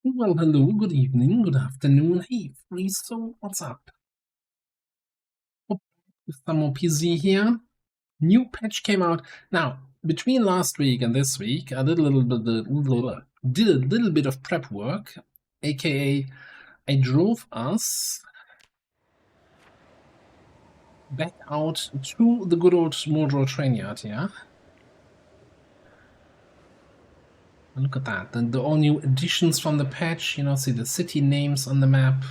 Well, hello, good evening, good afternoon. Hey, Friso, what's up? Hope some more PZ here. New patch came out. Now, between last week and this week, I did a little bit of prep work, aka I drove us back out to the good old Mordor train yard here. Look at that, the all new additions from the patch, see the city names on the map.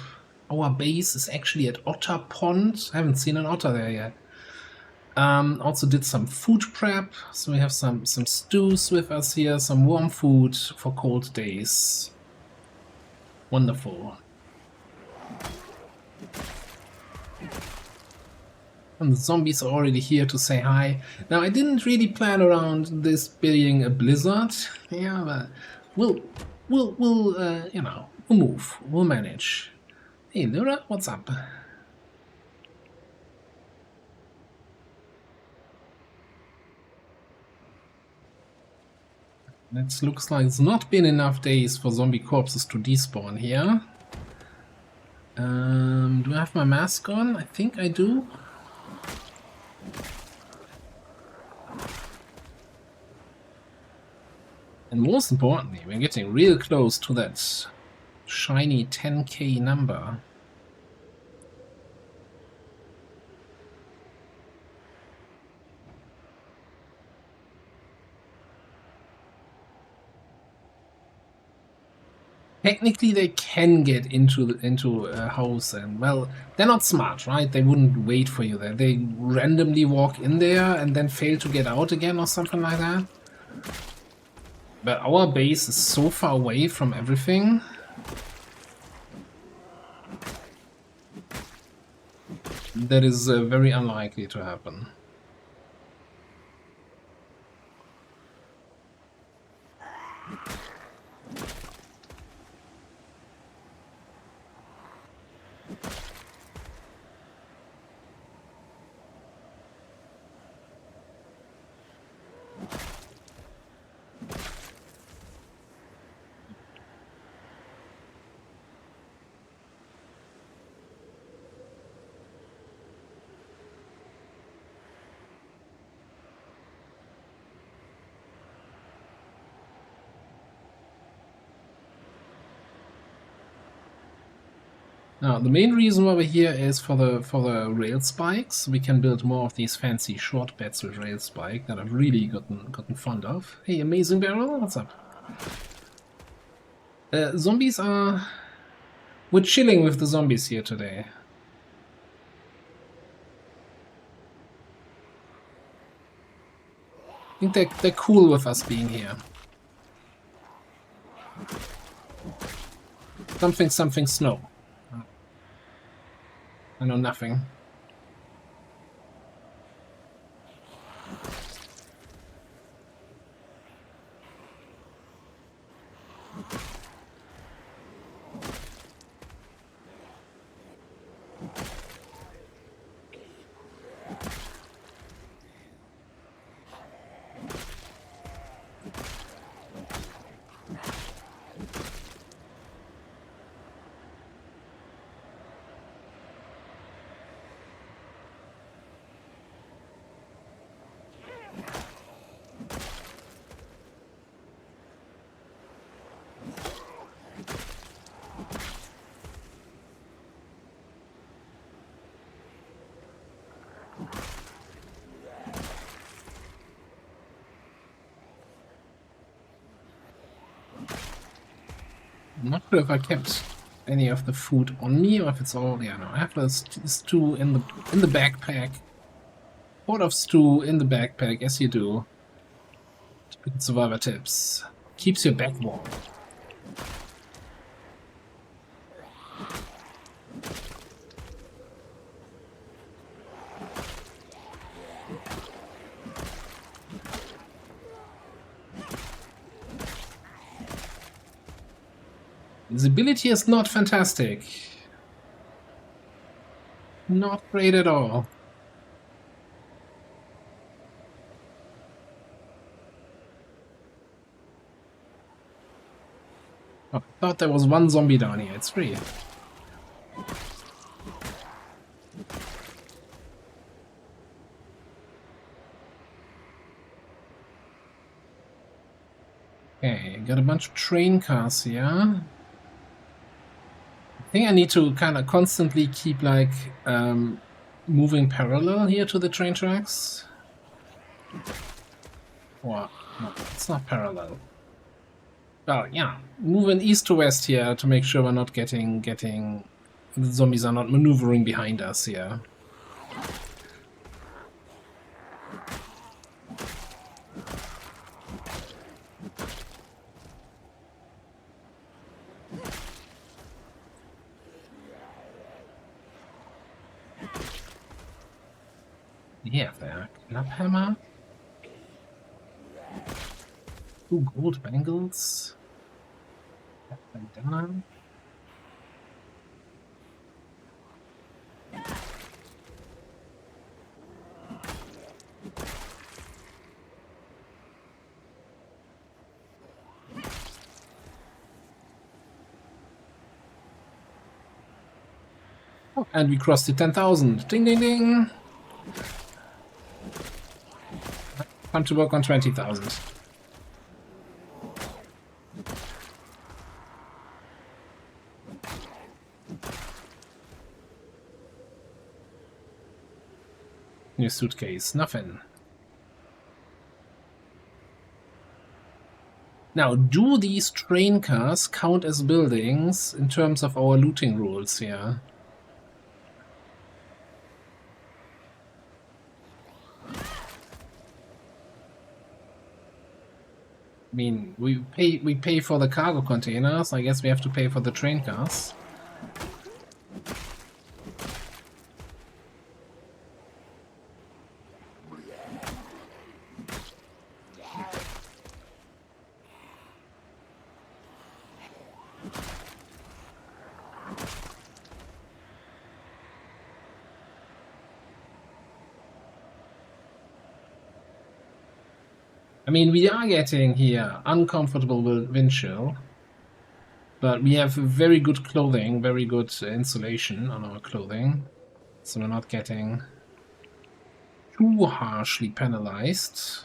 Our base is actually at Otter Pond. I haven't seen an otter there yet. Also did some food prep, so we have some stews with us here, some warm food for cold days. Wonderful. And the zombies are already here to say hi. Now, I didn't really plan around this being a blizzard, yeah, but we'll move, we'll manage. Hey, Lyra, what's up? It looks like it's not been enough days for zombie corpses to despawn here. Do I have my mask on? I think I do. And most importantly, we're getting real close to that shiny 10k number. Technically, they can get into a house, and well, they're not smart, right? They wouldn't wait for you there. They randomly walk in there and then fail to get out again or something like that. But our base is so far away from everything. That is very unlikely to happen. Now, the main reason why we're here is for the rail spikes. We can build more of these fancy short beds with rail spike that I've really gotten fond of. Hey, Amazing Barrel, what's up? Zombies are... We're chilling with the zombies here today. I think they're cool with us being here. Something snow. I know nothing. I'm not sure if I kept any of the food on me or if it's all... Yeah, no, I have the stew in the backpack. Pot of stew in the backpack, as you do. Typical survivor tips. Keeps your back warm. Visibility is not fantastic. Not great at all. Oh, I thought there was one zombie down here. It's three. Okay, got a bunch of train cars here. I think I need to kind of constantly keep like moving parallel here to the train tracks. Or no, it's not parallel. Well, yeah, moving east to west here to make sure we're not getting the zombies are not maneuvering behind us here. Yeah, there. Klapphammer. 2 gold bangles. Bandana. Oh, and we crossed the 10,000. Ding, ding, ding. Time to work on 20,000. New suitcase, nothing. Now, do these train cars count as buildings in terms of our looting rules here? I mean, we pay for the cargo containers. I guess we have to pay for the train cars. I mean, we are getting here uncomfortable wind chill, but we have very good clothing, very good insulation on our clothing, so we're not getting too harshly penalized.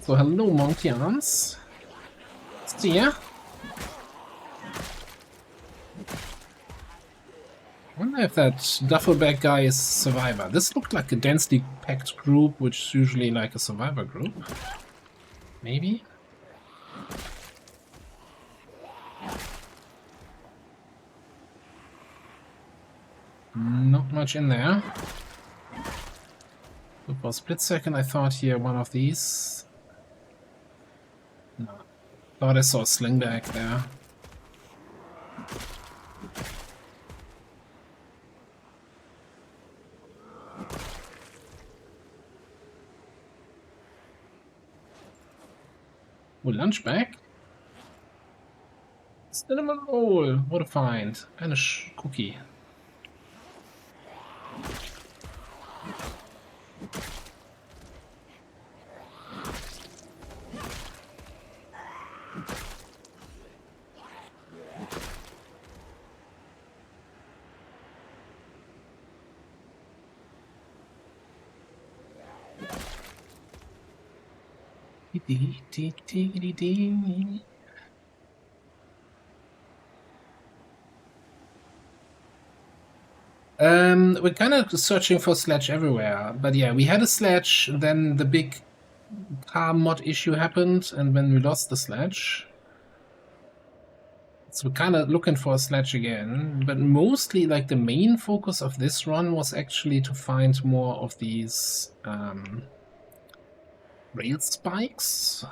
So hello, Monkians. See ya. I wonder if that duffel bag guy is survivor. This looked like a densely packed group, which is usually like a survivor group. Maybe? Not much in there. But for a split second I thought here one of these. No. Thought I saw a slingback there. Oh, lunch bag? Cinnamon roll! What a find. And a cookie. We're kind of searching for sledge everywhere, but yeah, we had a sledge, then the big car mod issue happened, and when we lost the sledge. So we're kind of looking for a sledge again, but mostly like the main focus of this run was actually to find more of these rail spikes,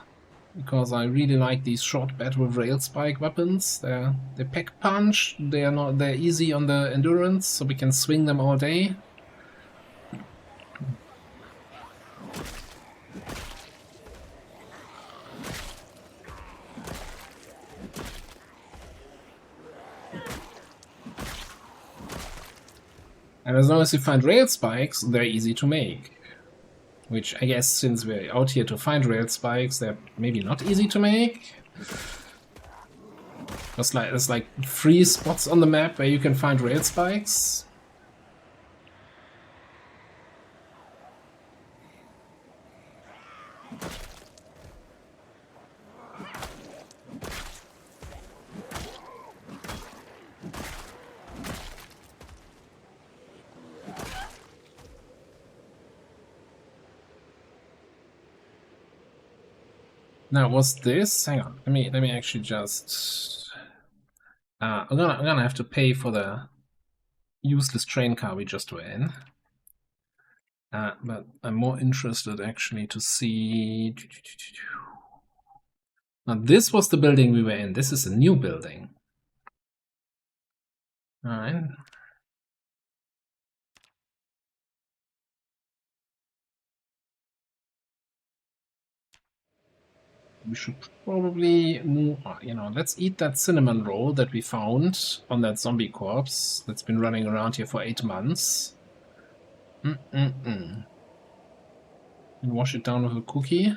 because I really like these short battle rail spike weapons. They pack punch. They're easy on the endurance, so we can swing them all day. And as long as you find rail spikes, they're easy to make. Which I guess since we're out here to find rail spikes, they're maybe not easy to make. There's like 3 spots on the map where you can find rail spikes. Now, was this? Hang on. Let me actually just. I'm gonna have to pay for the useless train car we just were in. But I'm more interested actually to see. Now, this was the building we were in. This is a new building. All right. We should probably move, let's eat that cinnamon roll that we found on that zombie corpse that's been running around here for 8 months. And wash it down with a cookie.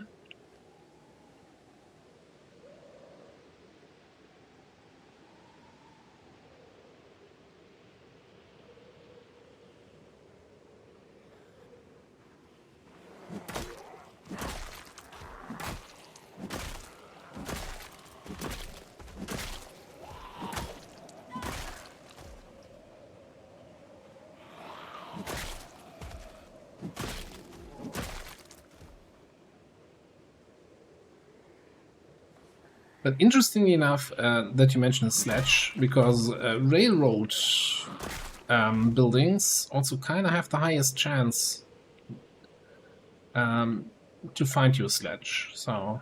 But interestingly enough, that you mentioned Sledge, because railroad buildings also kind of have the highest chance to find you Sledge. So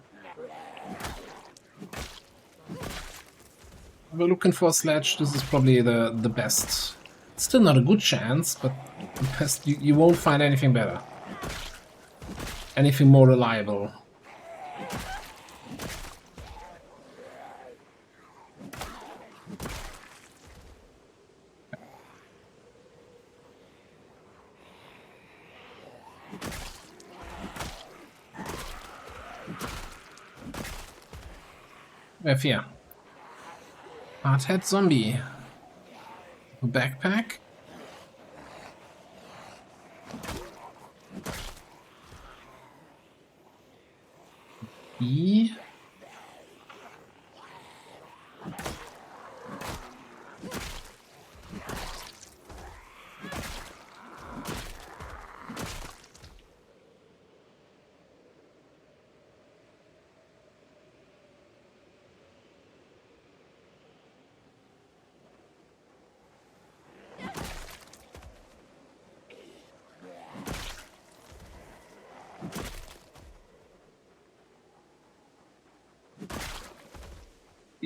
if we're looking for a Sledge, this is probably the best. Still not a good chance, but the best. You won't find anything better, anything more reliable. F4. Hardhead zombie. A backpack. E.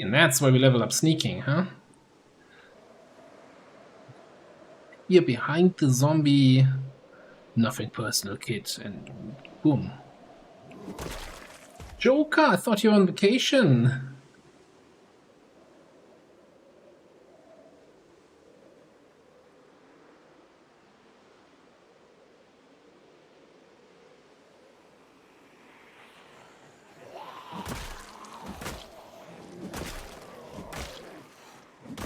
And that's why we level up sneaking, huh? Here behind the zombie, nothing personal, kid, and boom. Joker, I thought you were on vacation.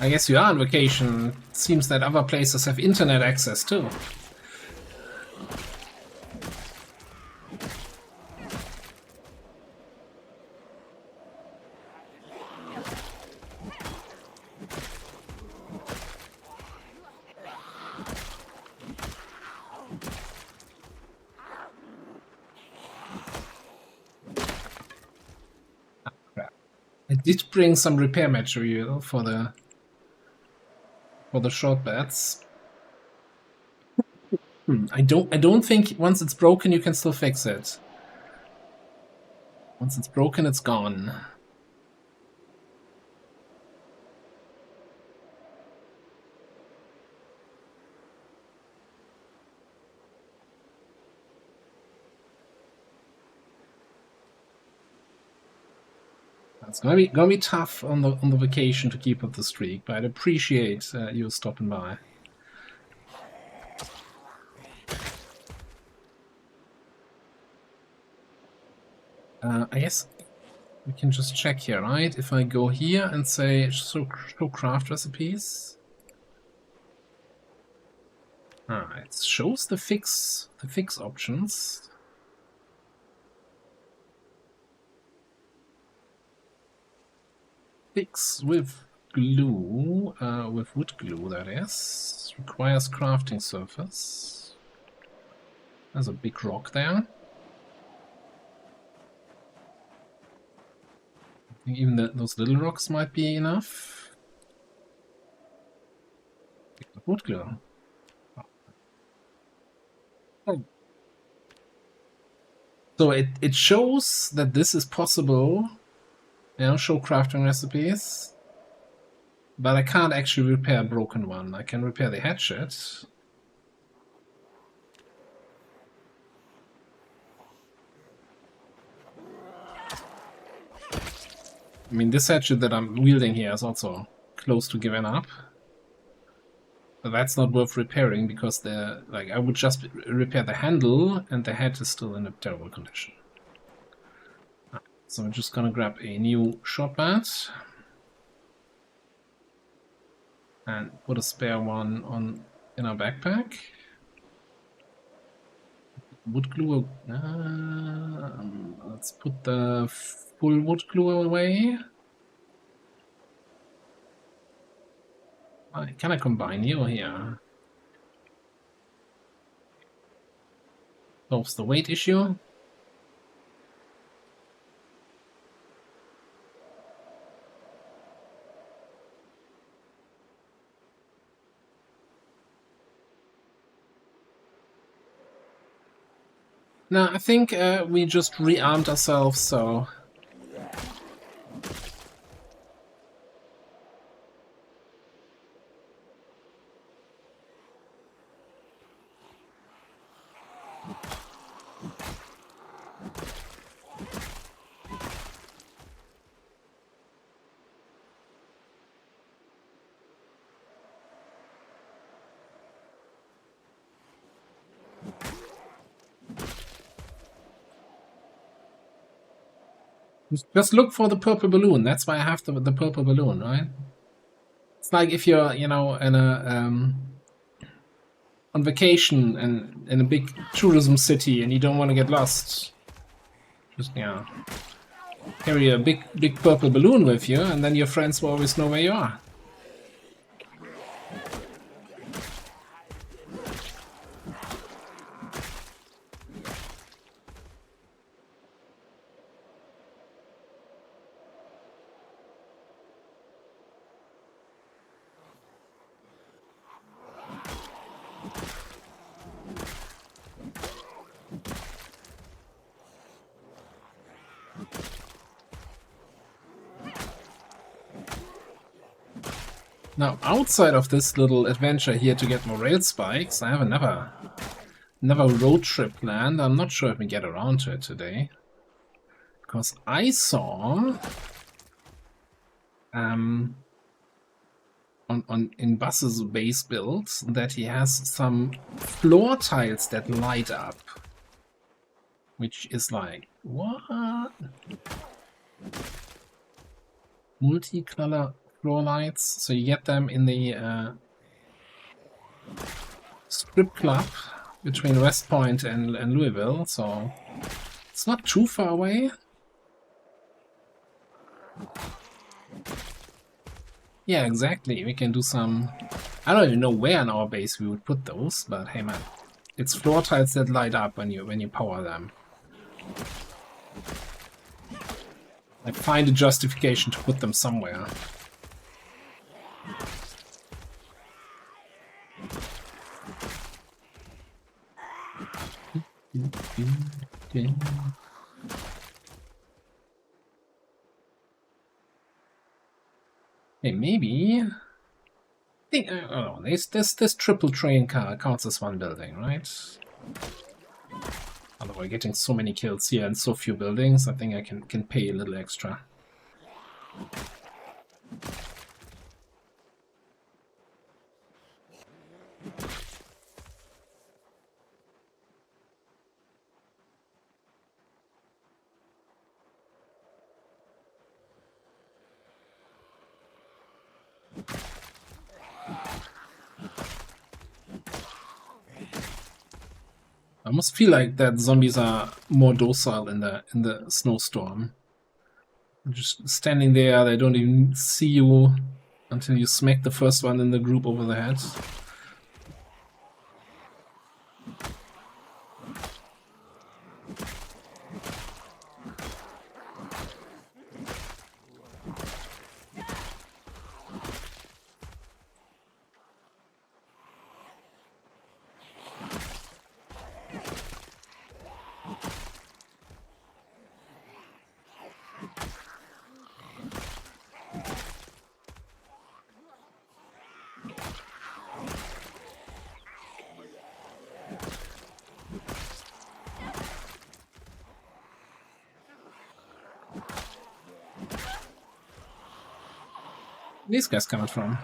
I guess you are on vacation. It seems that other places have internet access too. I did bring some repair material for the short bats. I don't think once it's broken you can still fix it. Once it's broken, it's gone. It's gonna be tough on the vacation to keep up the streak, but I'd appreciate you stopping by. I guess we can just check here, right? If I go here and say show craft recipes, it shows the fix options. Fix with glue, with wood glue, that is. Requires crafting surface. There's a big rock there. I think even those little rocks might be enough. Wood glue. Oh. So it shows that this is possible. You know, show crafting recipes. But I can't actually repair a broken one. I can repair the hatchet. I mean, this hatchet that I'm wielding here is also close to giving up. But that's not worth repairing because I would just repair the handle and the head is still in a terrible condition. So I'm just gonna grab a new shot bat and put a spare one in our backpack. Wood glue. Let's put the full wood glue away. Can I combine you here? Solves the weight issue. No, I think we just rearmed ourselves, so... Just look for the purple balloon. That's why I have the purple balloon, right? It's like if you're, you know, in a on vacation and in a big tourism city and you don't want to get lost. Just, yeah, carry a big purple balloon with you, and then your friends will always know where you are. Now, outside of this little adventure here to get more rail spikes, I have another road trip planned. I'm not sure if we get around to it today. Because I saw in Buss's base builds that he has some floor tiles that light up. Which is like, what? Multicolor floor lights, so you get them in the strip club between West Point and Louisville, so it's not too far away. Yeah, exactly. We can do some... I don't even know where in our base we would put those, but hey man, it's floor tiles that light up when you power them. I find a justification to put them somewhere. Hey, maybe... I think, oh, this triple train car counts as one building, right? Although we're getting so many kills here and so few buildings, I think I can pay a little extra. I almost feel like that zombies are more docile in the snowstorm. Just standing there, they don't even see you until you smack the first one in the group over the head. These guys coming from?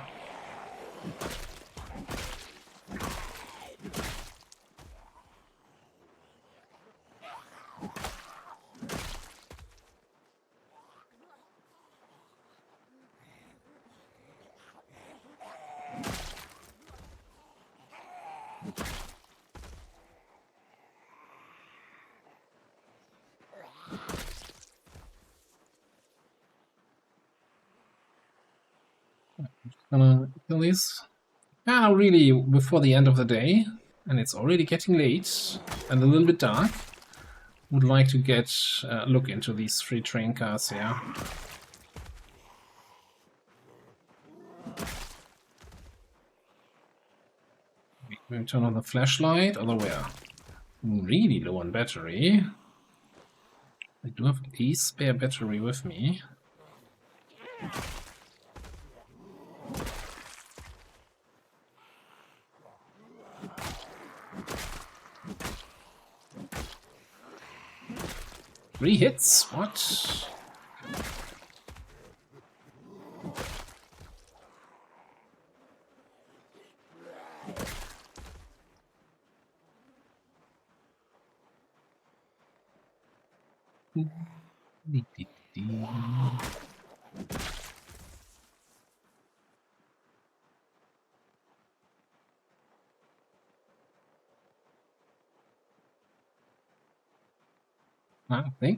Gonna kill these. Now, really, before the end of the day, and it's already getting late and a little bit dark, would like to get look into these 3 train cars here. Maybe turn on the flashlight, although we're really low on battery. I do have a spare battery with me. Three hits? What?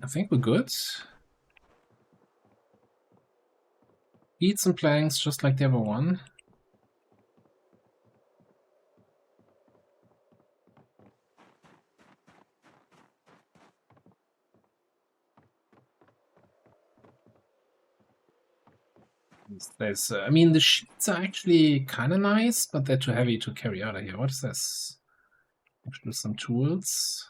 I think we're good. Eat some planks just like the other one. There's, I mean, the sheets are actually kind of nice, but they're too heavy to carry out of here. What is this? Actually, some tools.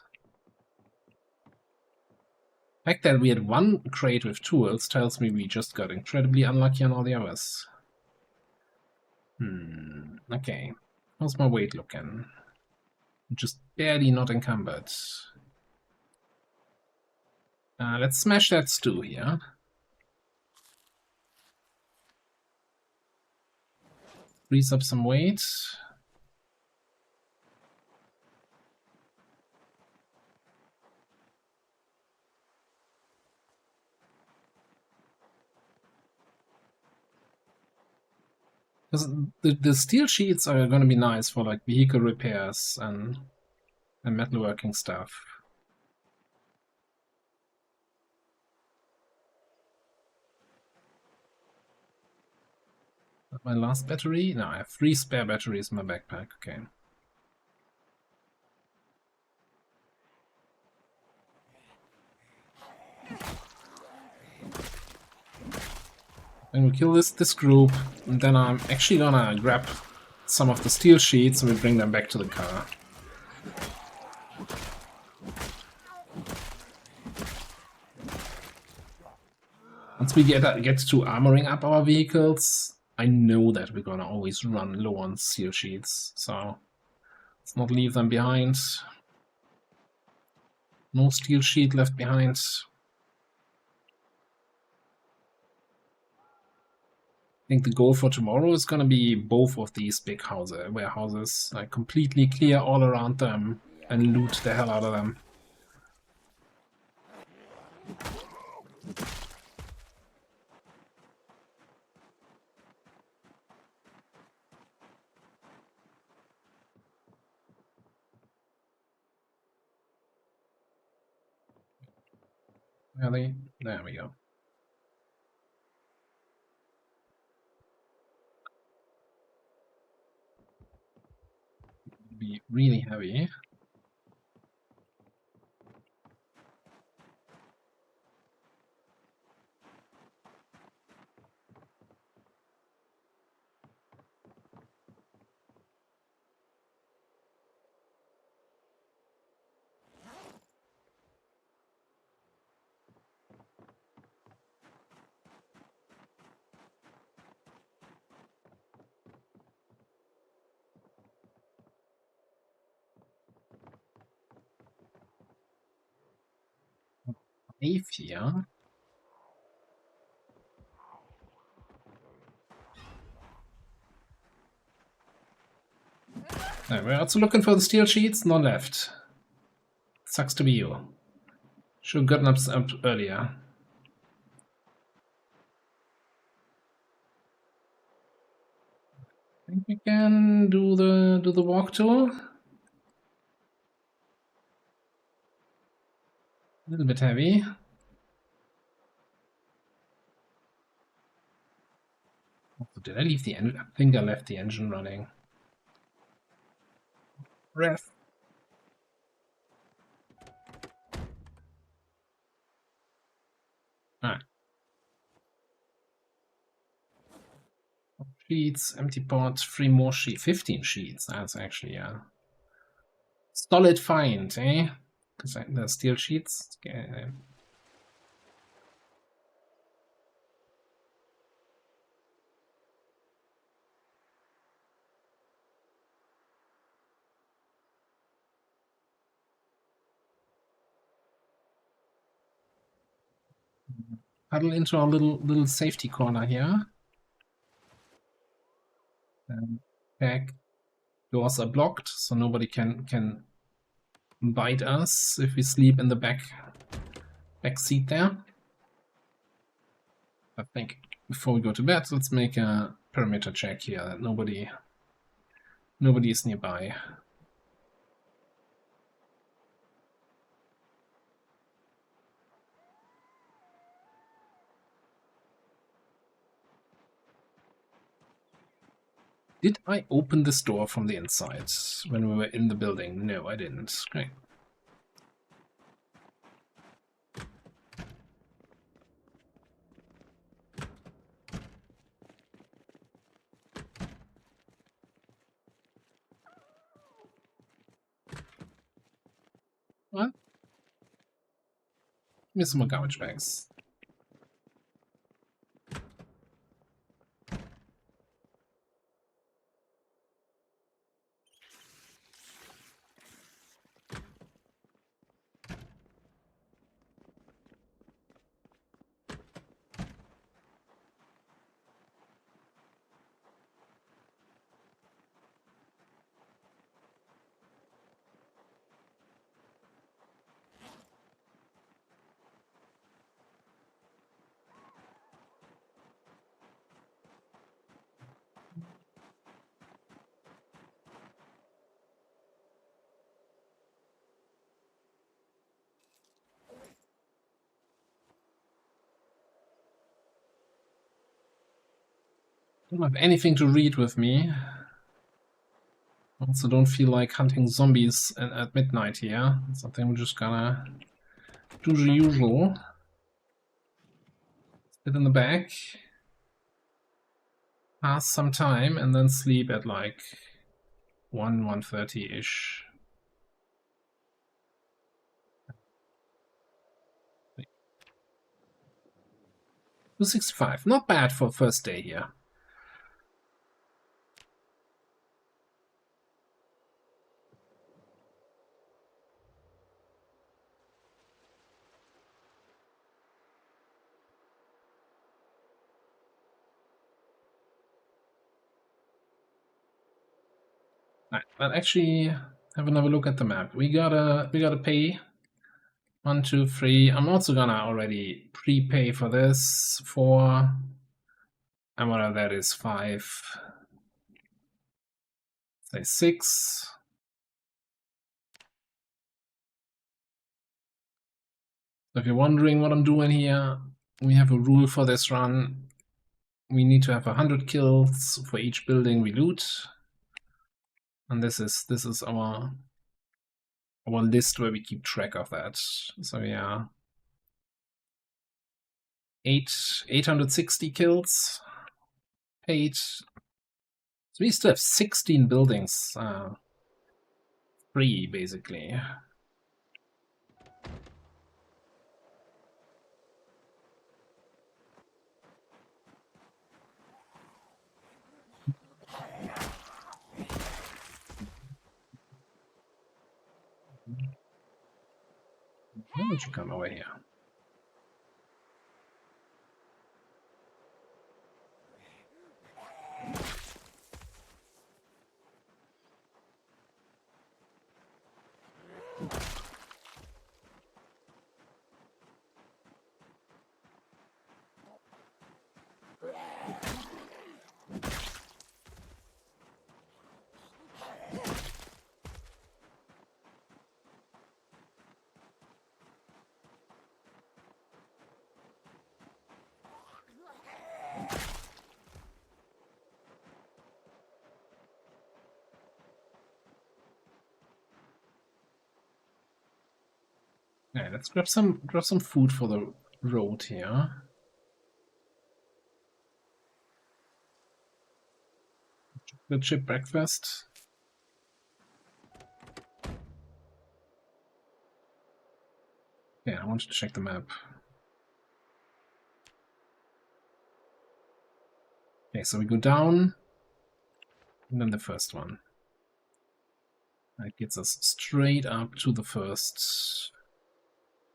The fact that we had one crate with tools tells me we just got incredibly unlucky on all the others. Okay. How's my weight looking? Just barely not encumbered. Let's smash that stew here. Freeze up some weight. The steel sheets are going to be nice for like vehicle repairs and metalworking stuff. My last battery? No, I have 3 spare batteries in my backpack. Okay. And we kill this group, and then I'm actually gonna grab some of the steel sheets and we bring them back to the car. Once we get to armoring up our vehicles, I know that we're gonna always run low on steel sheets, so let's not leave them behind. No steel sheet left behind. I think the goal for tomorrow is gonna be both of these big warehouses, like completely clear all around them and loot the hell out of them. Really? There we go. Be really heavy. Safe here. No, we're also looking for the steel sheets, no left. Sucks to be you. Should have gotten up earlier. I think we can do the walk tour. A little bit heavy. Did I leave the engine? I think I left the engine running. Ref. Alright. Sheets, empty pot, 3 more sheets, 15 sheets. That's actually a solid find, eh? Because the steel sheets. Huddle into our little safety corner here. Back doors are blocked, so nobody can bite us if we sleep in the back seat there. I think before we go to bed, let's make a perimeter check here that nobody is nearby. Did I open this door from the inside when we were in the building? No, I didn't. Great. What? Give me some more garbage bags. Don't have anything to read with me. Also don't feel like hunting zombies at midnight here. So I think we're just gonna do the usual. Sit in the back. Pass some time and then sleep at like 1:30-ish. 265. Not bad for first day here. Right, but actually have another look at the map. We gotta pay 1, 2, 3. I'm also gonna already prepay for this 4, and whatever that is 5. Say 6. If you're wondering what I'm doing here, we have a rule for this run. We need to have 100 kills for each building we loot. And this is our list where we keep track of that. So yeah. 860 kills. 8. So we still have 16 buildings free, basically. Why don't you come over here? Yeah, let's grab some food for the road here. The chip breakfast. Yeah, I wanted to check the map. Okay, so we go down, and then the first one. That gets us straight up to the first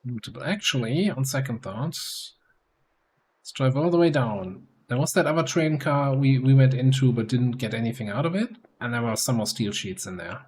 lootable. Actually, on second thought, let's drive all the way down. There was that other train car we went into but didn't get anything out of it, and there were some more steel sheets in there.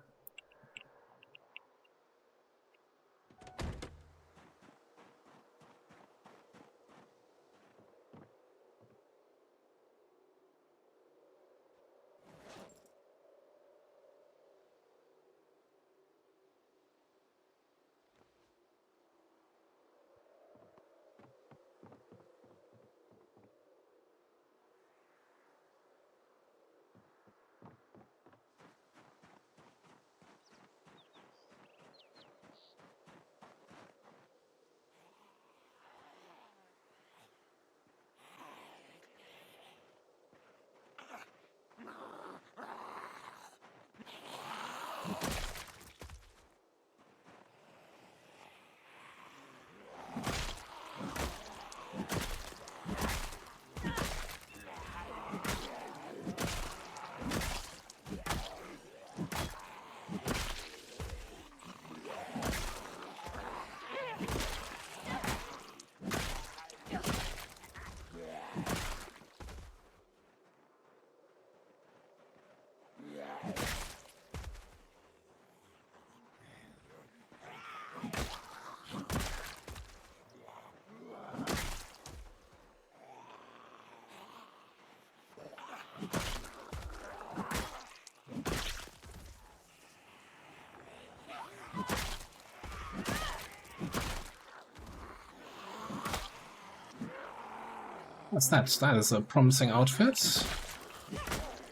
What's that? That is a promising outfit.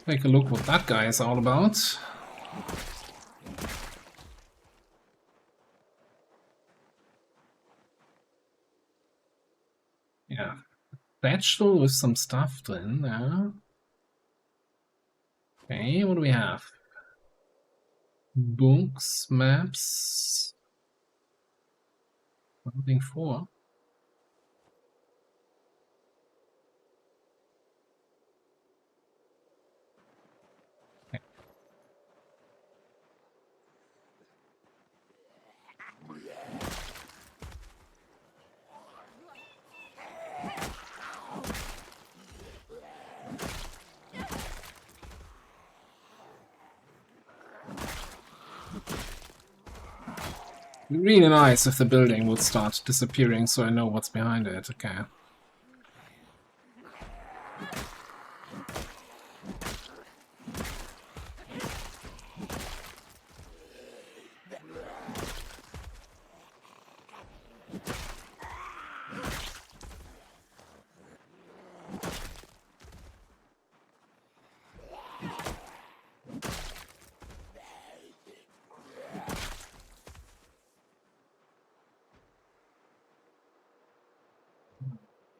Take a look what that guy is all about. Yeah. Satchel with some stuff in there. Okay, what do we have? Books, maps. Something for. Okay. Really nice if the building would start disappearing so I know what's behind it. Okay.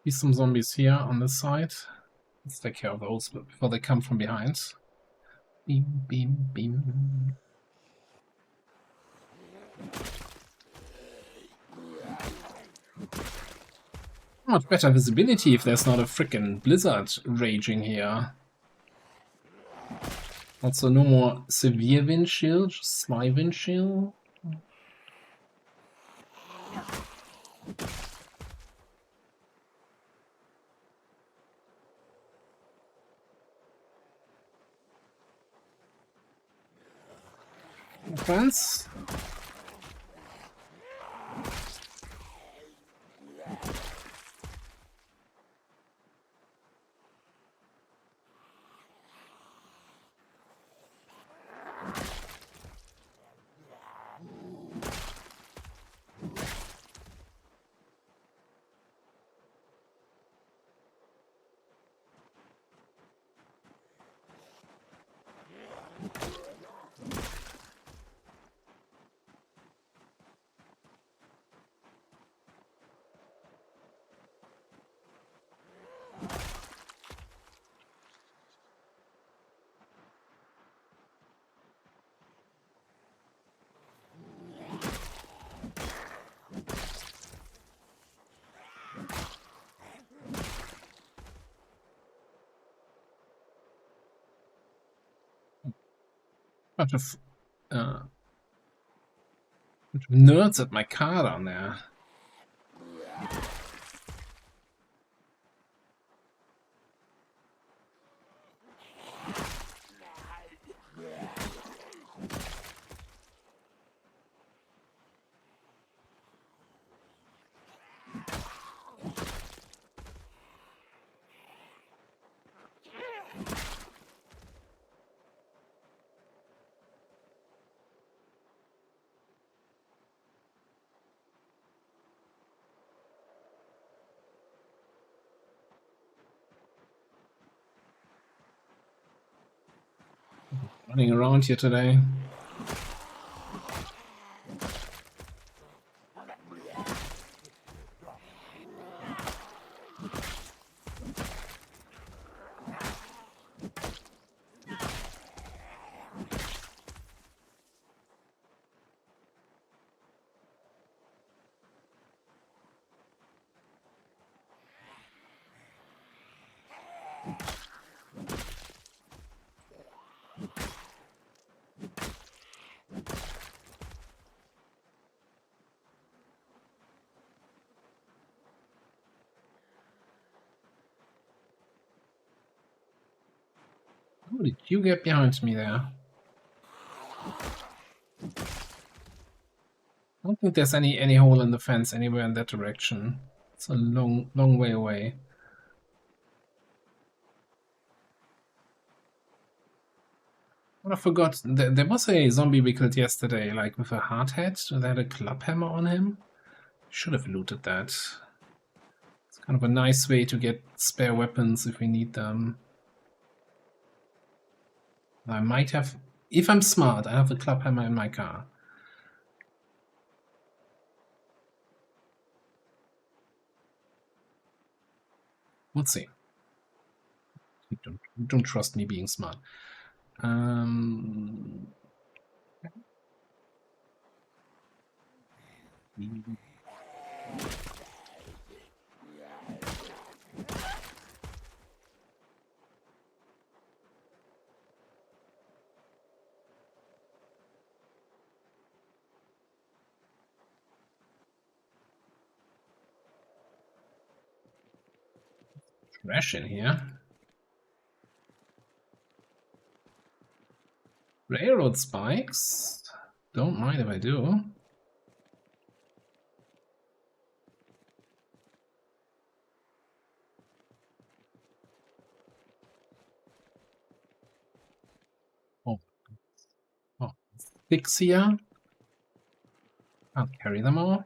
Be some zombies here on this side. Let's take care of those before they come from behind. Beam, beam, beam. Much better visibility if there's not a frickin' blizzard raging here. Also, no more severe wind chill, just slight wind chill. Friends. Bunch of nerds at my car down there. Running around here today. How did you get behind me there? I don't think there's any hole in the fence anywhere in that direction. It's a long way away. But I forgot, there was a zombie we killed yesterday, like with a hard hat, that had a club hammer on him. Should have looted that. It's kind of a nice way to get spare weapons if we need them. I might have, if I'm smart, I have a club hammer in my car. We'll see. You don't trust me being smart. Trash in here. Railroad spikes. Don't mind if I do. Oh, sticks here. Can't carry them all.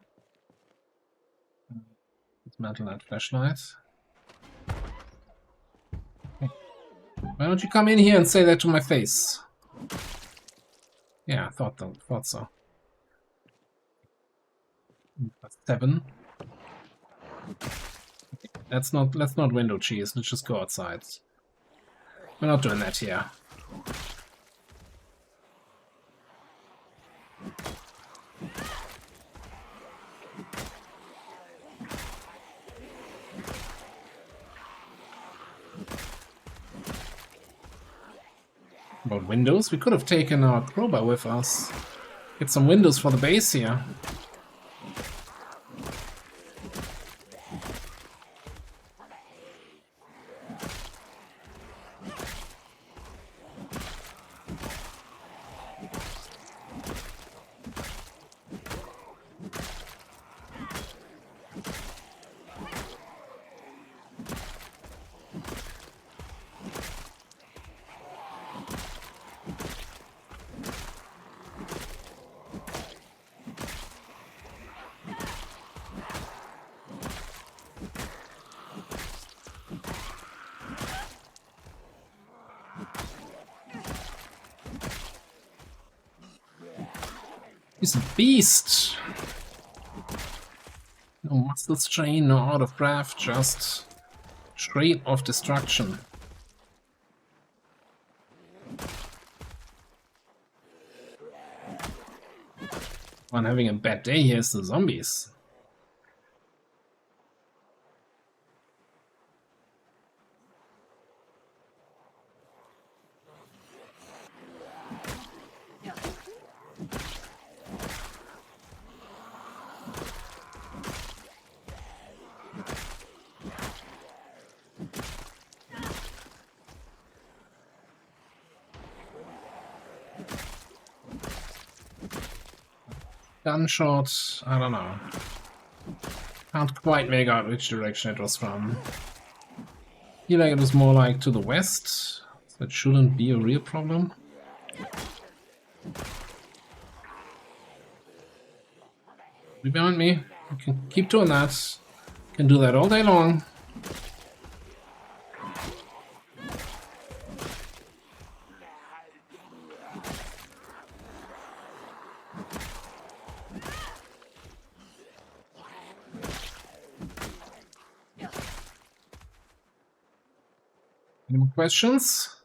Dismantle that flashlight. Okay. Why don't you come in here and say that to my face? Yeah, I thought so. 7. let's not window cheese. Let's just go outside. We're not doing that here. About windows, we could have taken our crowbar with us. Get some windows for the base here. He's a beast! No muscle strain, no out of breath, just train of destruction. I'm having a bad day here is the zombies. Gunshot, I don't know. Can't quite make out which direction it was from. I feel like it was more like to the west. That shouldn't be a real problem. Be behind me. You can keep doing that. Can do that all day long. Any more questions?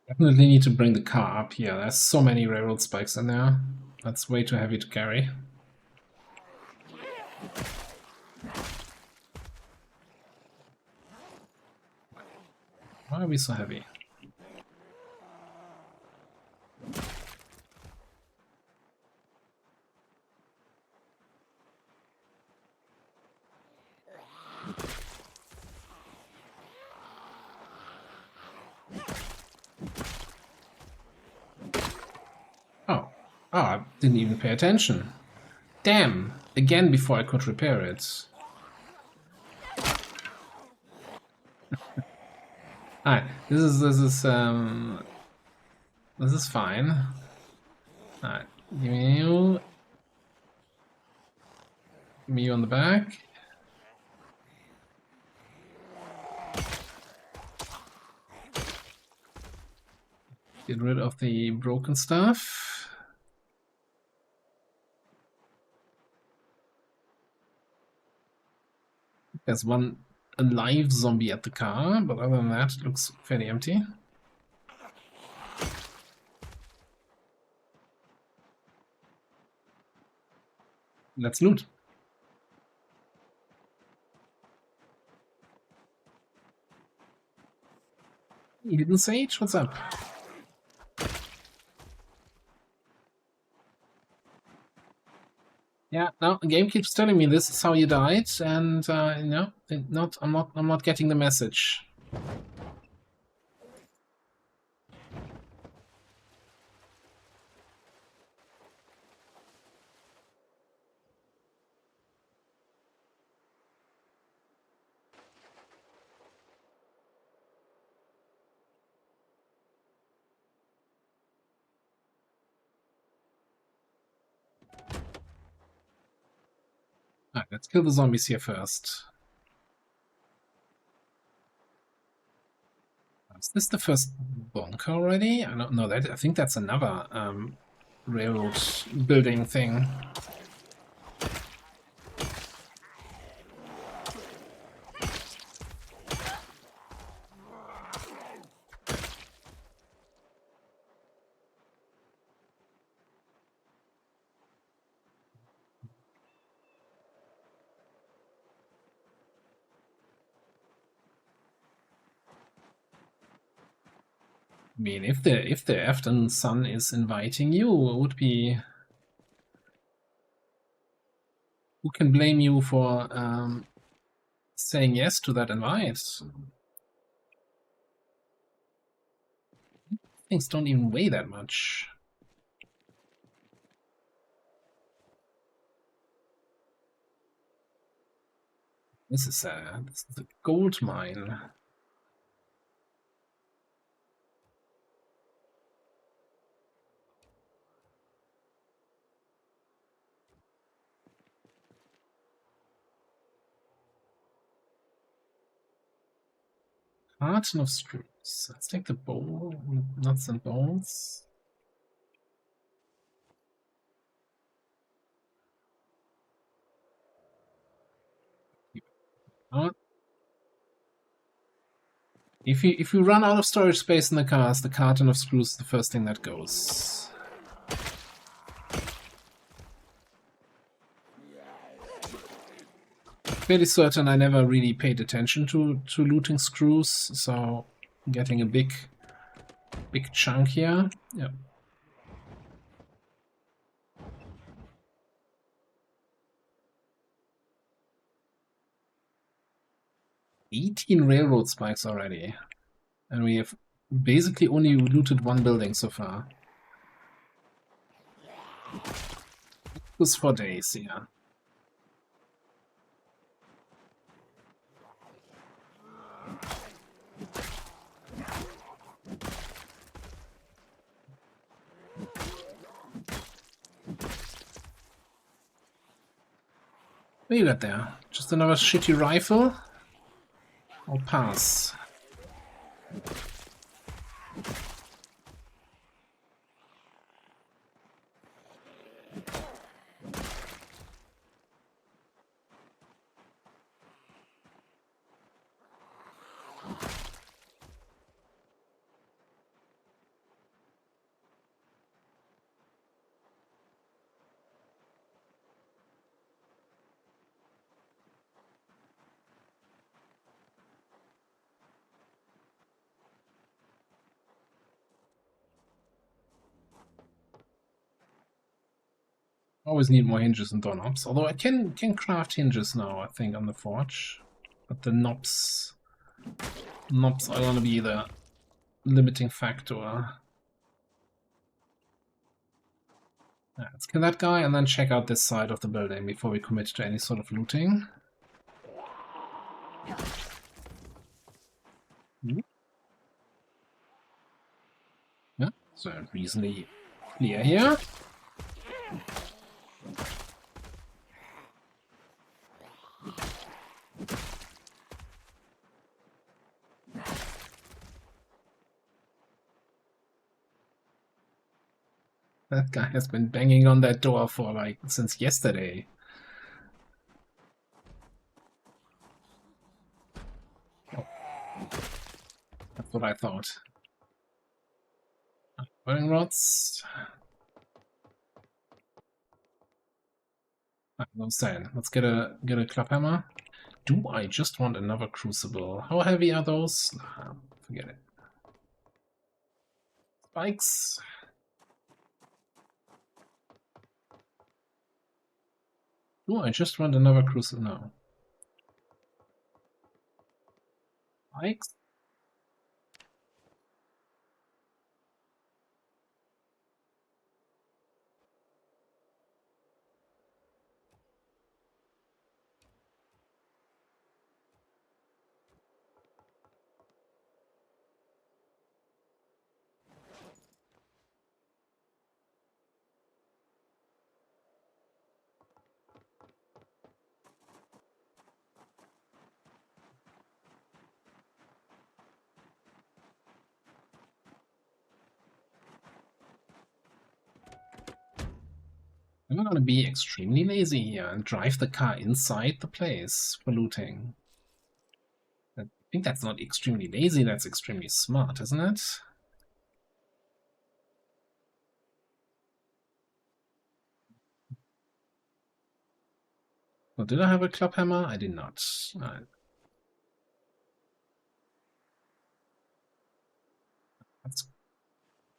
Definitely need to bring the car up here. There's so many railroad spikes in there. That's way too heavy to carry. Why are we so heavy? Oh, I didn't even pay attention. Damn! Again before I could repair it. Alright, this is fine. Alright, give me you. Give me you on the back. Get rid of the broken stuff. There's one alive zombie at the car, but other than that, it looks fairly empty. Let's loot. Hidden Sage, what's up? Yeah, no, the game keeps telling me this is how you died, and no, I'm not getting the message. Alright, let's kill the zombies here first. Is this the first bunker already? I don't know. That I think that's another railroad building thing. I mean, if the Afton Sun is inviting you, it would be. Who can blame you for saying yes to that invite? Things don't even weigh that much. This is a gold mine. Carton of screws. Let's take the bowl, nuts and bolts. If you run out of storage space in the cars, the carton of screws is the first thing that goes. Fairly certain I never really paid attention to looting screws, so getting a big chunk here. Yeah. $18 railroad spikes already. And we have basically only looted one building so far. It was for days, yeah. What you got there? Just another shitty rifle? Or pass? Always need more hinges and doorknobs, although I can craft hinges now, I think, on the forge. But the knobs are gonna be the limiting factor. Yeah, let's kill that guy and then check out this side of the building before we commit to any sort of looting. Yeah, so reasonably clear here. That guy has been banging on that door for like since yesterday. Oh. That's what I thought. Burning rods. No saying. Let's get a claphammer. Do I just want another crucible? How heavy are those? Nah, forget it. Spikes. Oh, I just want another cruiser now. Spikes. I'm gonna be extremely lazy here and drive the car inside the place for looting. I think that's not extremely lazy, that's extremely smart, isn't it? Oh, did I have a club hammer? I did not. Let's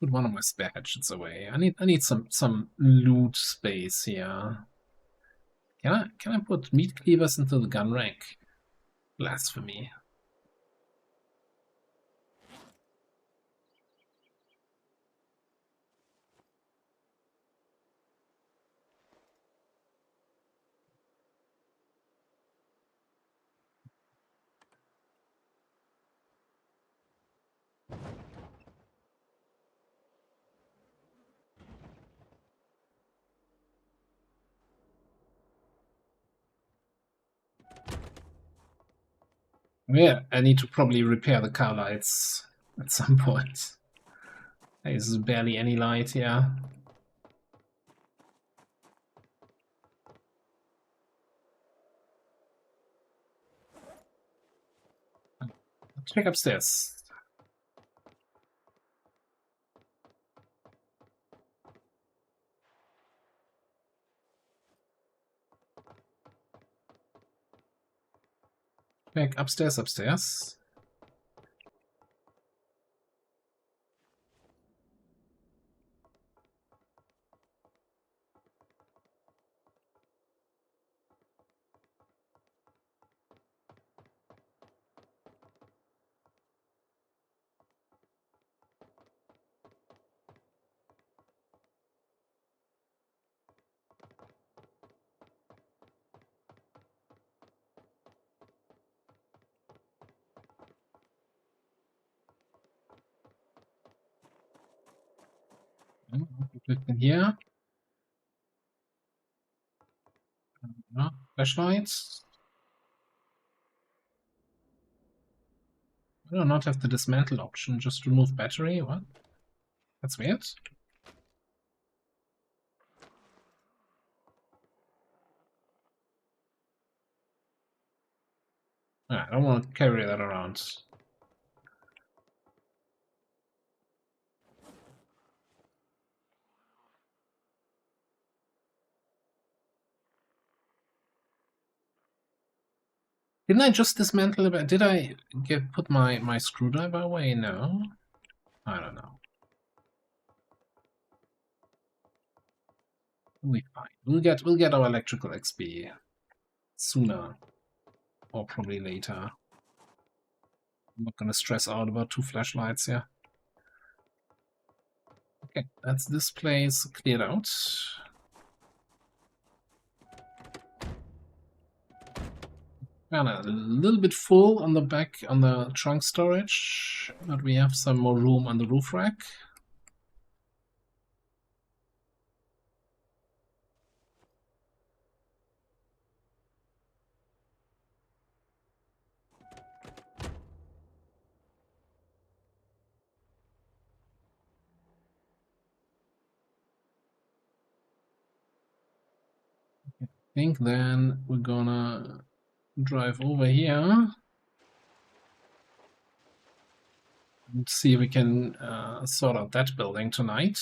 put one of my spare hatchets away. I need some loot space here. Can I put meat cleavers into the gun rack? Blasphemy. Yeah, I need to probably repair the car lights at some point. There's barely any light here. Check upstairs. Check upstairs. Click in here. Flashlights. I do not have the dismantle option, just remove battery. What? That's weird. I don't want to carry that around. Didn't I just dismantle it? Did I put my screwdriver away? No. I don't know. We'll be fine. We'll get our electrical XP sooner, or probably later. I'm not gonna stress out about 2 flashlights here. Okay, that's this place cleared out. Kind of a little bit full on the back on the trunk storage, but we have some more room on the roof rack. I think then we're gonna drive over here and see if we can sort out that building tonight.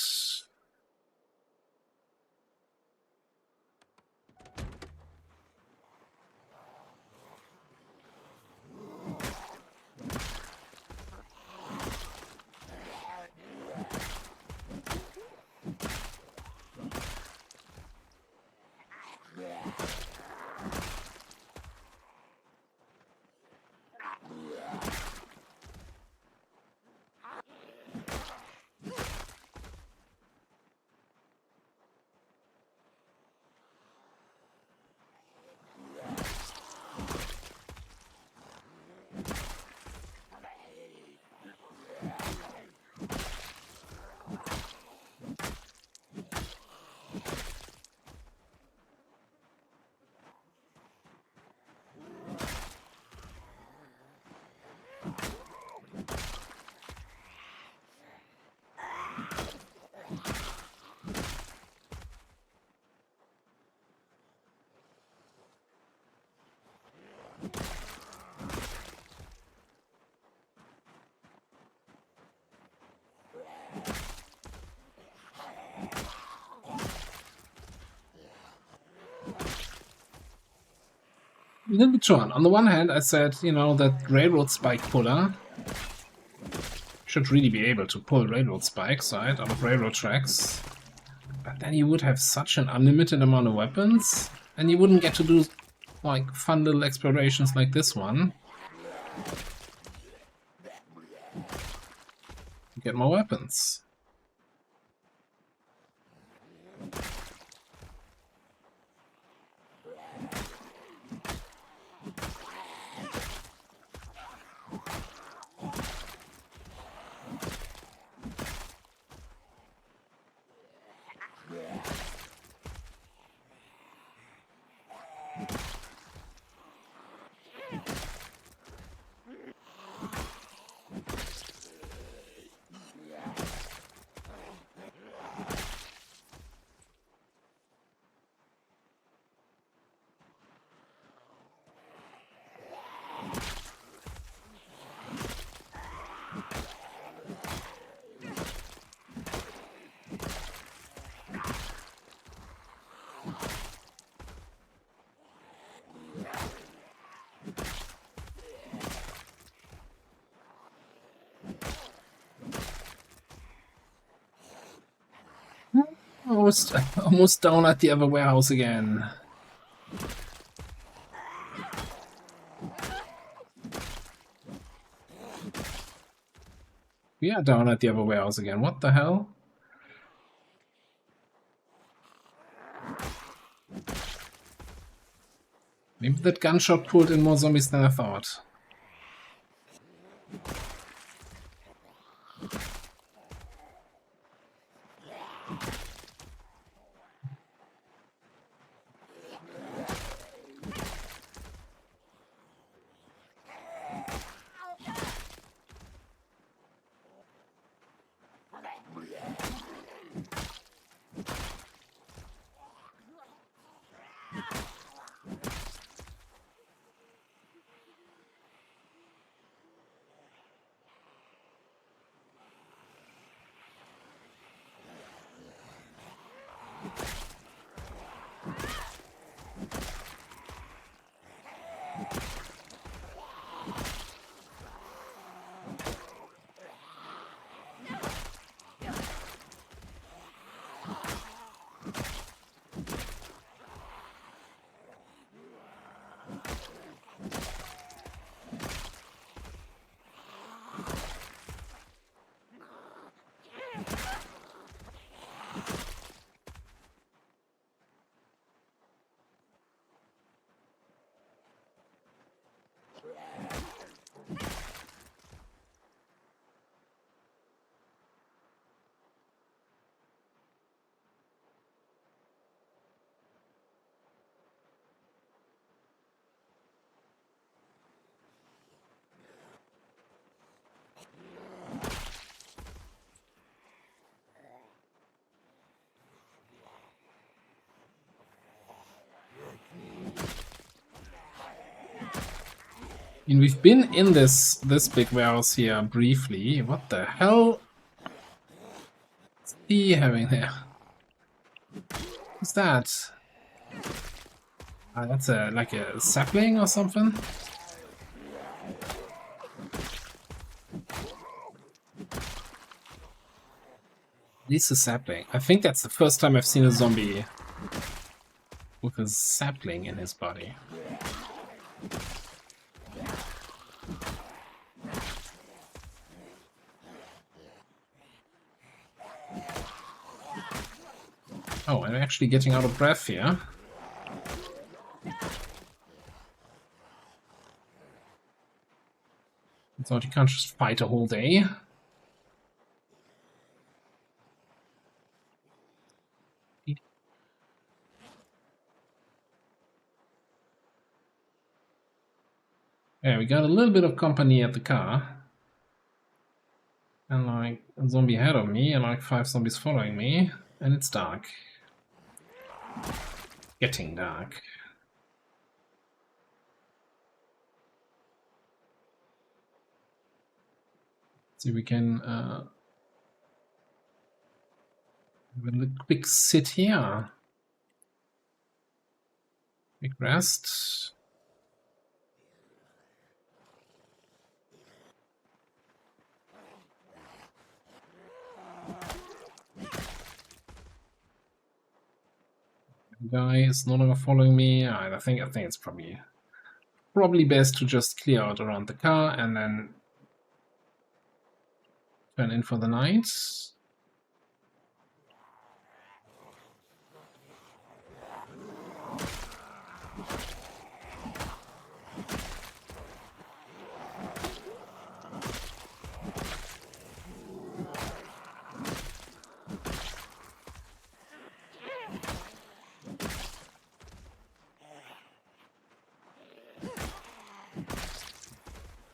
little bit torn. On the one hand, I said, you know, that railroad spike puller should really be able to pull railroad spikes, right, out of railroad tracks. But then you would have such an unlimited amount of weapons, and you wouldn't get to do, like, fun little explorations like this one. Get more weapons. Almost down at the other warehouse again. We are down at the other warehouse again. What the hell? Maybe that gunshot pulled in more zombies than I thought. I mean, we've been in this big warehouse here briefly. What the hell is he having there? What's that? That's like a sapling or something? At least a sapling. I think that's the first time I've seen a zombie with a sapling in his body. Oh, I'm actually getting out of breath here. So you can't just fight a whole day. Yeah, we got a little bit of company at the car. And like a zombie ahead of me and like 5 zombies following me. And it's dark. Getting dark. See if we can have a quick sit here. Quick rest. Guy is no longer following me. I think it's probably best to just clear out around the car and then turn in for the night.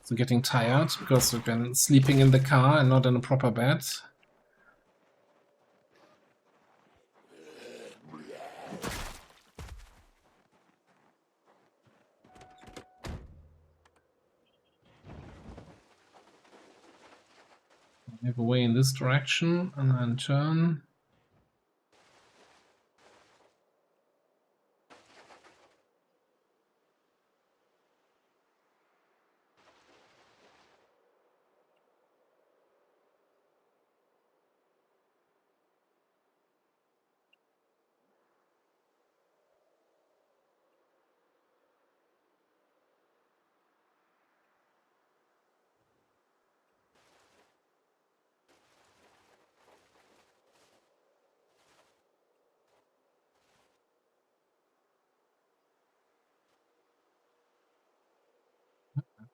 So getting tired because we've been sleeping in the car and not in a proper bed. Move away in this direction and then turn.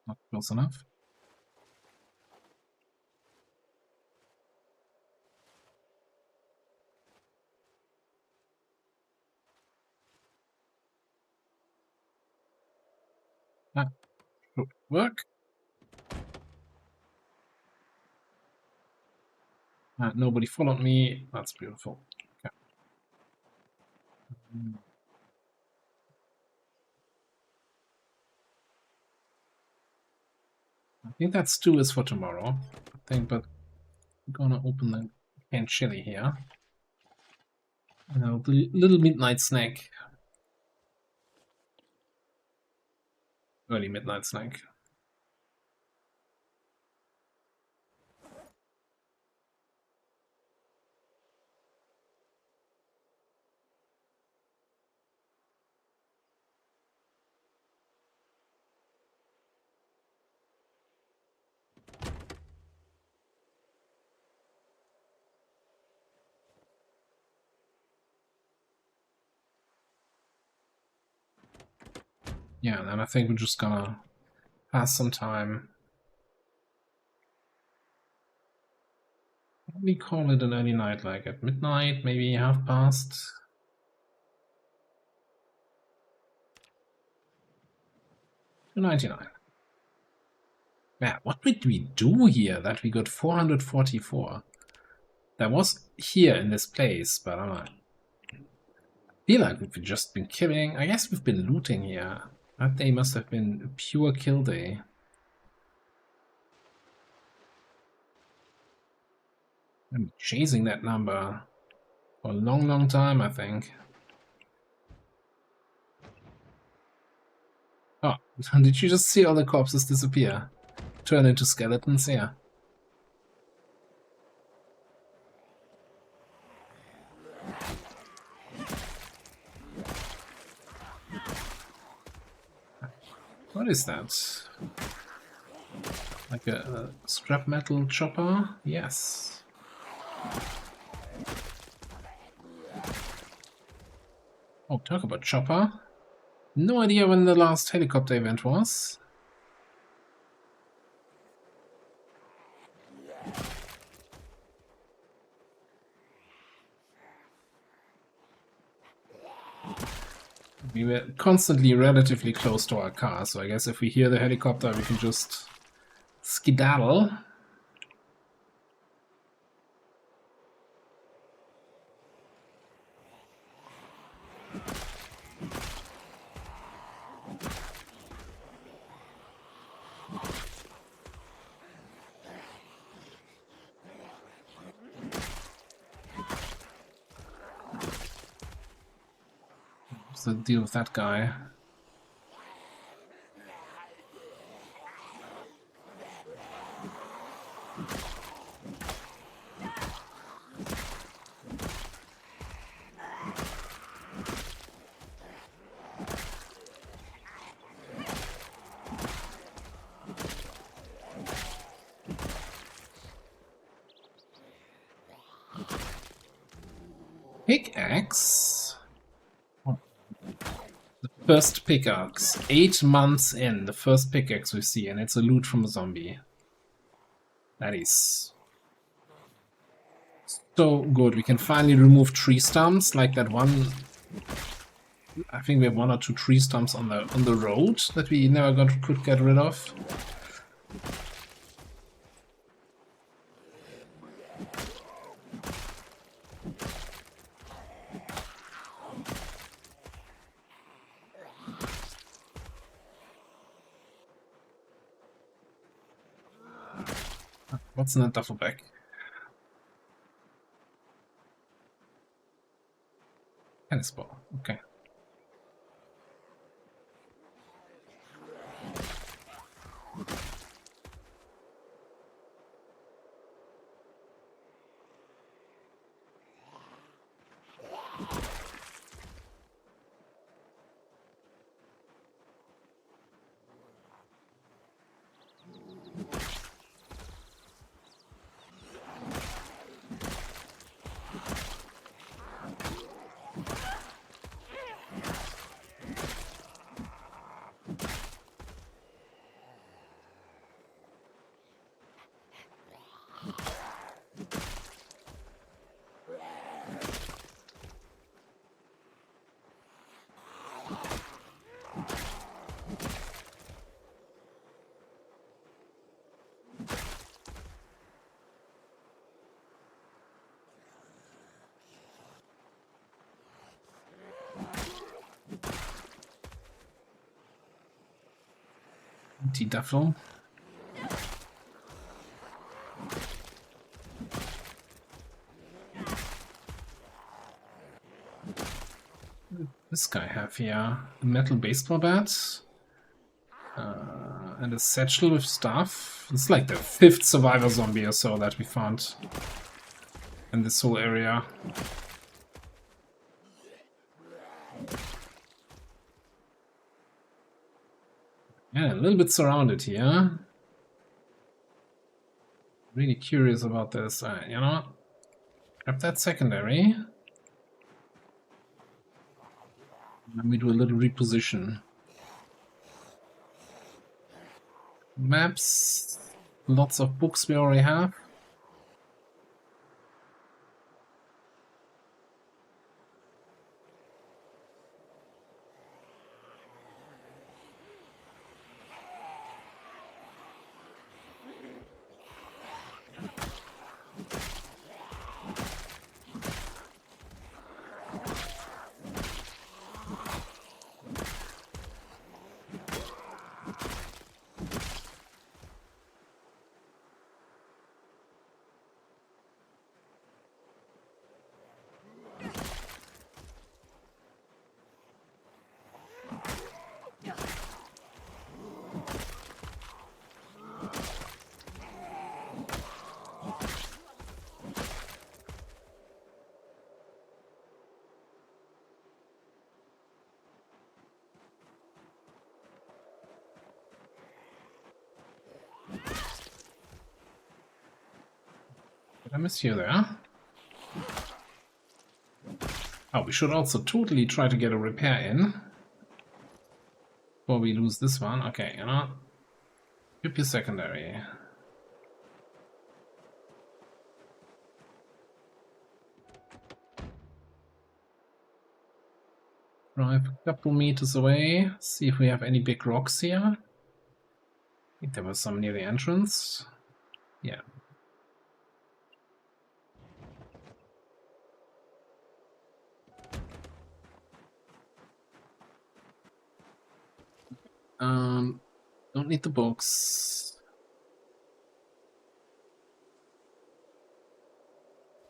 Not close enough. That should work. Nobody followed me. That's beautiful. Okay. I think that stew is for tomorrow. I think, but I'm gonna open the canned chili here. The little midnight snack. Early midnight snack. Yeah, and then I think we're just gonna pass some time. We call it an early night, like at midnight, maybe past. 299. Yeah, what did we do here that we got 444? That was here in this place, but I feel like we've just been killing. I guess we've been looting here. That day must have been a pure kill day. I'm chasing that number for a long, long time, I think. Oh, did you just see all the corpses disappear? Turn into skeletons? Yeah. What is that? Like a scrap metal chopper? Yes. Oh, talk about chopper. No idea when the last helicopter event was. We were constantly relatively close to our car, so I guess if we hear the helicopter, we can just skedaddle. What's the deal with that guy? Pickaxe? The first pickaxe. 8 months in, the first pickaxe we see, and it's a loot from a zombie. That is so good. We can finally remove tree stumps, like that one. I think we have 1 or 2 tree stumps on the road that we never could get rid of. What's in that duffel bag? Tennis ball. Okay. Empty duffel. What did this guy have here? A metal baseball bat. And a satchel with stuff. It's like the 5th survivor zombie or so that we found in this whole area. Yeah, a little bit surrounded here. Really curious about this. You know what? Grab that secondary. Let me do a little reposition. Maps. Lots of books we already have. Did I miss you there? Oh, we should also totally try to get a repair in before we lose this one. Okay, you know, keep your secondary. Drive a couple meters away, see if we have any big rocks here. I think there was some near the entrance. Yeah. Don't need the books.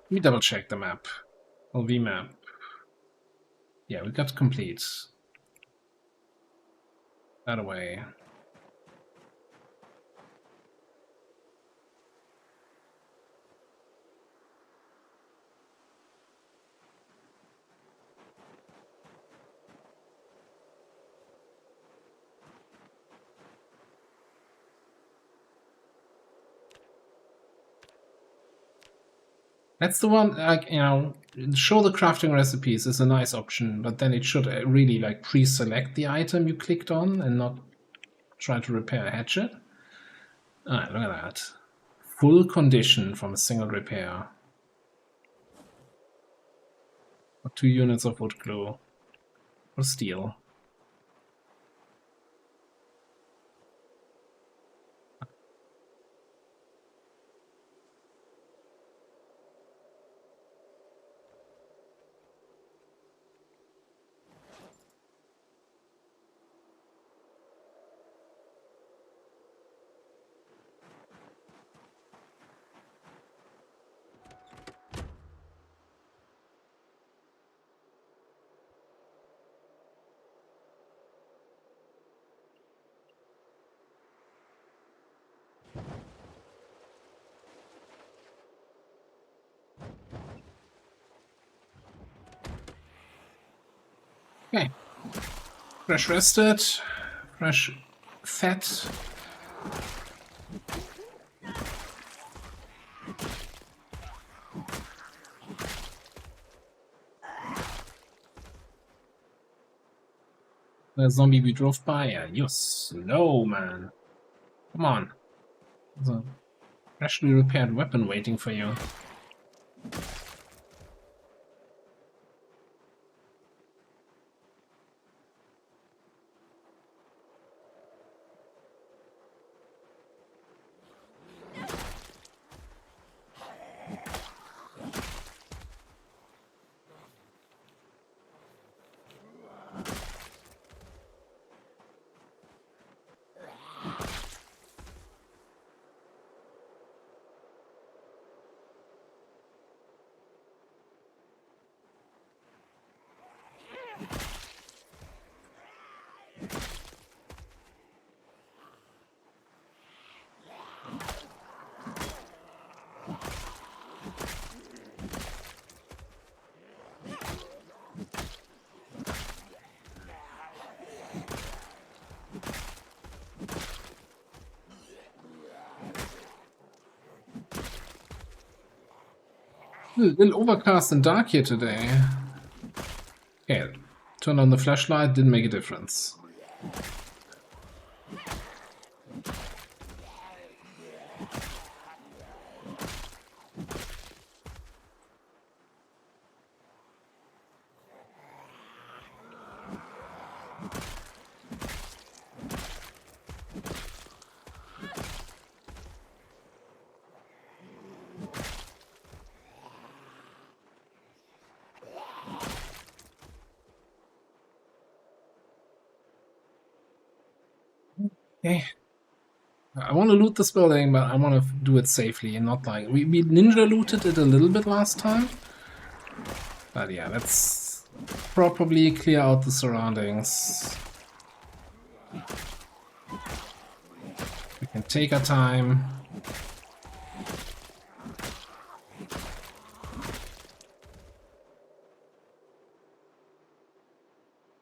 Let me double check the map. LV map. Yeah, we got complete. That away. That's the one, like, you know, show the crafting recipes is a nice option, but then it should really like pre-select the item you clicked on and not try to repair a hatchet. Alright, look at that. Full condition from a single repair. 2 units of wood glue. Or steel. Okay. Fresh rested. Fresh fed. The zombie we drove by. Yeah, you're slow, man. Come on. There's a freshly repaired weapon waiting for you. A little overcast and dark here today. Okay, turn on the flashlight, didn't make a difference. Okay. I want to loot this building, but I want to do it safely and not like... We ninja looted it a little bit last time. But yeah, let's probably clear out the surroundings. We can take our time.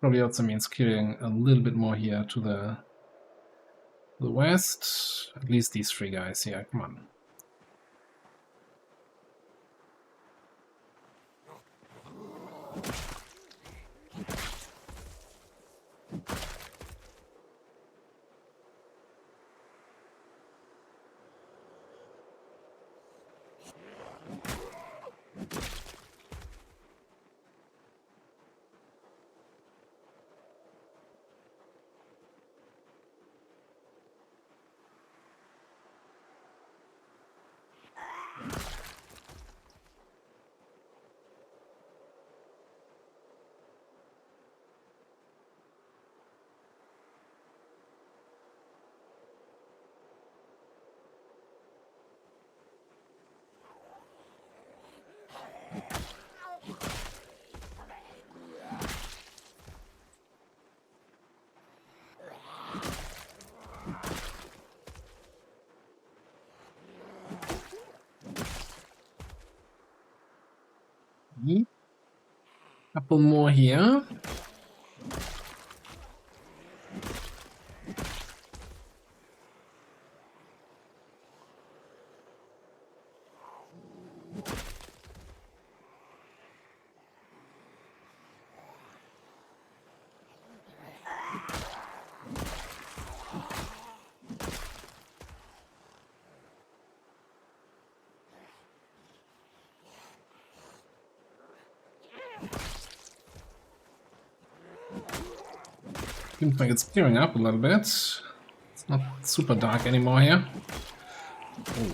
Probably also means clearing a little bit more here to the west. At least these 3 guys here, come on. Couple more here. Seems like it's clearing up a little bit. It's not super dark anymore here. Oh.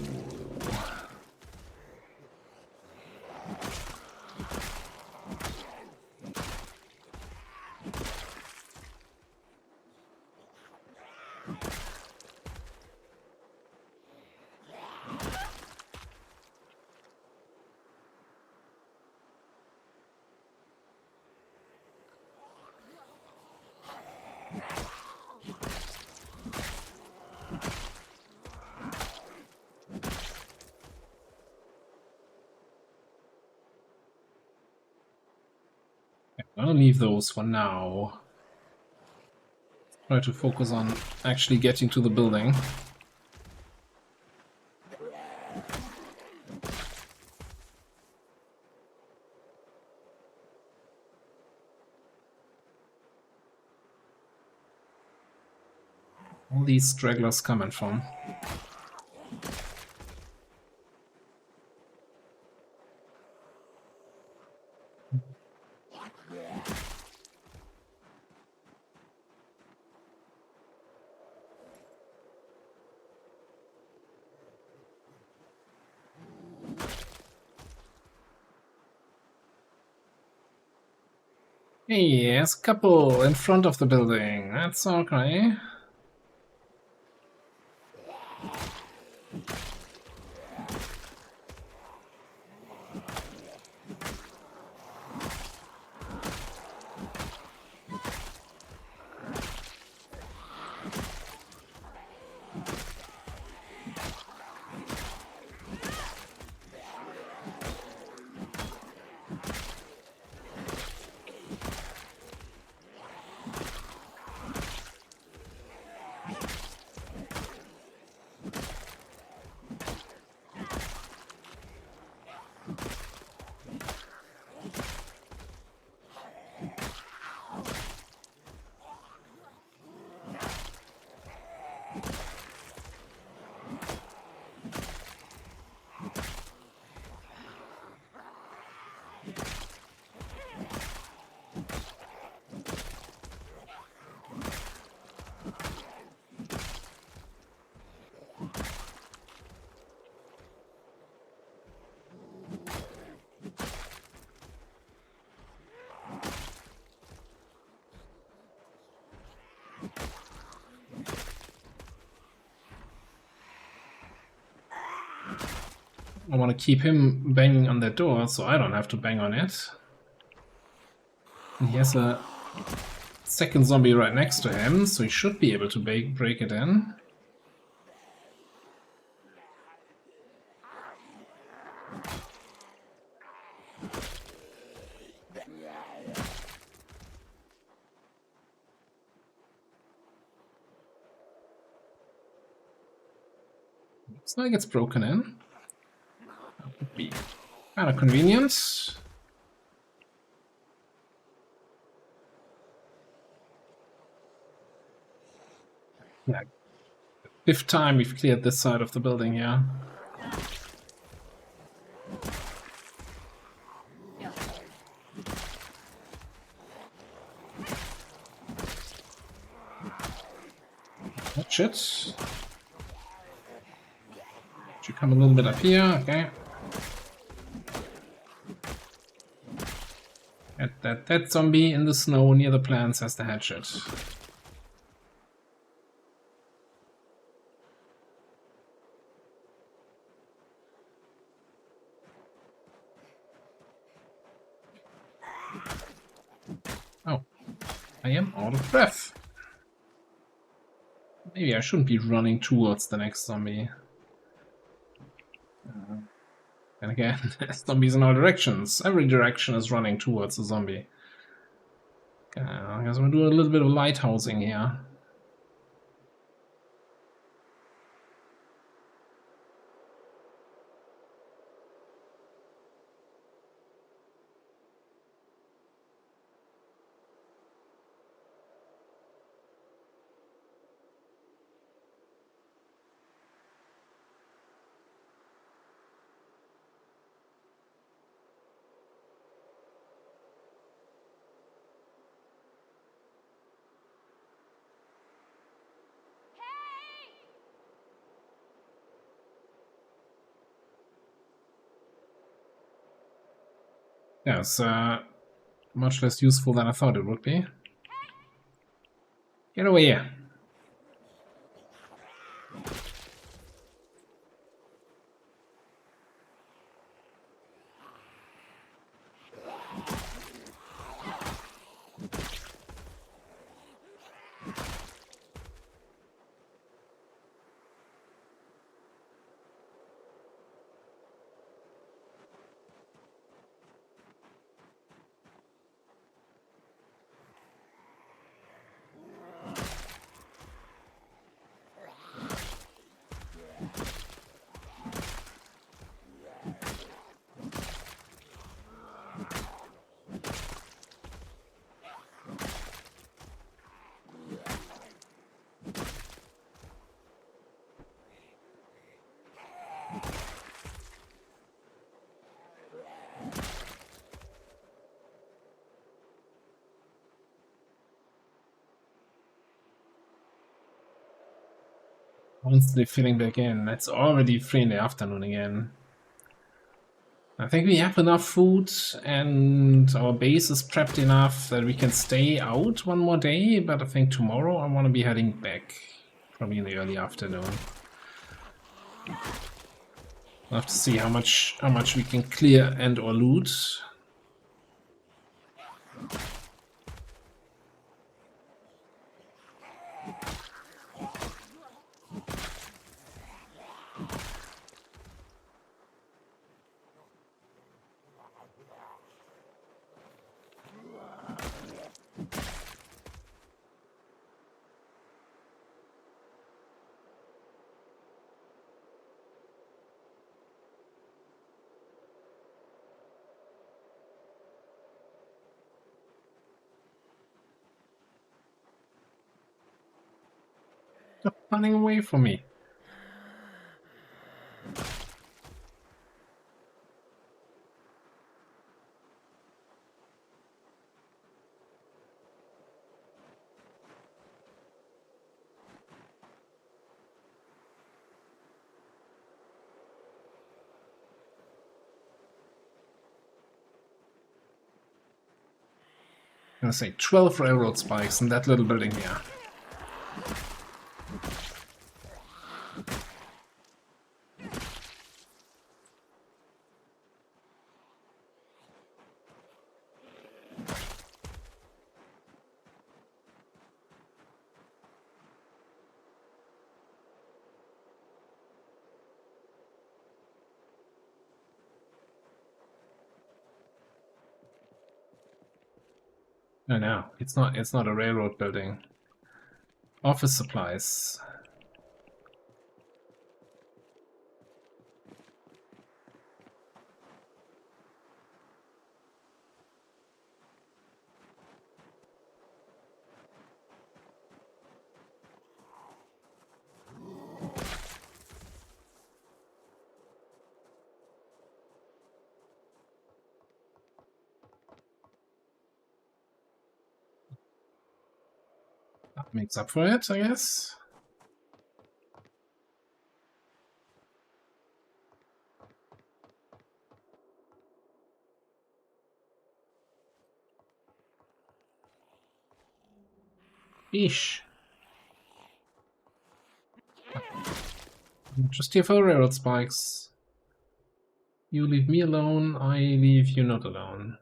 I'll leave those for now. Try to focus on actually getting to the building. All these stragglers coming from. Hey, there's a couple in front of the building. That's okay. I want to keep him banging on that door so I don't have to bang on it. And he has a second zombie right next to him, so he should be able to break it in. Looks like it's broken in. That would be kind of convenient. Yeah. Fifth time we've cleared this side of the building here. Watch it. Should come a little bit up here, okay. That zombie in the snow near the plants has the hatchet. Oh, I am out of breath. Maybe I shouldn't be running towards the next zombie. And again, there's zombies in all directions. Every direction is running towards a zombie. Okay, I guess we'll do a little bit of lighthousing here. Yeah, it's much less useful than I thought it would be. Get over here. Constantly filling back in. It's already 3 in the afternoon again. I think we have enough food and our base is prepped enough that we can stay out one more day, but I think tomorrow I want to be heading back, probably in the early afternoon. We'll have to see how much we can clear and or loot. Stop running away from me. I'm gonna say 12 railroad spikes in that little building here. No, it's not a railroad building. Office supplies. That makes up for it, I guess. Ish. I'm just here for railroad spikes. You leave me alone, I leave you not alone.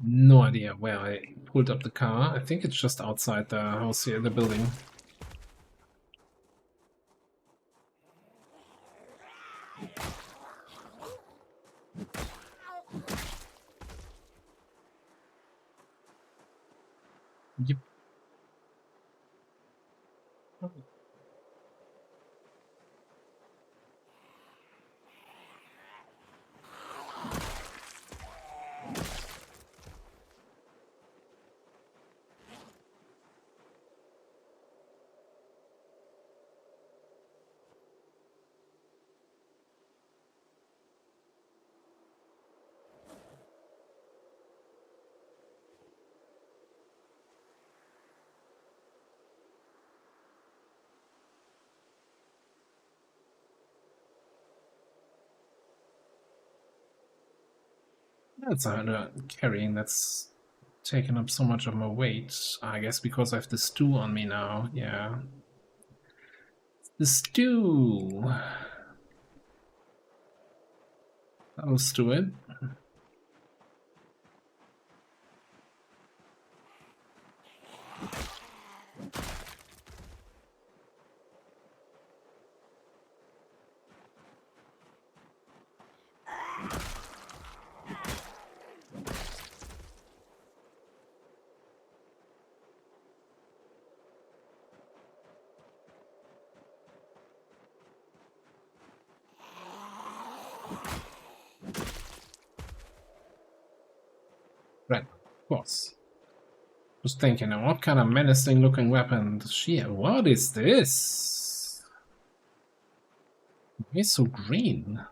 No idea where I pulled up the car. I think it's just outside the house here, the building. Yep. That's a carrying that's taken up so much of my weight. I guess because I have the stew on me now. Yeah. The stew. I'll stew it. Right, of course. Just thinking, what kind of menacing looking weapon does she have? What is this? Why is so green?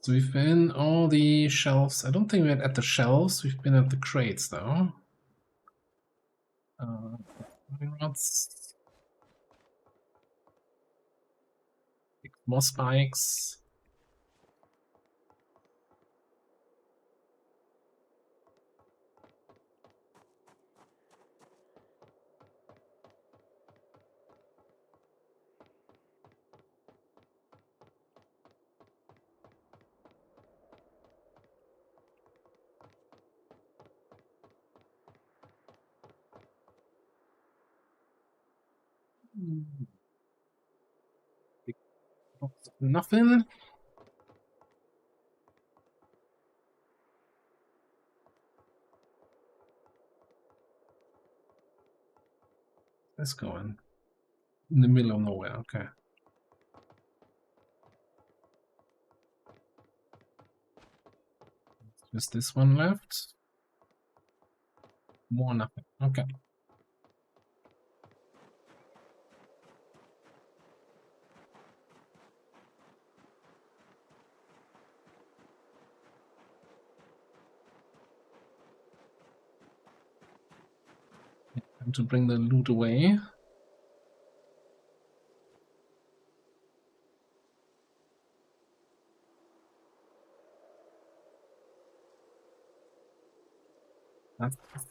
So we've been all the shelves. I don't think we're at the shelves. We've been at the crates, though. Rods. More spikes. Nothing. Let's go in the middle of nowhere. Okay. Just this one left. More nothing. Okay. Time to bring the loot away.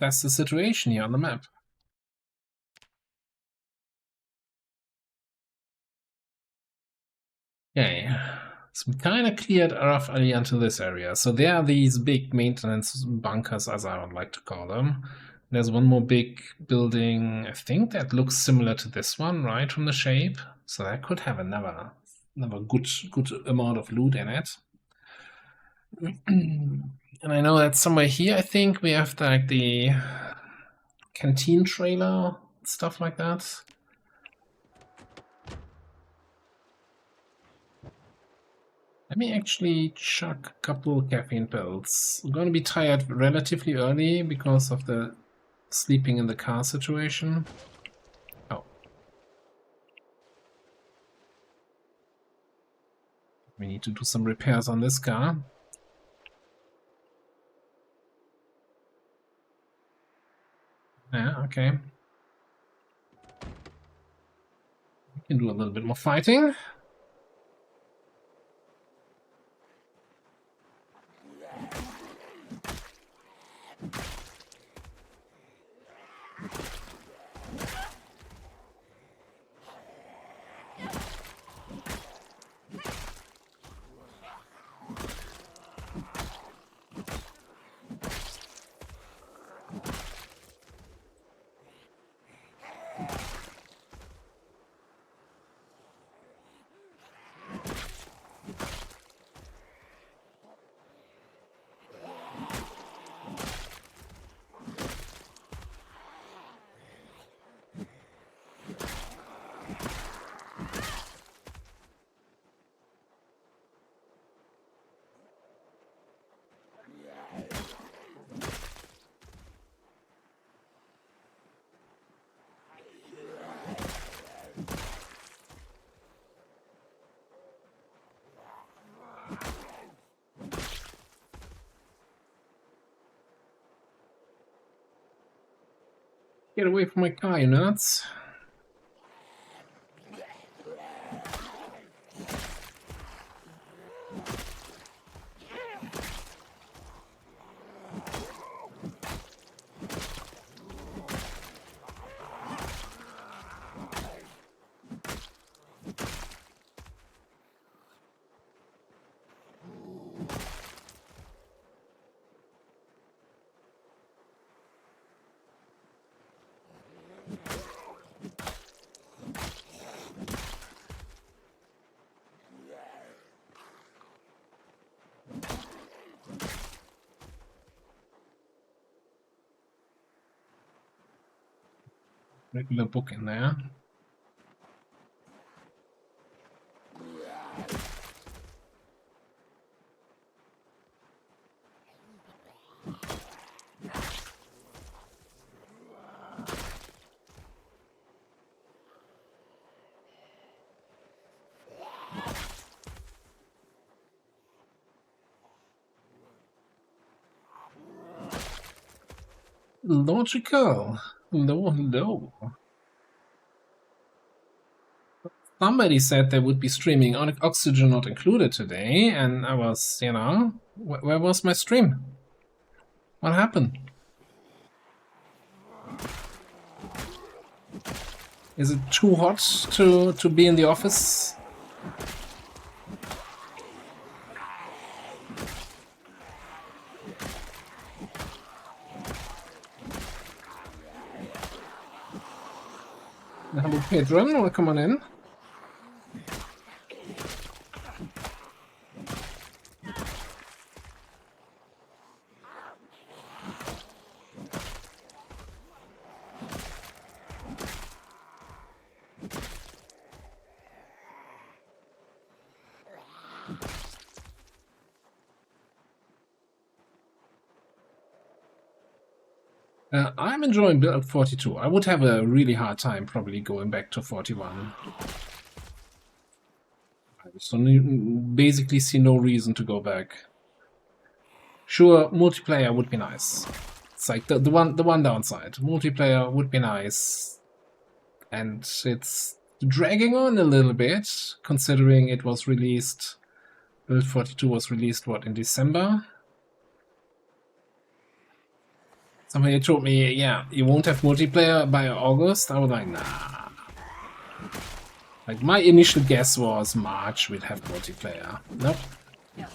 That's the situation here on the map. Okay, so we kind of cleared Araf Ali until this area. So there are these big maintenance bunkers, as I would like to call them. There's one more big building, I think that looks similar to this one, right, from the shape. So that could have another good amount of loot in it. And I know that somewhere here, I think we have like the canteen trailer, stuff like that. Let me actually chuck a couple caffeine pills. I'm going to be tired relatively early because of the sleeping in the car situation. Oh. We need to do some repairs on this car. Yeah, okay. We can do a little bit more fighting. Get away from my car, you nuts. Regular book in there. Logical. Hello. Somebody said they would be streaming on Oxygen Not Included today, and I was, you know, where was my stream? What happened? Is it too hot to be in the office? Hello, Pedro. Wanna come on in? I'm enjoying Build 42. I would have a really hard time probably going back to 41. So basically see no reason to go back. Sure, multiplayer would be nice. It's like the one downside. Multiplayer would be nice. And it's dragging on a little bit, considering it was released... Build 42 was released, what, in December? Somebody told me, yeah, you won't have multiplayer by August. I was like, nah. Like, my initial guess was March we'd have multiplayer. Nope. Yeah.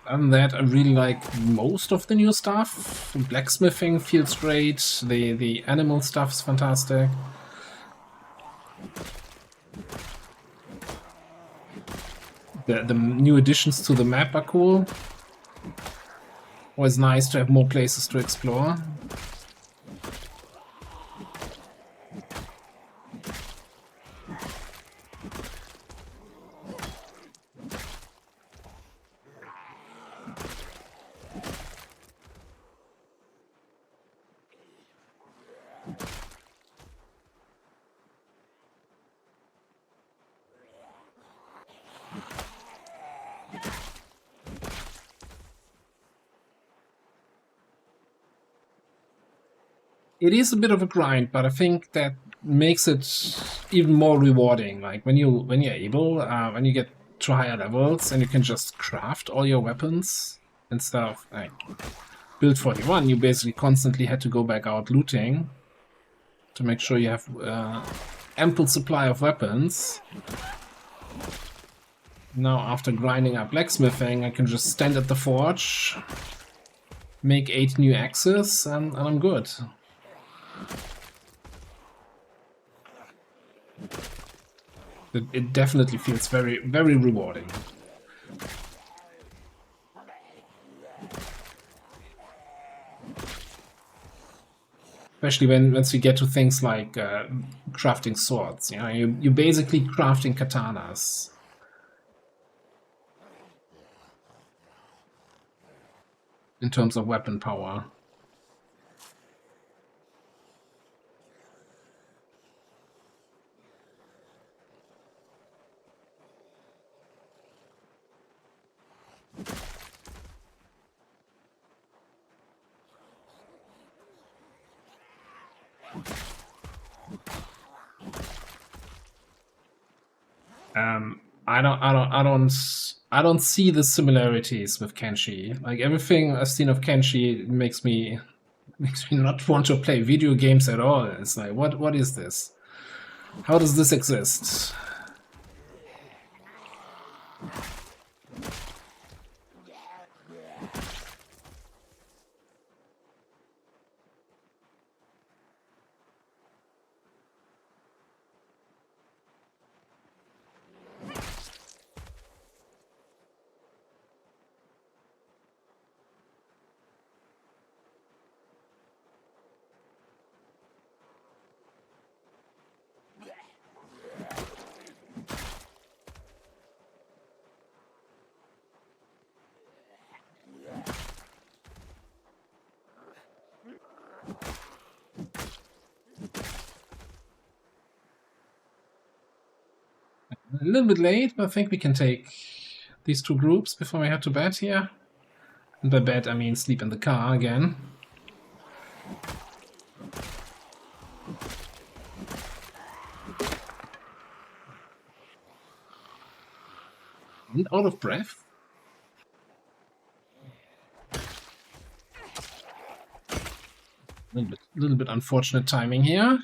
Other than that, I really like most of the new stuff. Blacksmithing feels great. The animal stuff's fantastic. The new additions to the map are cool. Always nice to have more places to explore. It is a bit of a grind, but I think that makes it even more rewarding. Like when you're able, when you get to higher levels and you can just craft all your weapons and stuff. Like Build 41, you basically constantly had to go back out looting to make sure you have ample supply of weapons. Now after grinding up blacksmithing, I can just stand at the forge, make 8 new axes, and I'm good. It definitely feels very, very rewarding. Especially once you get to things like crafting swords. You know, you're basically crafting katanas. In terms of weapon power. I don't see the similarities with Kenshi. Like everything I've seen of Kenshi makes me not want to play video games at all. It's like what is this? How does this exist? A little bit late, but I think we can take these two groups before we head to bed here. And by bed, I mean sleep in the car again. And out of breath. A little bit unfortunate timing here.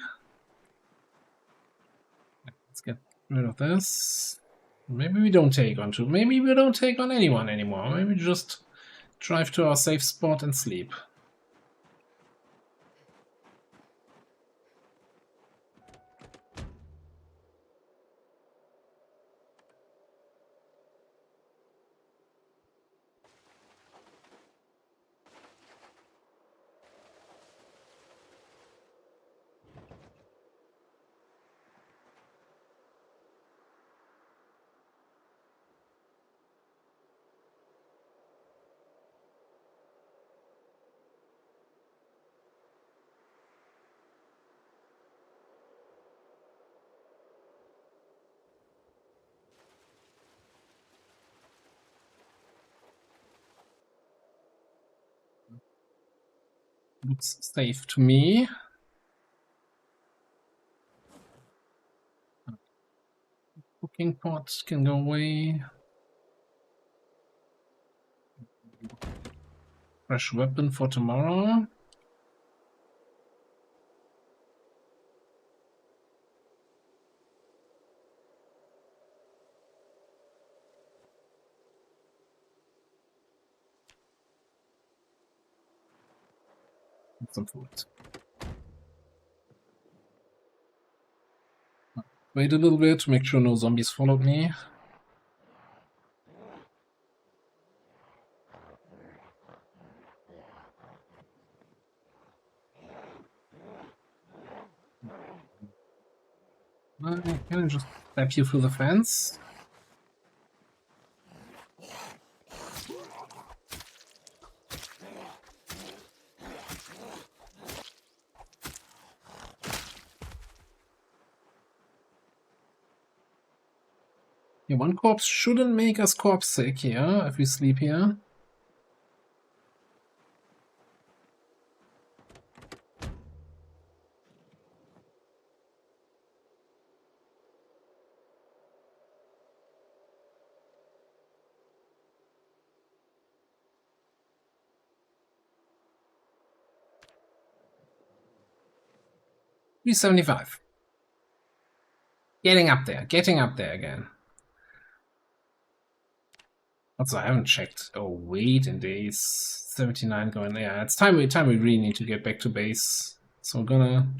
Let's get rid of this. Maybe we don't take on two. Maybe we don't take on anyone anymore. Maybe we just drive to our safe spot and sleep. Looks safe to me. Cooking pot can go away. Fresh weapon for tomorrow. And some food. Wait a little bit to make sure no zombies followed me. I can just stab you through the fence. Yeah, one corpse shouldn't make us corpse sick here if we sleep here. $375. Getting up there again. Also, I haven't checked. Oh, wait, in days 79 going. Yeah, it's time we really need to get back to base. So we're gonna.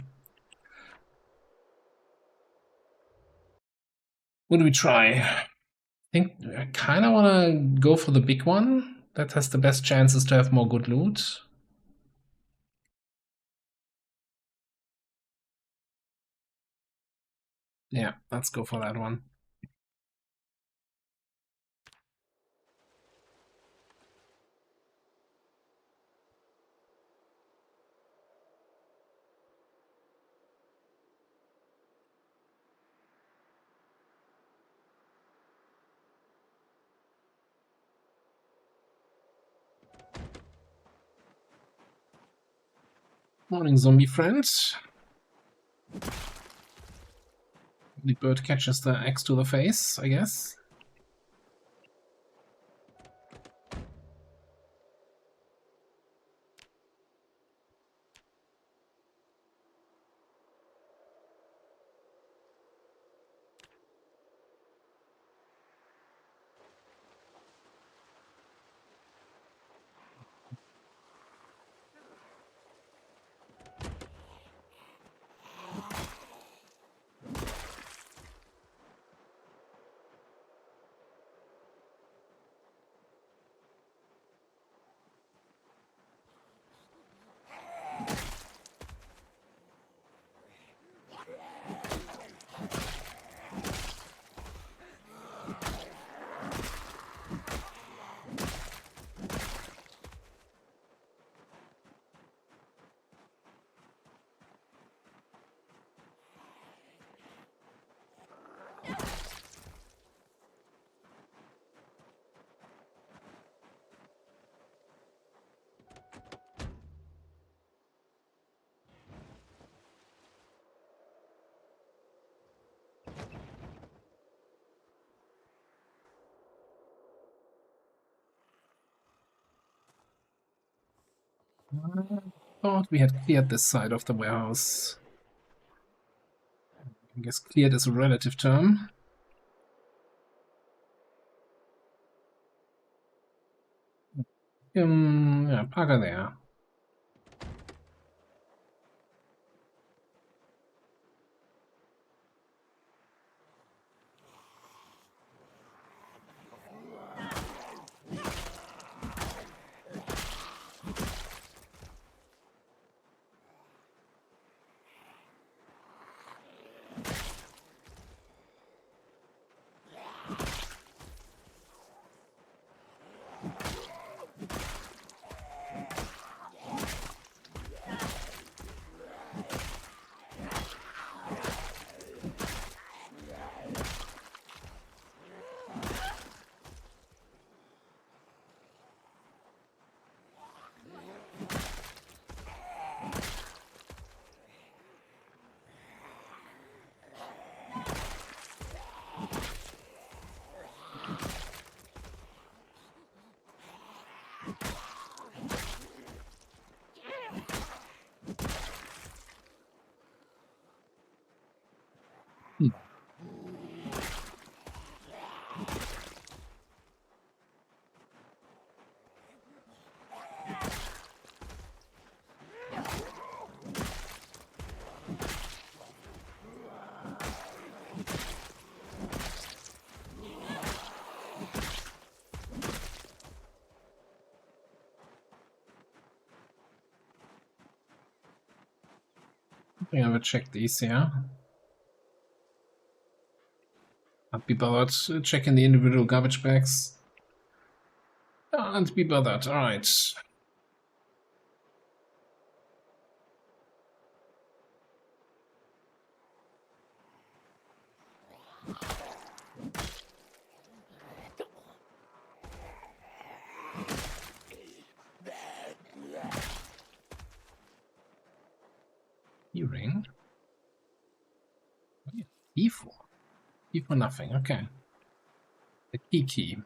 What do we try? I think I kind of want to go for the big one. That has the best chances to have more good loot. Yeah, let's go for that one. Morning, zombie friend. The bird catches the axe to the face, I guess. Thought we had cleared this side of the warehouse. I guess cleared is a relative term. Yeah, Parker there. I will check these here. Can't be bothered checking the individual garbage bags. Can't be bothered, alright. Ring. E4. E4 nothing, okay. The key.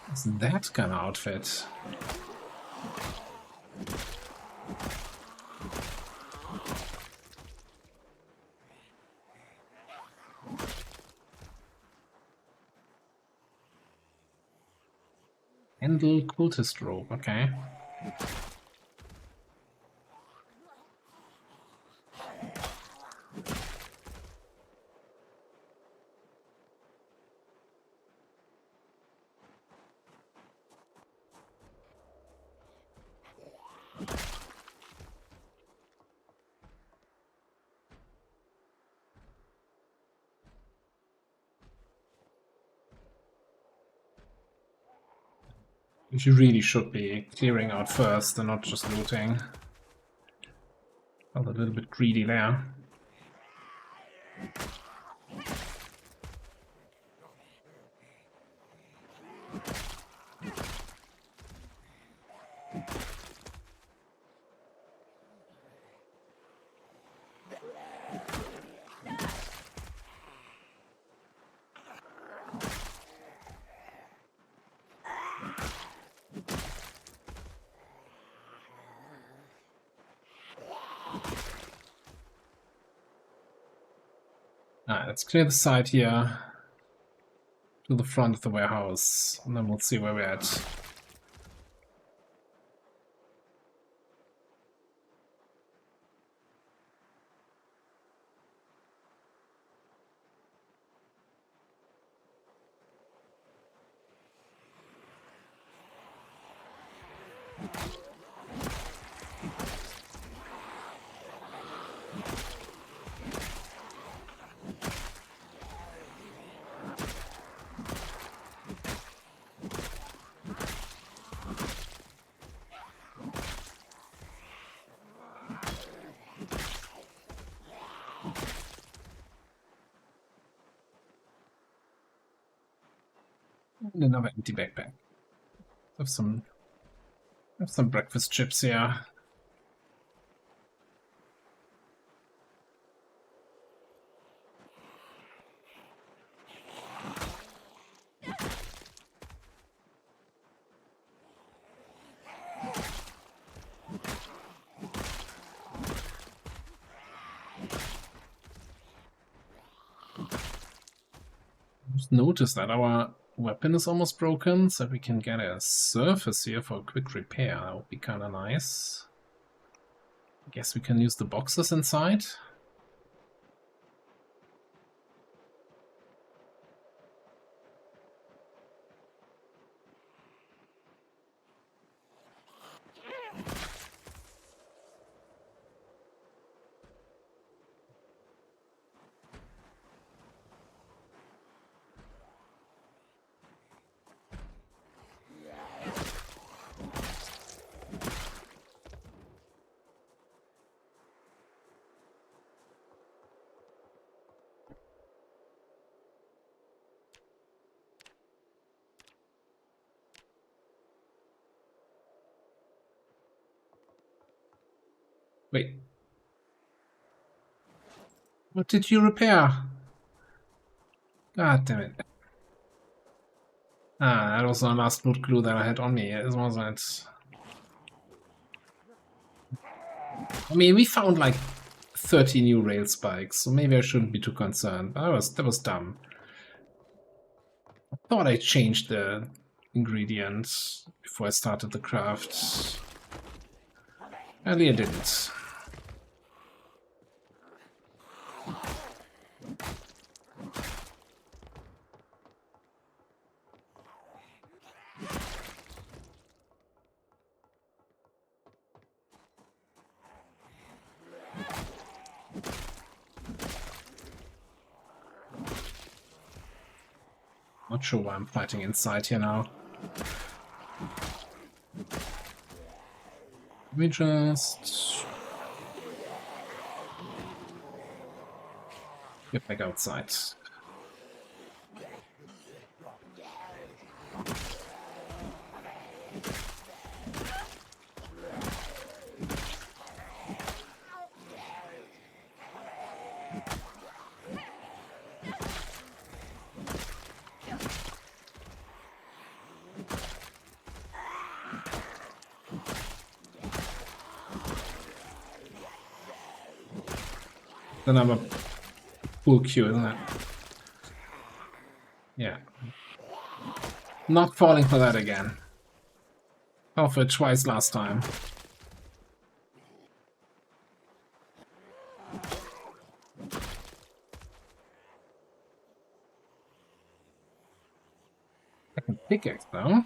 What's that kind of outfit? Handle cultist robe, okay. You really should be clearing out first and not just looting. Felt a little bit greedy there. Alright, let's clear the side here to the front of the warehouse, and then we'll see where we're at. And another empty backpack. Have some breakfast chips here. Just noticed that our weapon is almost broken, so we can get a surface here for a quick repair. That would be kind of nice. I guess we can use the boxes inside. Wait. What did you repair? God damn it. Ah, that was the last loot glue that I had on me, wasn't it? I mean, we found like 30 new rail spikes, so maybe I shouldn't be too concerned. That was dumb. I thought I changed the ingredients before I started the craft. Apparently I didn't. Not sure why I'm fighting inside here now. Let me just get back outside. Then I'm a full queue, isn't it? Yeah. Not falling for that again. Fell for it twice last time. I can pickaxe though.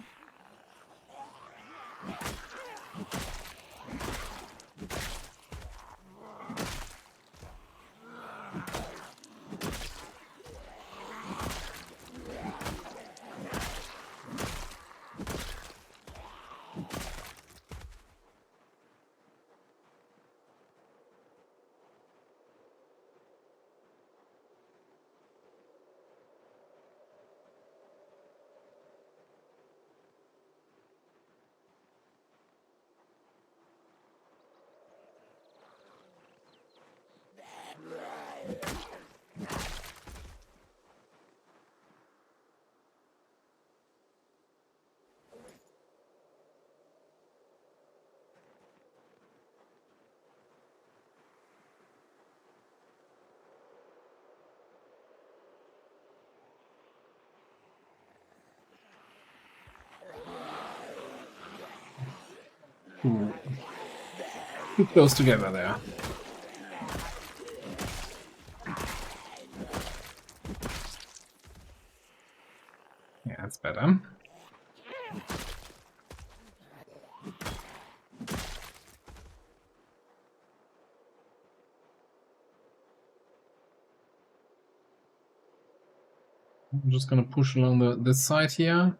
too close together there. Yeah, that's better. I'm just gonna push along this side here.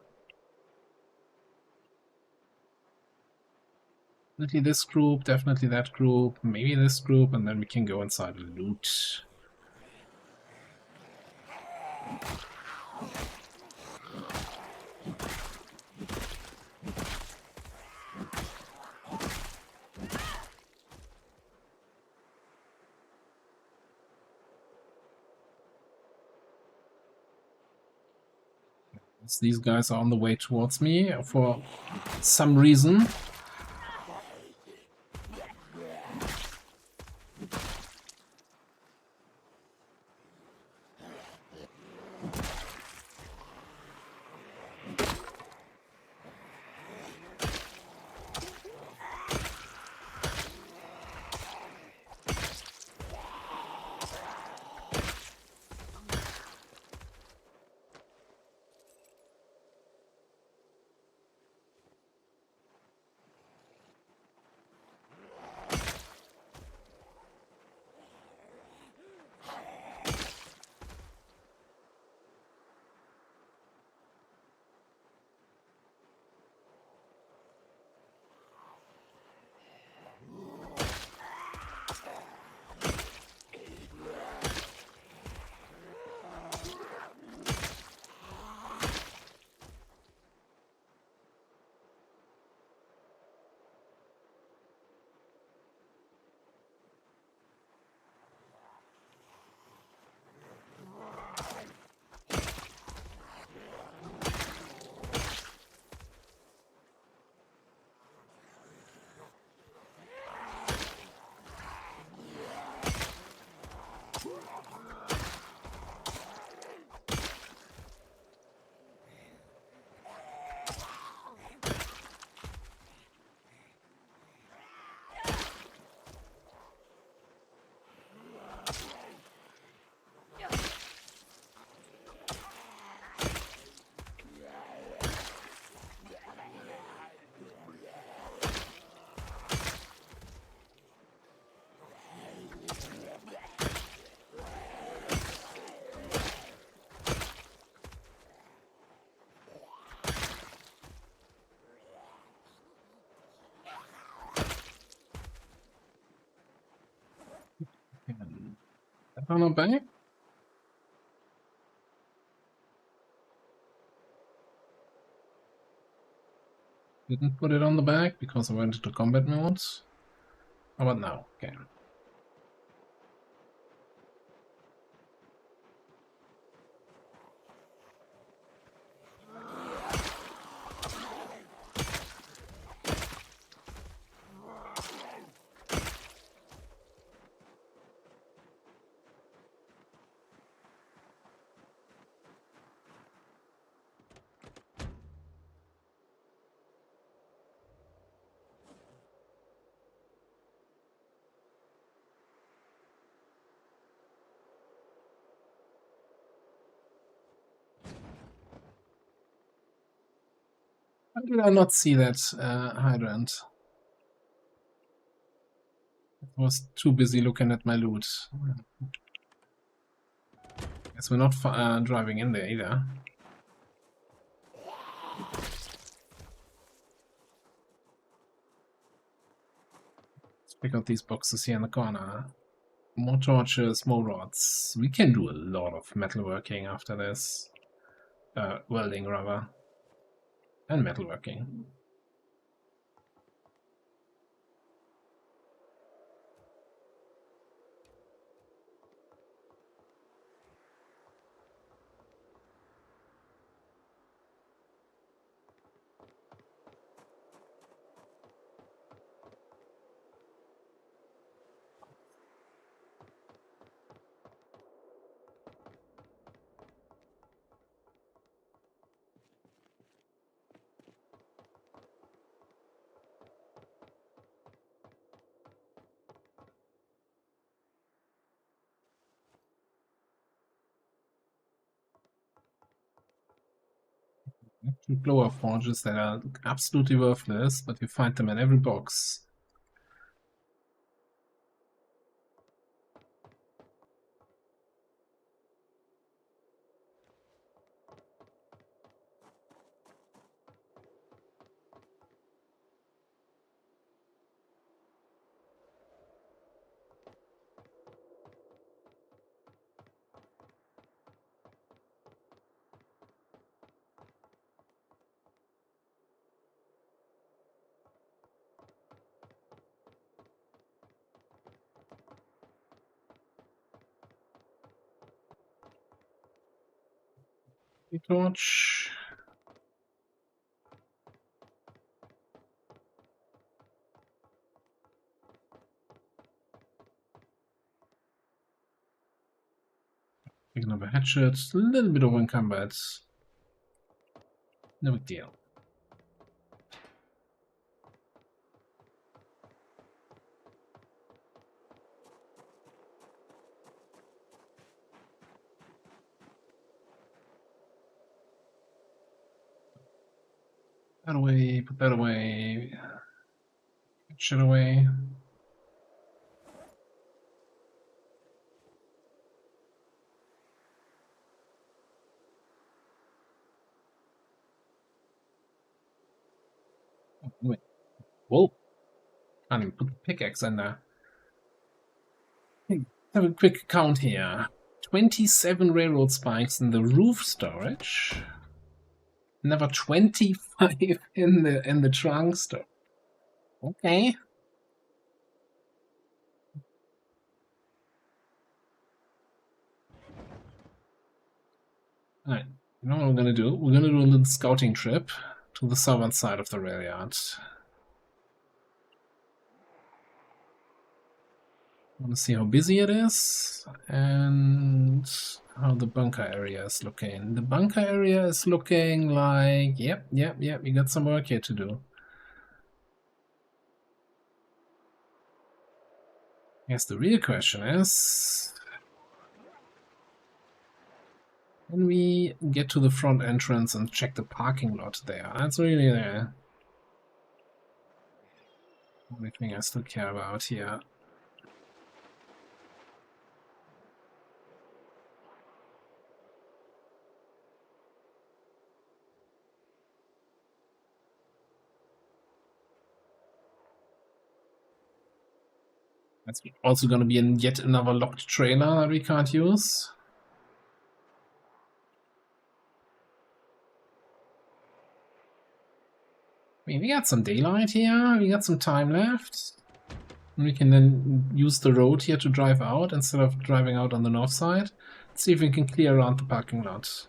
Definitely this group, definitely that group, maybe this group, and then we can go inside and loot. These guys are on the way towards me for some reason. On a back? Didn't put it on the back because I went into combat mode. How about now? Okay. How did I not see that hydrant? I was too busy looking at my loot. Guess we're not driving in there either. Let's pick out these boxes here in the corner. More torches, more rods. We can do a lot of metalworking after this. Welding, rather. And metalworking. Two blower forges that are absolutely worthless, but you find them in every box. Torch. Pick another hatchet. A little bit over-encumbered. No big deal. That away, put that away. Shit away. Oh, wait. Whoa. Can't even put the pickaxe in there. Let's have a quick count here. 27 railroad spikes in the roof storage. Never 25 in the trunk store. Okay. Alright. You know what we're gonna do? We're gonna do a little scouting trip to the southern side of the rail yard. I want to see how busy it is and how the bunker area is looking. The bunker area is looking like, yep, we got some work here to do. Yes, the real question is, can we get to the front entrance and check the parking lot there? That's really the only thing I still care about here. That's also going to be yet another locked trailer that we can't use. I mean, we got some daylight here, we got some time left. And we can then use the road here to drive out instead of driving out on the north side. Let's see if we can clear around the parking lot.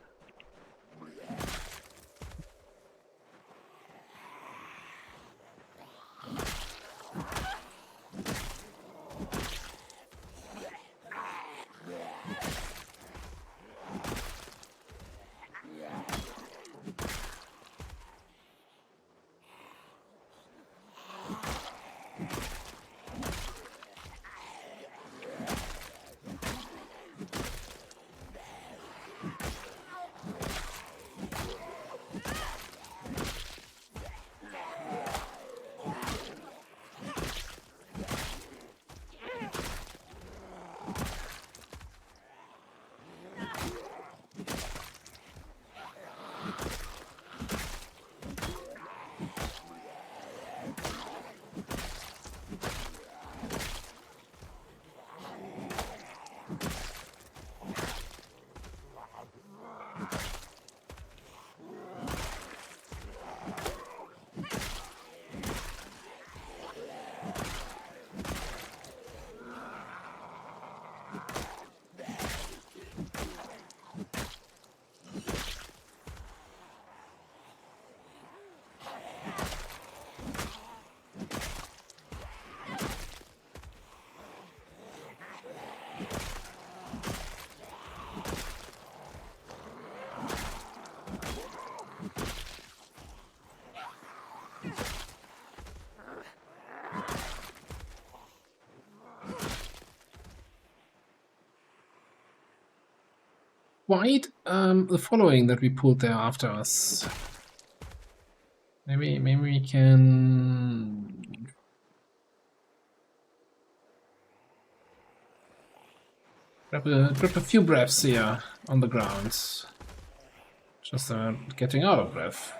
Quite the following that we pulled there after us. Maybe we can grab a few breaths here on the ground. Just getting out of breath.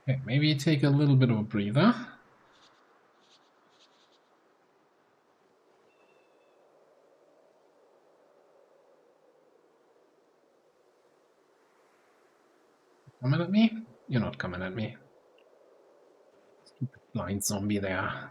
Okay, maybe take a little bit of a breather. Coming at me? You're not coming at me. Stupid blind zombie there.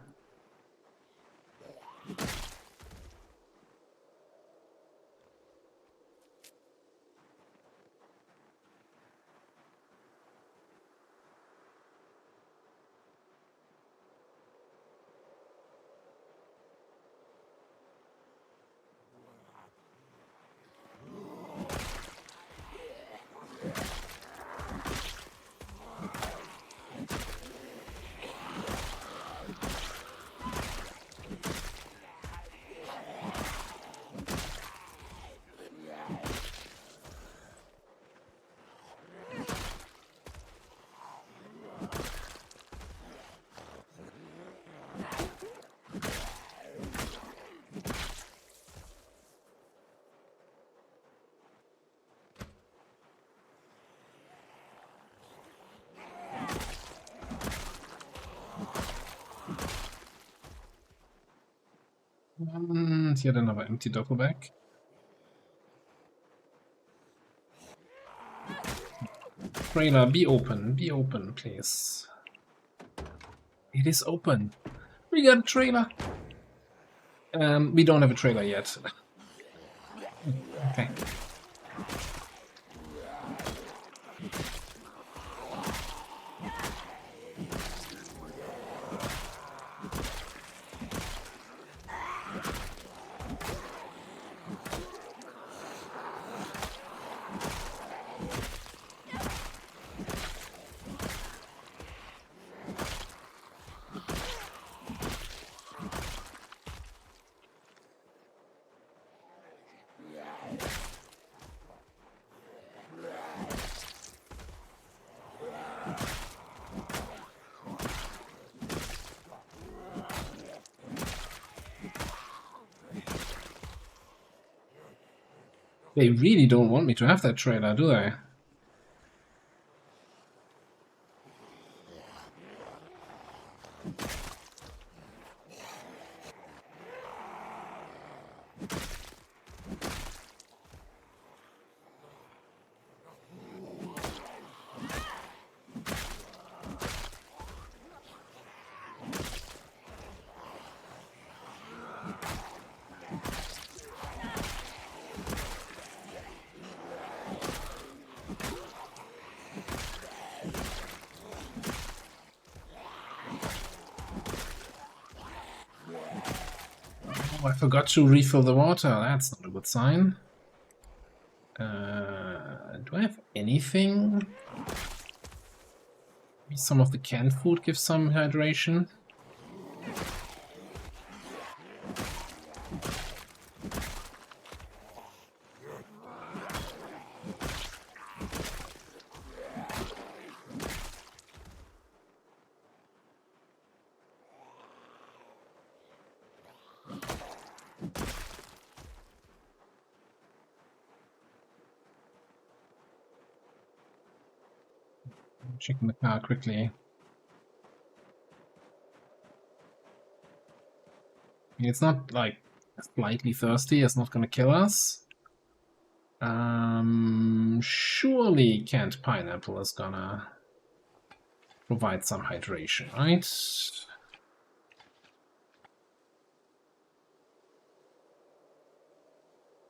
And yet another empty duffel bag. Trailer, be open, please. It is open. We got a trailer. We don't have a trailer yet. Okay. They really don't want me to have that trailer, do they? Oh, I forgot to refill the water. That's not a good sign. Do I have anything? Maybe some of the canned food gives some hydration. Checking the car quickly. It's not like slightly thirsty, it's not gonna kill us. Surely canned pineapple is gonna provide some hydration, right?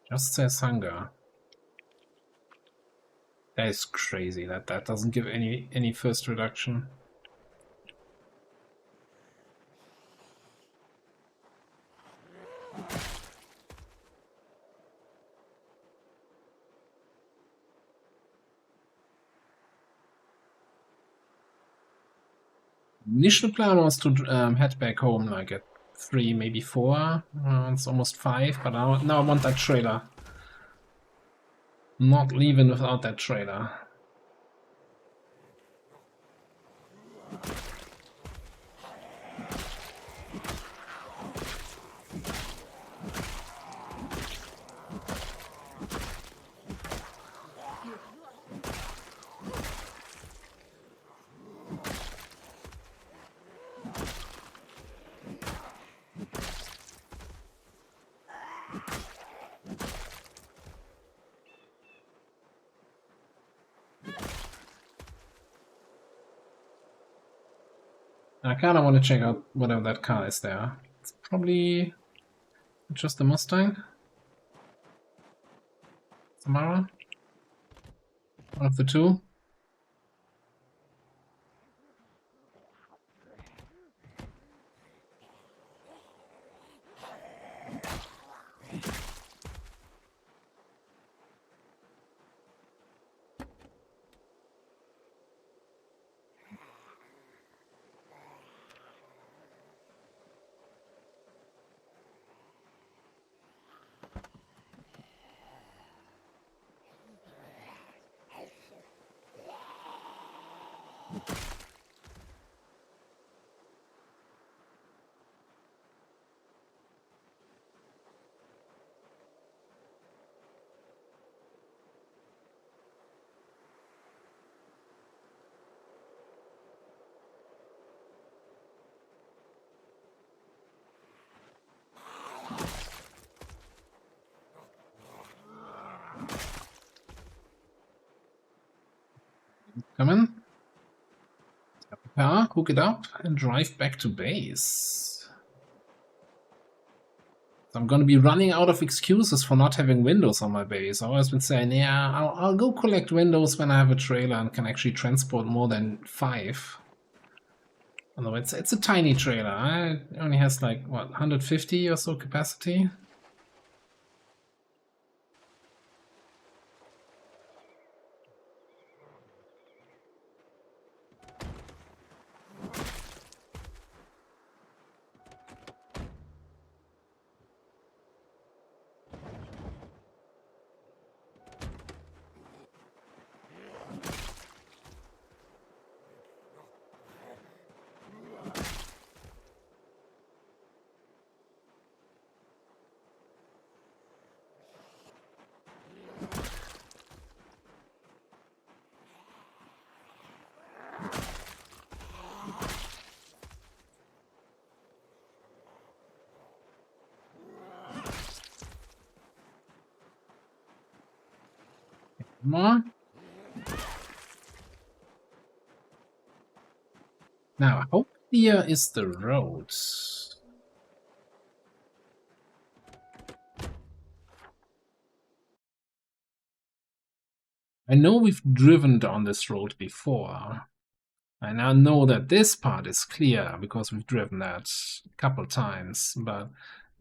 Just says hunger. That is crazy. That doesn't give any thirst reduction. Initial plan was to head back home like at 3, maybe 4. It's almost 5, but now I want that trailer. Not leaving without that trailer. I kind of want to check out whatever that car is there. It's probably just a Mustang. Samara? One of the two. Come in. Car, hook it up, and drive back to base. So I'm gonna be running out of excuses for not having windows on my base. I've always been saying, yeah, I'll go collect windows when I have a trailer and can actually transport more than 5. Although it's a tiny trailer. It only has like, what, 150 or so capacity? More. Now, how clear is the road? I know we've driven down this road before. I now know that this part is clear because we've driven that a couple times, but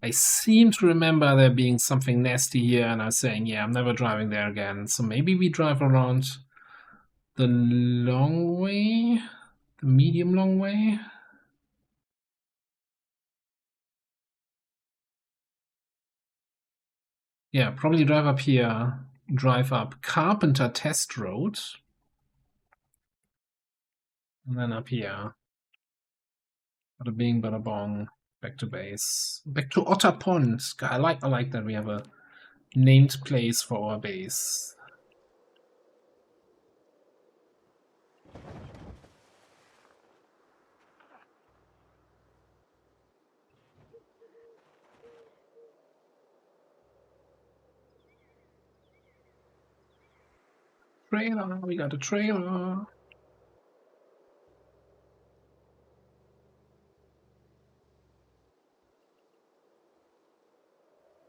I seem to remember there being something nasty here, and I was saying, yeah, I'm never driving there again. So maybe we drive around the long way, the medium long way. Yeah, probably drive up here, drive up Carpenter Test Road, and then up here. Bada bing, bada bong. Back to base. Back to Otter Pond. I like that we have a named place for our base. Trailer, we got a trailer.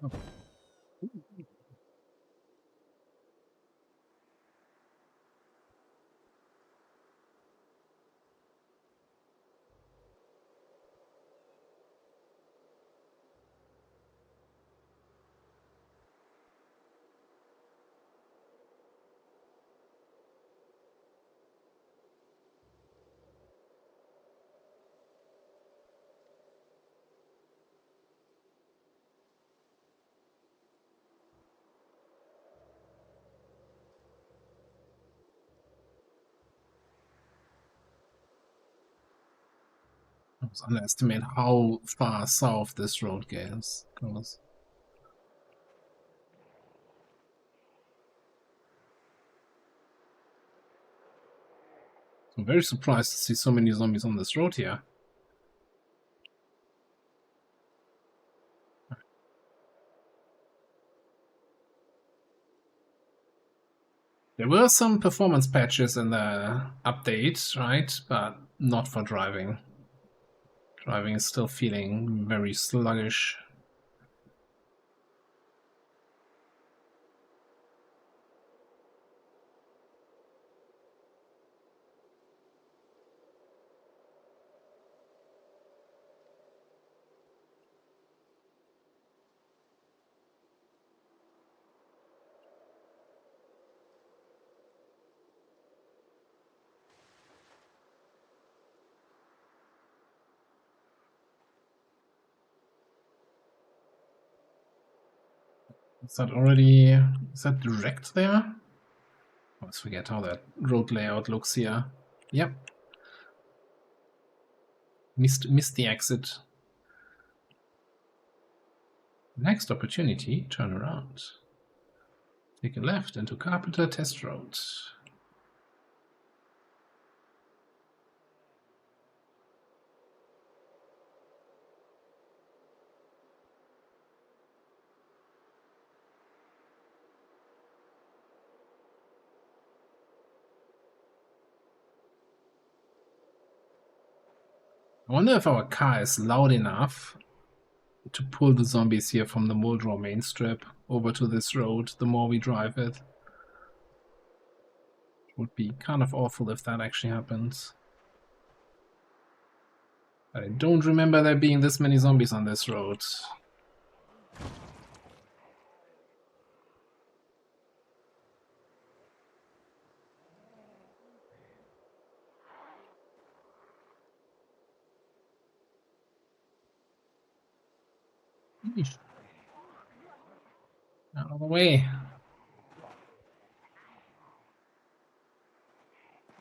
Oh. I was underestimate how far south this road goes. I'm very surprised to see so many zombies on this road here. There were some performance patches in the update, right? But not for driving. Driving is still feeling very sluggish. Is that direct there? I always forget how that road layout looks here. Yep. Missed the exit. Next opportunity, turn around. Take a left into Carpenter Test Road. I wonder if our car is loud enough to pull the zombies here from the Muldrow main strip over to this road the more we drive it. It would be kind of awful if that actually happens. I don't remember there being this many zombies on this road. Out of the way.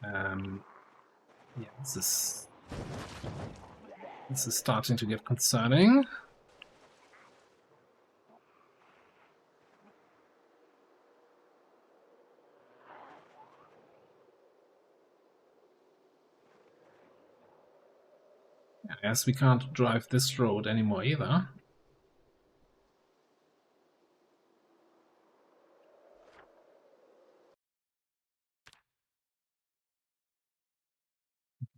Yeah, this is starting to get concerning. I guess we can't drive this road anymore either.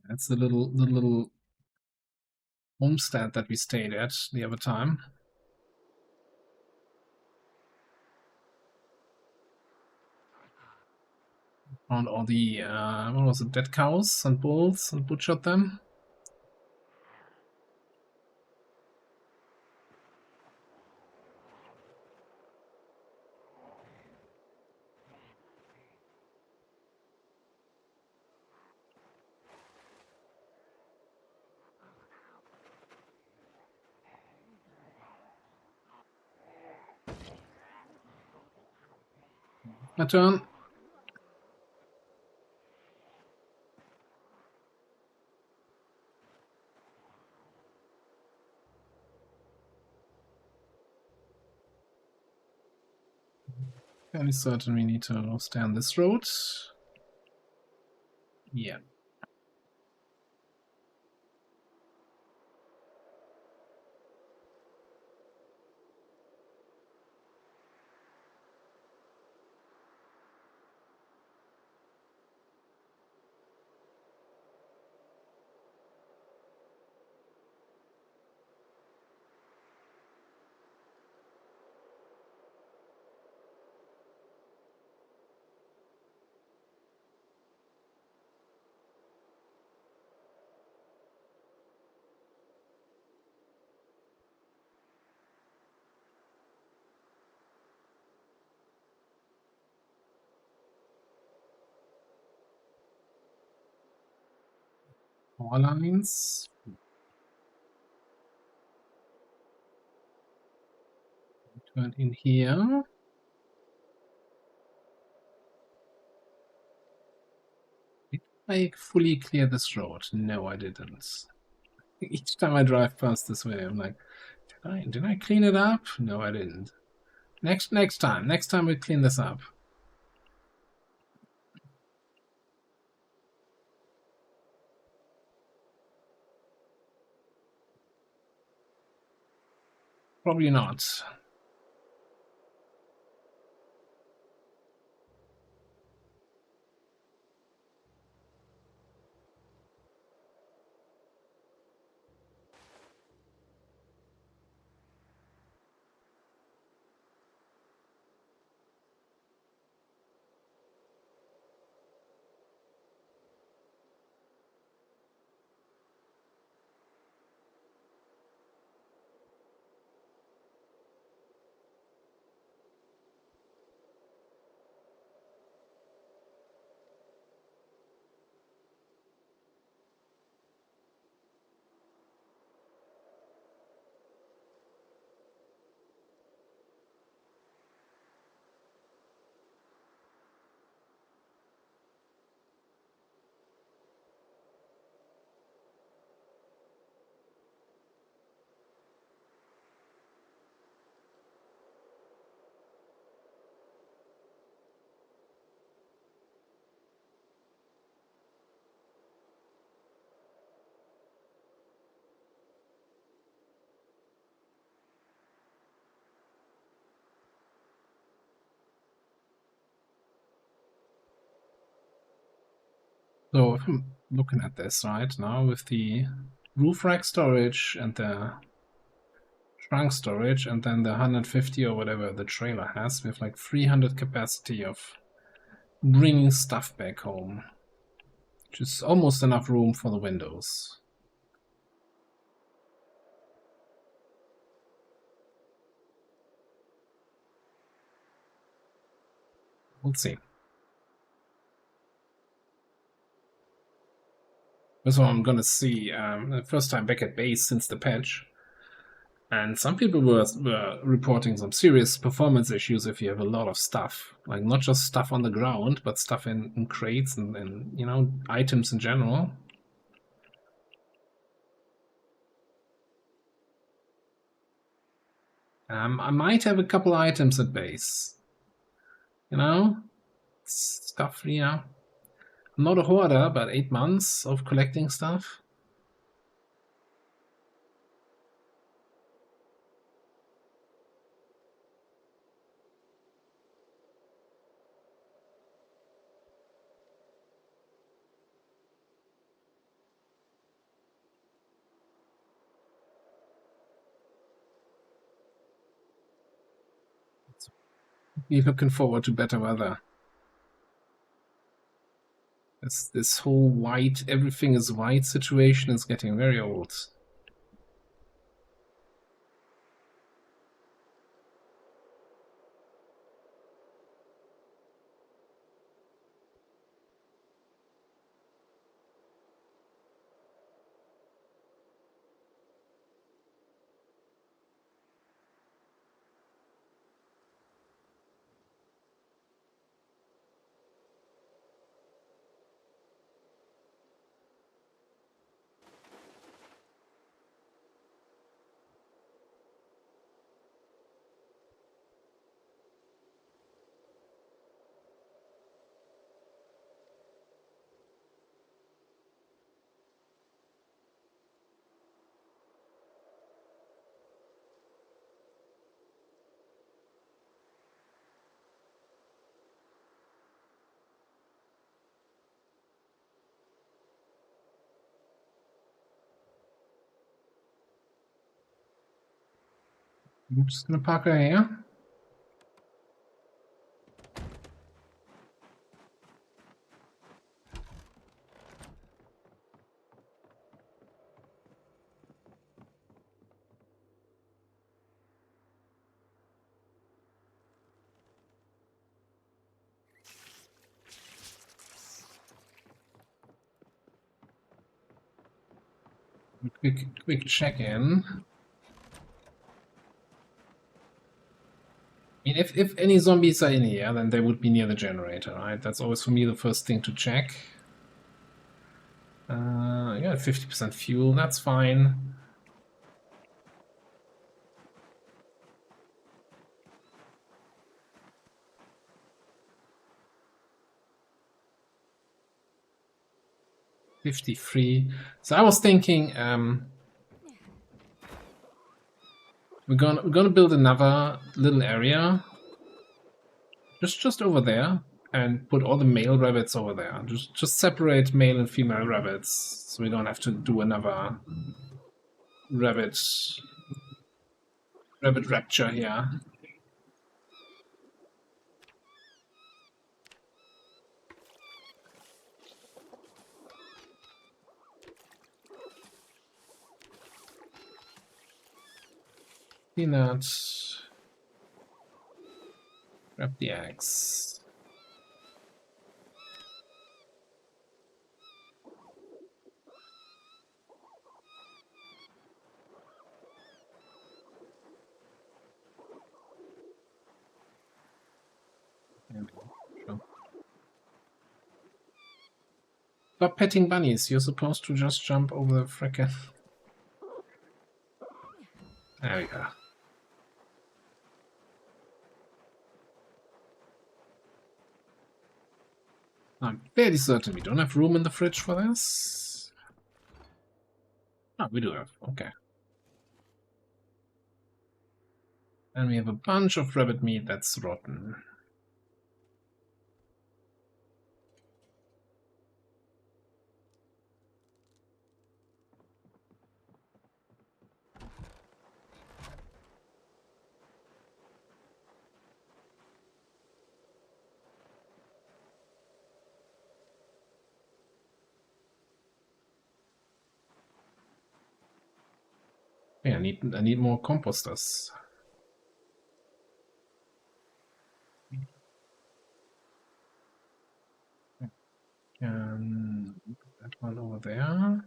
That's the little homestead that we stayed at the other time. Found all the what was it, dead cows and bulls and butchered them. My turn. Fairly certain we need to stay on this road. Yeah. Power lines. Turn in here. Did I fully clear this road? No, I didn't. Each time I drive past this way, I'm like, did I clean it up? No, I didn't. Next time we clean this up. Probably not. So if I'm looking at this right now with the roof rack storage and the trunk storage and then the 150 or whatever the trailer has, we have like 300 capacity of bringing stuff back home, which is almost enough room for the windows. We'll see. That's what I'm gonna see. The first time back at base since the patch. And some people were reporting some serious performance issues if you have a lot of stuff. Like not just stuff on the ground, but stuff in crates and you know, items in general. I might have a couple items at base. You know? Stuff, you know. I'm not a hoarder, but 8 months of collecting stuff. You're looking forward to better weather. This whole white, everything is white situation is getting very old. I'm just gonna park her here. Quick check-in. I mean, if any zombies are in here, then they would be near the generator, right? That's always for me the first thing to check. Yeah, 50% fuel, that's fine. $53. So I was thinking, we're gonna build another little area, just over there, and put all the male rabbits over there. Just separate male and female rabbits, so we don't have to do another rabbit rapture here. Peanut. Grab the axe. Sure. Stop petting bunnies. You're supposed to just jump over the frickin'. There we go. I'm fairly certain we don't have room in the fridge for this. Oh, we do have. Okay. And we have a bunch of rabbit meat that's rotten. Yeah, I need more composters. And put that one over there.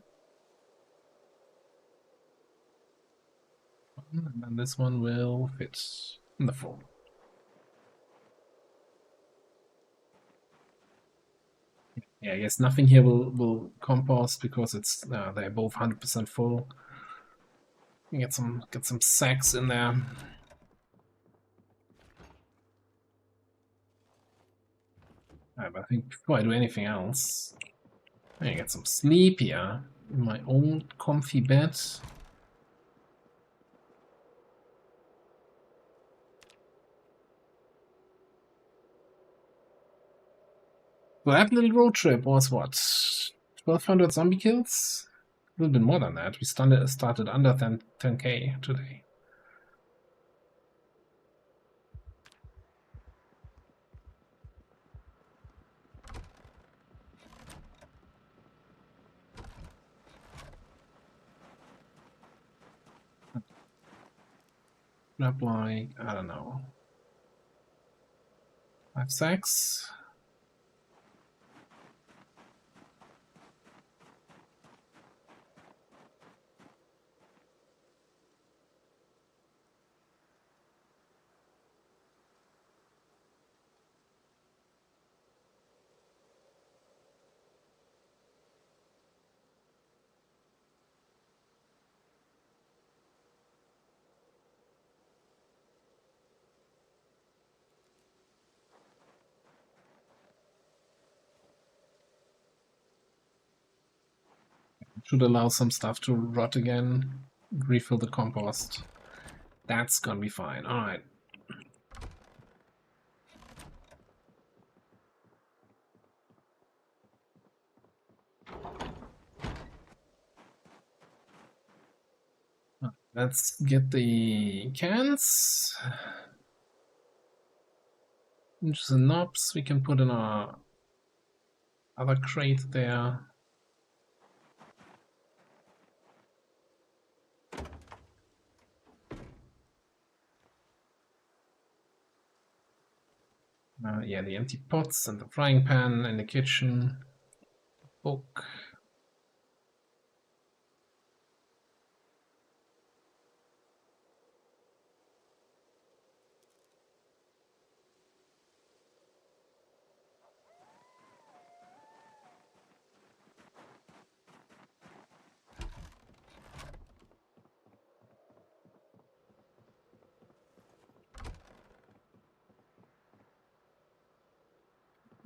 And then this one will fit in the form. Yeah, I guess nothing here will compost because it's they're both 100% full. Get some sacks in there. Right, but I think before I do anything else, I get some sleep here in my own comfy bed. So that little road trip was what? 1,200 zombie kills? A little bit more than that. We started under 10k today. Grab like, I don't know, 5 sacks. Should allow some stuff to rot again. Refill the compost. That's gonna be fine. Alright. Let's get the cans. Just the knobs we can put in our other crate there. Yeah, the empty pots and the frying pan in the kitchen. Book.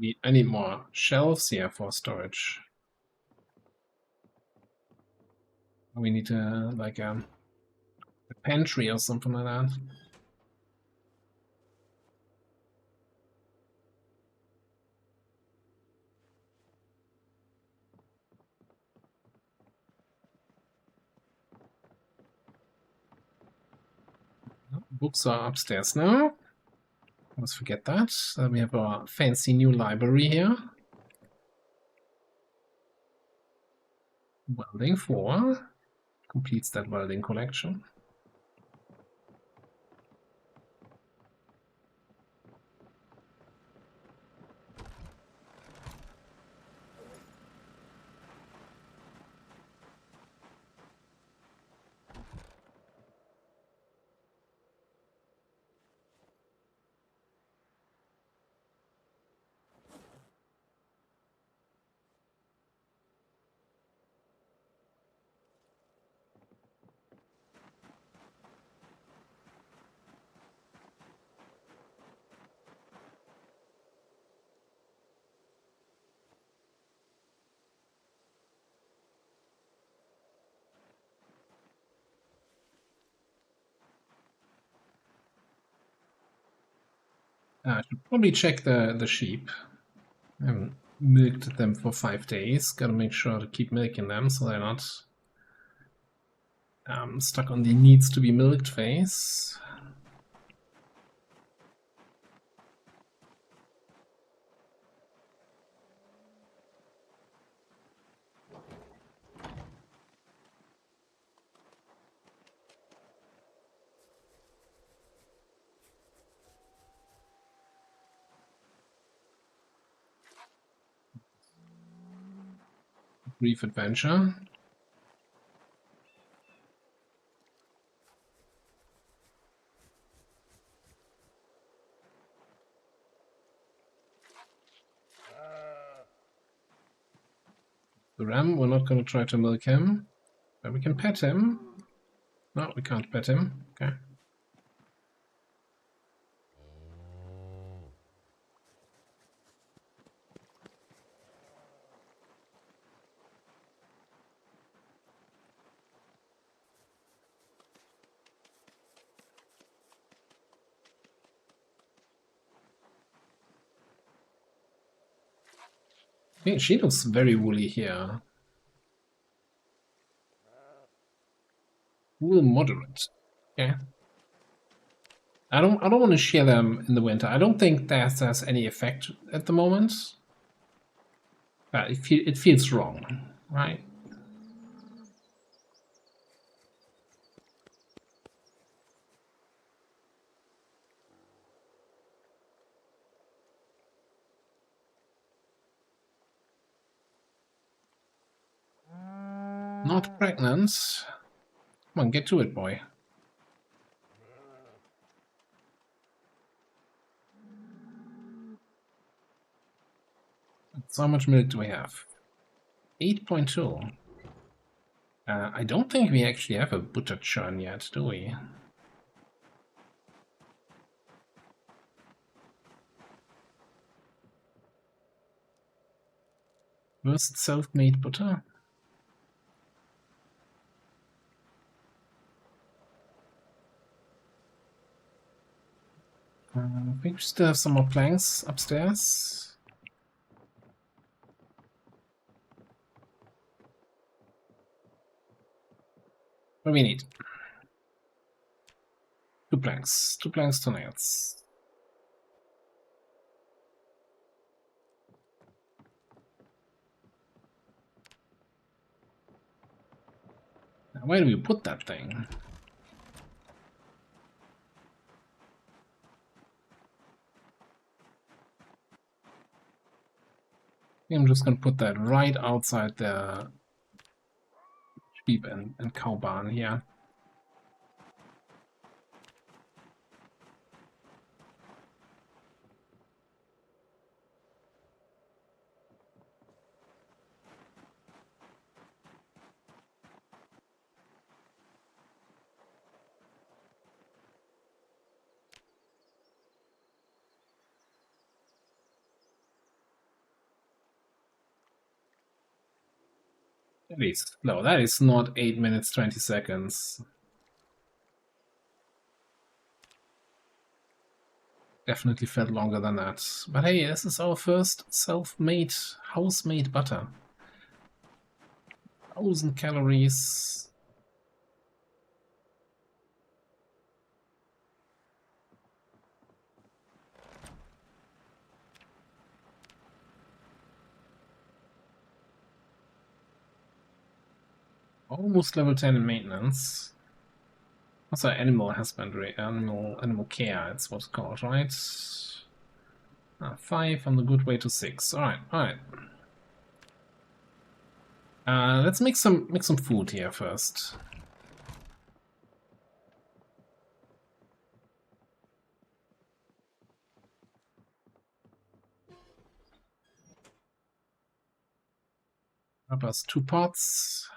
I need more shelves here for storage. We need to like a pantry or something like that. Books are upstairs now. Let's forget that. We have our fancy new library here. Welding 4 completes that welding collection. I should probably check the sheep. I haven't milked them for 5 days. Gotta make sure to keep milking them so they're not stuck on the needs to be milked phase. Brief adventure. The ram, we're not going to try to milk him, but we can pet him. No, we can't pet him. Okay. Hey, she looks very woolly here. Wool moderate. Okay. I don't want to shear them in the winter. I don't think that has any effect at the moment. But it feels wrong, right? Not pregnant. Come on, get to it, boy. So how much milk do we have? 8.2. I don't think we actually have a butter churn yet, do we? First self-made butter? I think we still have some more planks upstairs. What do we need? 2 planks. 2 planks, 2 nails. Now, where do we put that thing? I'm just gonna put that right outside the sheep and cow barn here. That is slow. That is not 8 minutes 20 seconds. Definitely felt longer than that. But hey, this is our first self-made, house-made butter. 1,000 calories. Almost level 10 in maintenance. Also animal husbandry, animal care, it's what's called, right? 5 on the good way to 6. Alright. Let's make some food here first. Grab us 2 pots.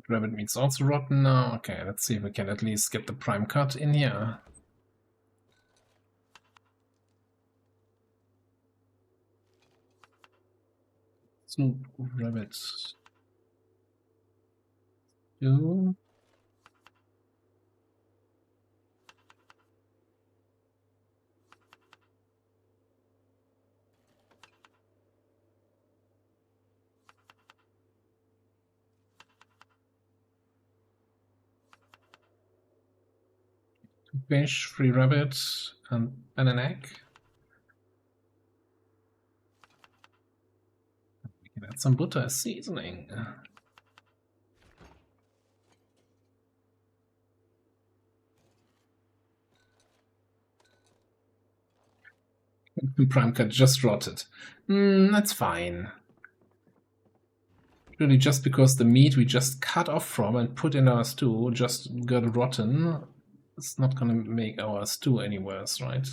Rabbit meat's also rotten now. Okay, let's see if we can at least get the prime cut in here. Snoop rabbit. 2. Fish, 3 rabbit, and an egg. We can add some butter as seasoning. Prime cut just rotted. That's fine. Really, just because the meat we just cut off from and put in our stew just got rotten, it's not gonna make our stew any worse, right?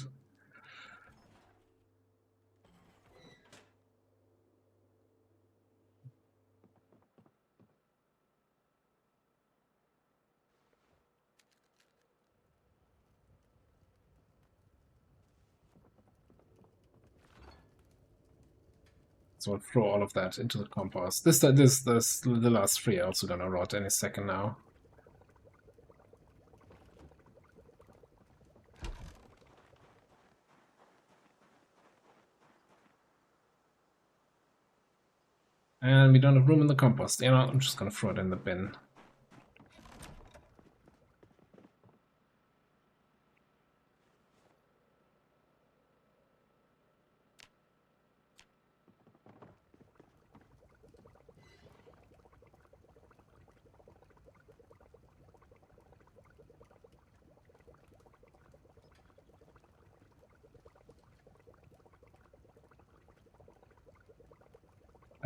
So I'll throw all of that into the compost. The last 3 are also gonna rot any second now. And we don't have room in the compost. You know, I'm just gonna throw it in the bin.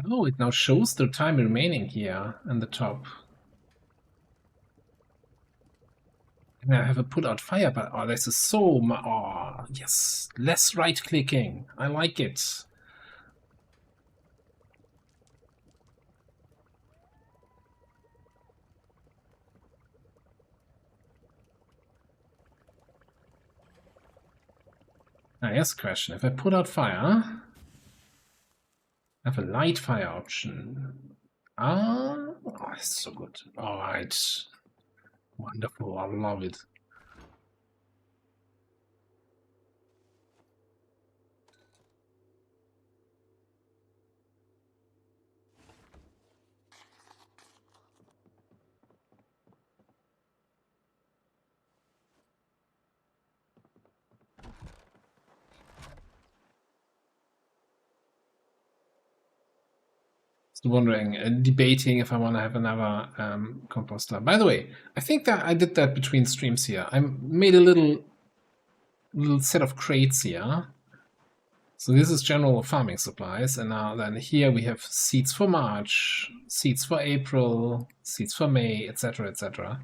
Oh, it now shows the time remaining here in the top. And I have a put out fire, but oh, this is so oh yes, less right clicking. I like it. Now here's a question. If I put out fire, I have a light fire option. Oh, it's so good. All right. Wonderful. I love it. Wondering, debating if I want to have another composter. By the way, I think that I did that between streams here. I made a little set of crates here. So this is general farming supplies, and now then here we have seeds for March, seeds for April, seeds for May, etc., etc.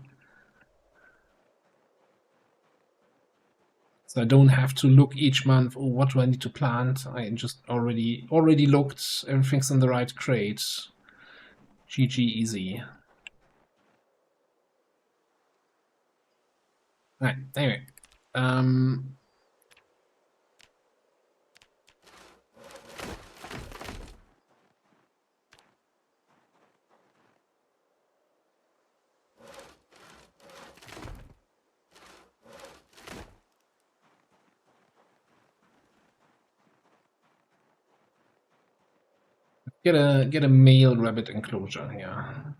So I don't have to look each month, oh, what do I need to plant? I just already looked, everything's in the right crate. GG easy. Right, anyway. Get a male rabbit enclosure here.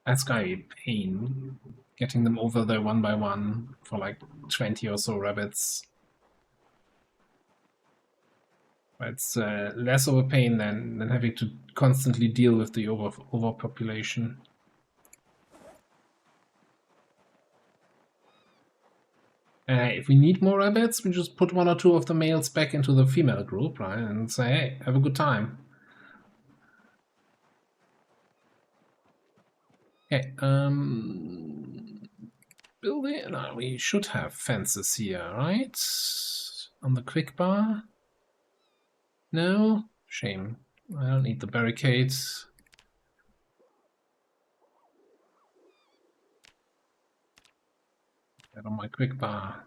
That's gotta be a pain. Getting them over there one by one for like 20 or so rabbits. But it's less of a pain than having to constantly deal with the overpopulation. If we need more rabbits, we just put one or two of the males back into the female group, right? And say, hey, have a good time. Okay, building. No, we should have fences here, right? On the quick bar. No? Shame. I don't need the barricades. Get on my quick bar.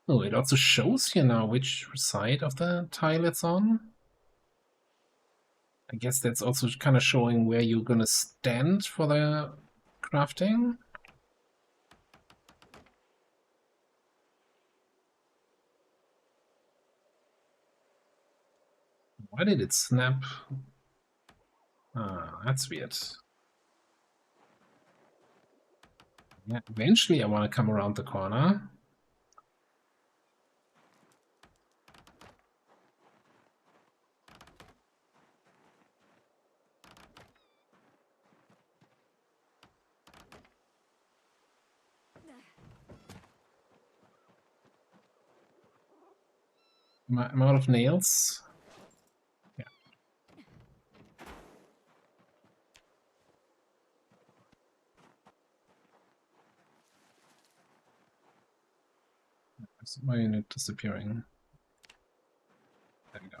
Oh, it also shows here now which side of the tile it's on. I guess that's also kind of showing where you're gonna stand for the crafting. Why did it snap? Ah, that's weird. Yeah, eventually I want to come around the corner. I'm out of nails. Yeah. There's my unit disappearing. There we go.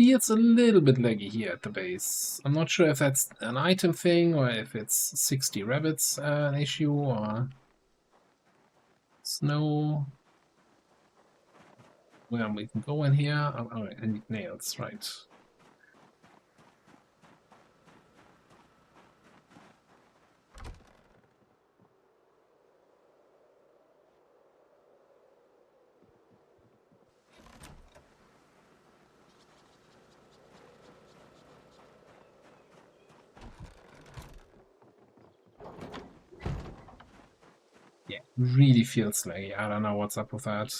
It's a little bit laggy here at the base. I'm not sure if that's an item thing or if it's 60 rabbits an issue or snow. Well, we can go in here. Oh, I need nails, right. Yeah, really feels laggy. I don't know what's up with that.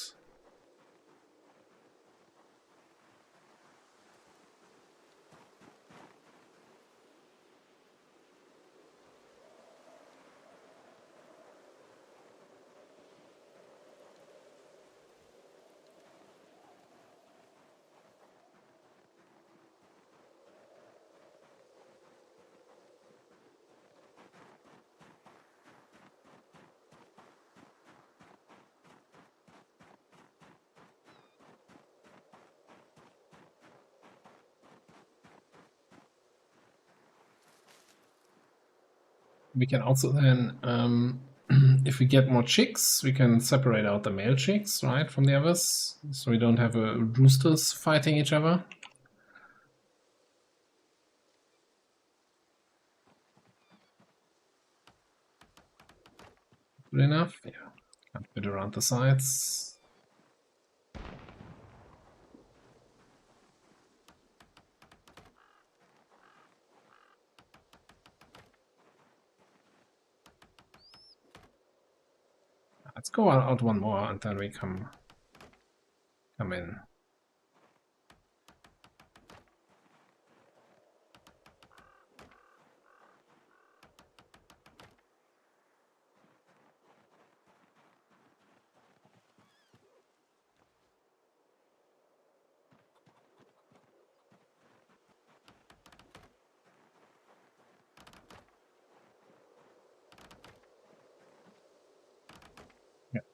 We can also then, if we get more chicks, we can separate out the male chicks, right, from the others, so we don't have roosters fighting each other. Good enough? Yeah. Can't fit around the sides. Let's go out one more and then we come in.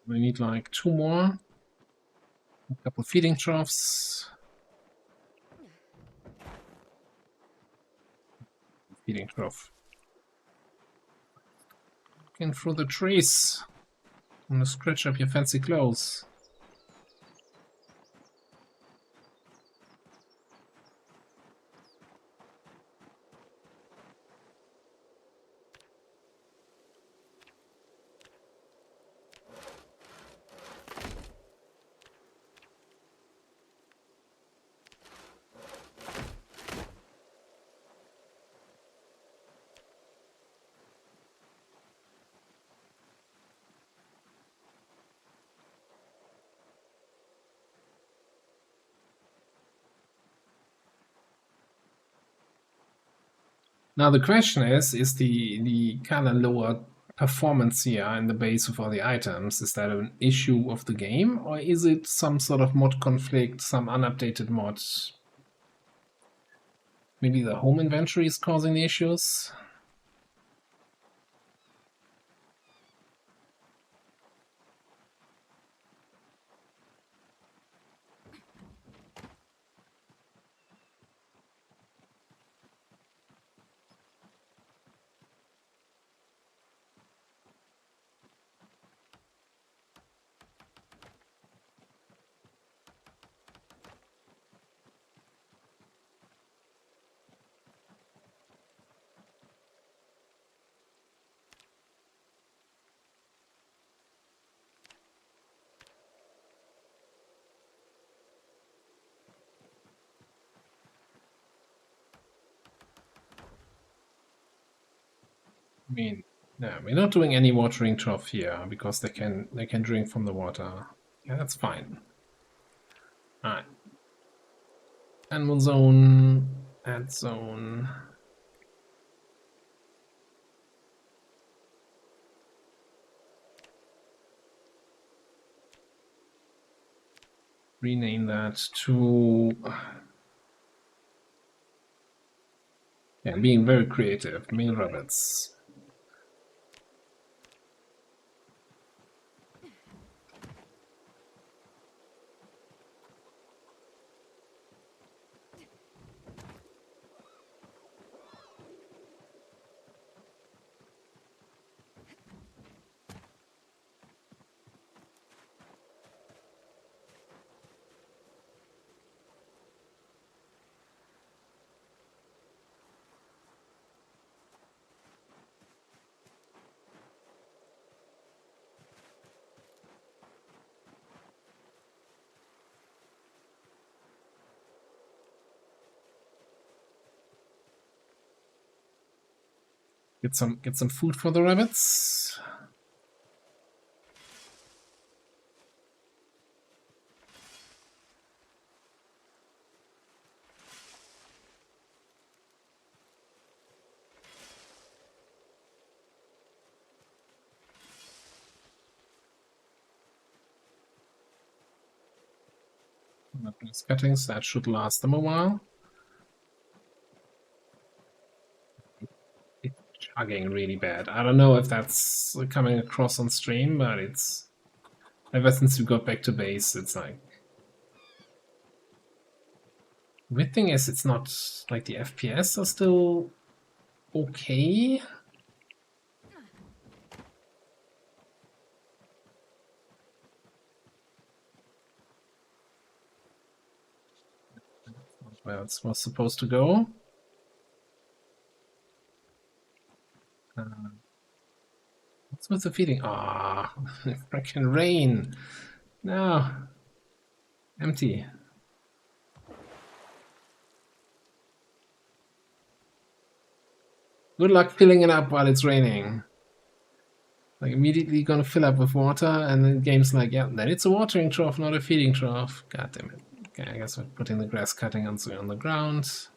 We need like 2 more. A couple feeding troughs. Feeding trough. Looking through the trees. I'm gonna scratch up your fancy clothes. Now the question is the kind of lower performance here in the base of all the items, is that an issue of the game, or is it some sort of mod conflict, some unupdated mod? Maybe the home inventory is causing the issues? I mean, no, we're not doing any watering trough here because they can drink from the water. Yeah, that's fine. Alright. Animal zone, add zone. Rename that to... Yeah, being very creative. Male rabbits. Get some food for the rabbits. Cuttings, that should last them a while. It's chugging really bad. I don't know if that's coming across on stream, but it's... Ever since we got back to base, it's like... The weird thing is, it's not... Like, the FPS are still... okay. Where it was supposed to go. What's with the feeding? Ah, freaking rain. No. Empty. Good luck filling it up while it's raining. Like, immediately gonna fill up with water, and then the game's like, yeah, then it's a watering trough, not a feeding trough. God damn it. Okay, I guess we're putting the grass cutting on the ground.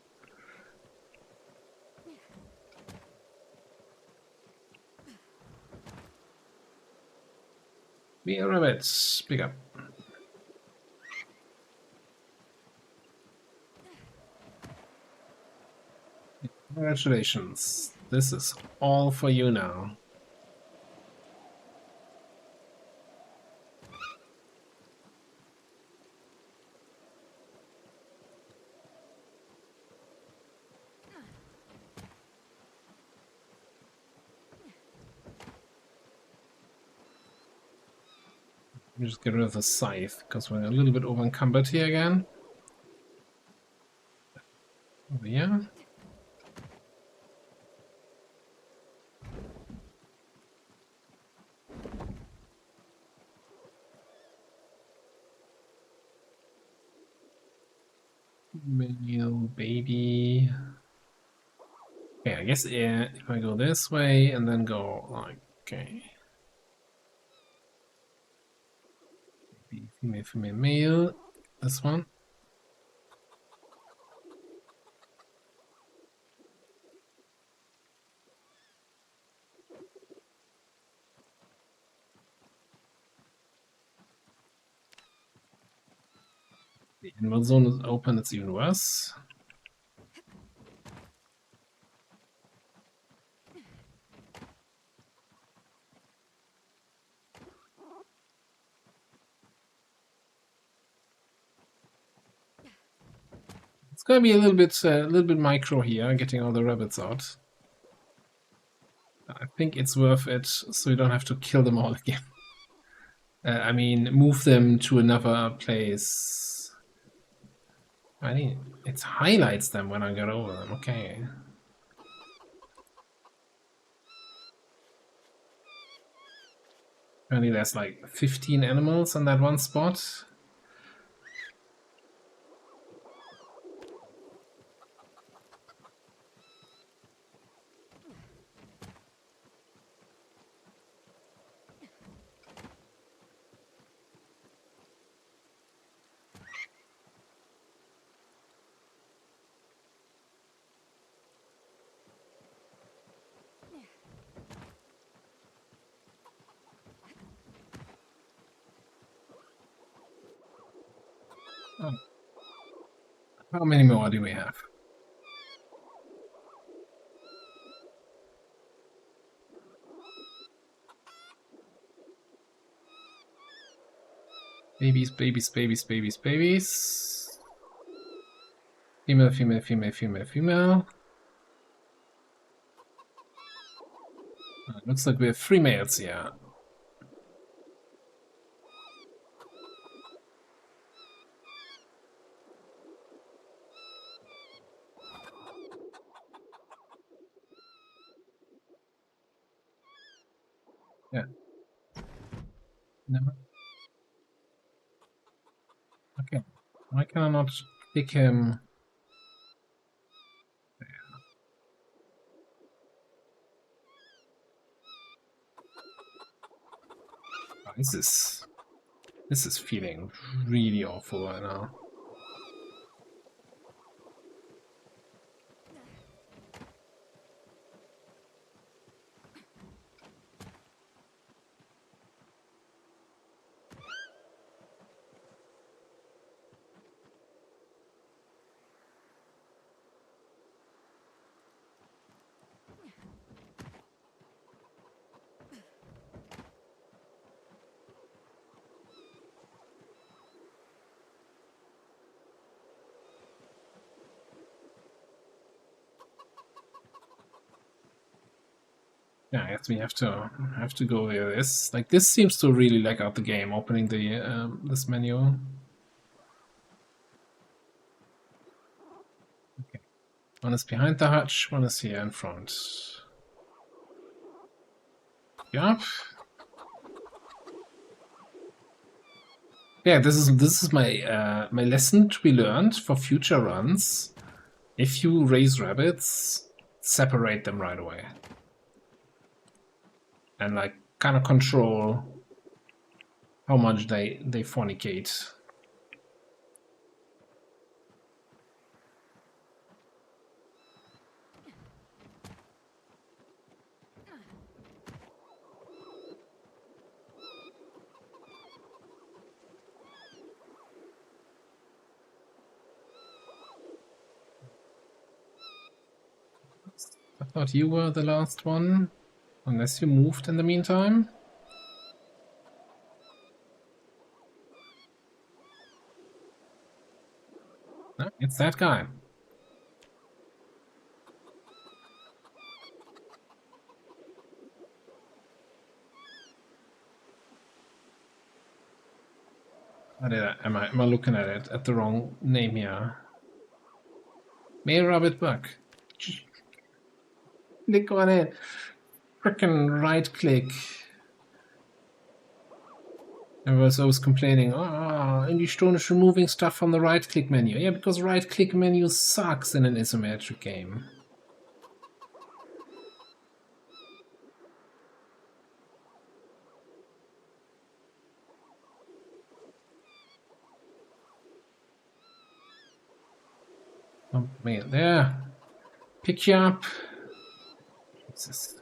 Be a rabbit. Pick up. Congratulations. This is all for you now. me just get rid of the scythe, because we're a little bit over encumbered here again. Over here. Male baby. Okay, I guess if I go this way and then go like, okay. Female, female, male. This one. The inward zone is open, it's even worse. It's gonna be a little bit micro here, getting all the rabbits out. I think it's worth it, so you don't have to kill them all again. I mean, move them to another place. I mean, it highlights them when I get over them. Okay. Apparently, there's like 15 animals on that one spot. Oh. How many more do we have? Babies, babies, babies, babies, babies. Female, female, female, female, female. Looks like we have 3 males here. Yeah. No. Okay. Why can I not pick him? Oh, this is feeling really awful right now. Yeah, I guess we have to go with this. Like this seems to really lag out the game. Opening the this menu. Okay, one is behind the hutch. One is here in front. Yep. Yeah, this is my my lesson to be learned for future runs. If you raise rabbits, separate them right away. And like kind of control how much they fornicate. I thought you were the last one, unless you moved in the meantime. No, it's that guy. am I looking at it at the wrong name here? Mayor Rabbit Buck. Click on it. Frickin' right click. I was complaining, Indie Stone is removing stuff from the right click menu. Yeah, because right click menu sucks in an isometric game. Oh, wait, there. Pick you up. Jesus.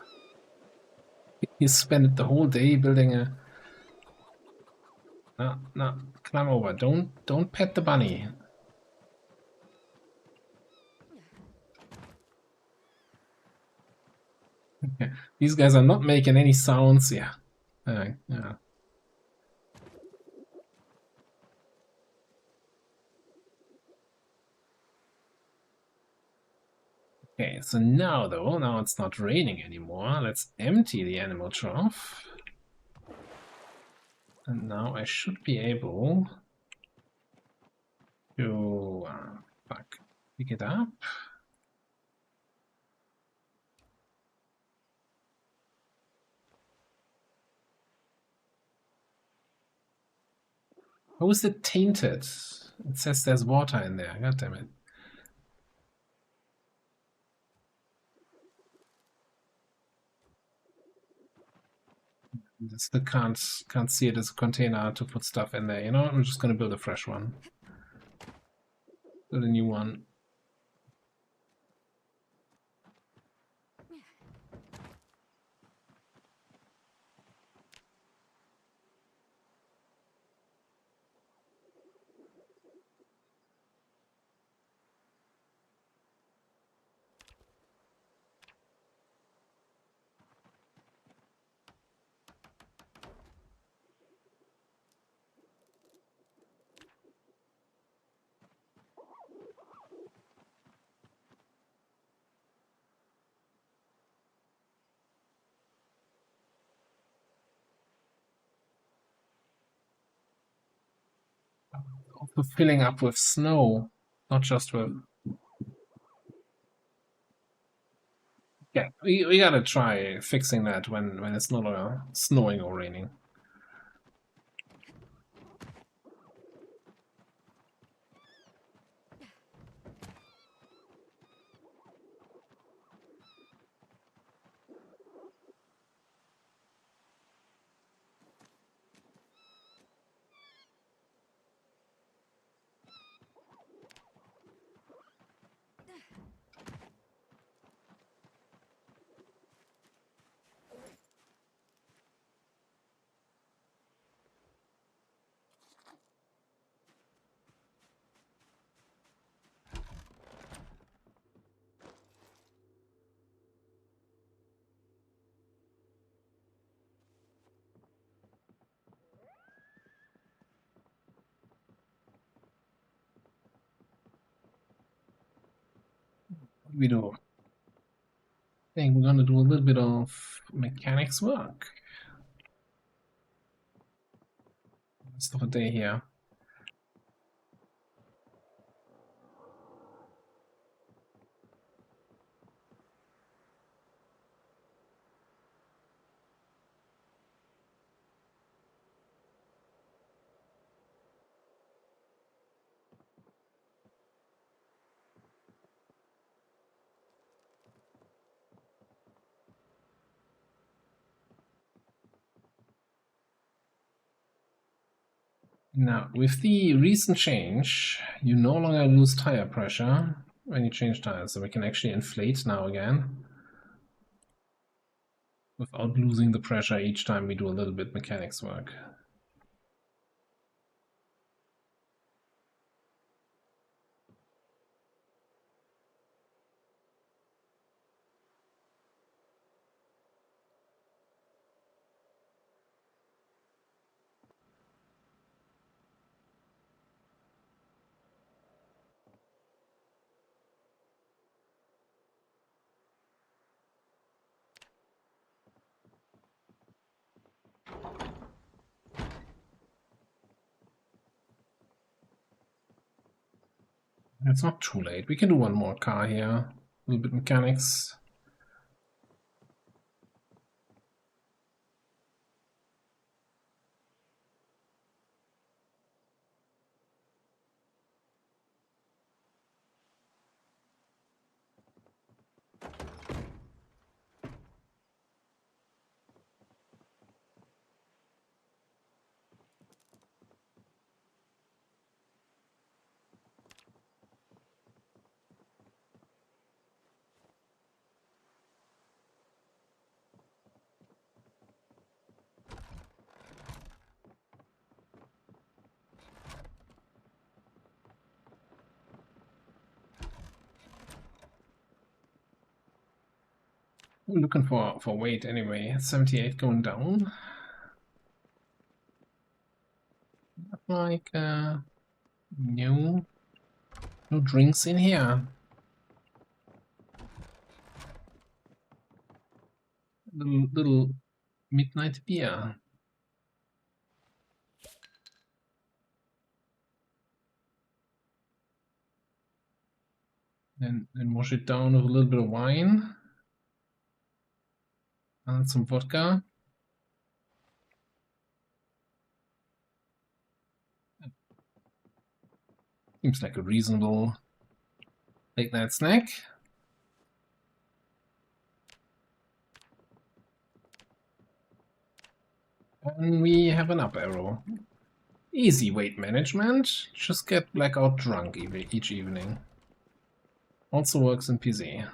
He spent the whole day building a. No, climb over. Don't pet the bunny. Okay. These guys are not making any sounds. Yeah. Yeah. Okay, so now though, now it's not raining anymore. Let's empty the animal trough. And now I should be able to pick it up. How is it tainted? It says there's water in there. God damn it. Still can't see it as a container to put stuff in there. You know, I'm just gonna build a fresh one. Build a new one. Also filling up with snow, not just with. Yeah, we gotta try fixing that when it's not snowing or raining. What do we do? I think we're gonna do a little bit of mechanics work. Rest of the day here. Now, with the recent change, you no longer lose tire pressure when you change tires, so we can actually inflate now again without losing the pressure each time we do a little bit mechanics work. It's not too late. We can do one more car here. A little bit mechanics. We're looking for weight anyway. 78 going down. Like no drinks in here. Little midnight beer. Then wash it down with a little bit of wine and some vodka. Seems like a reasonable late night snack. And we have an up arrow. Easy weight management. Just get blackout drunk each evening. Also works in PZ.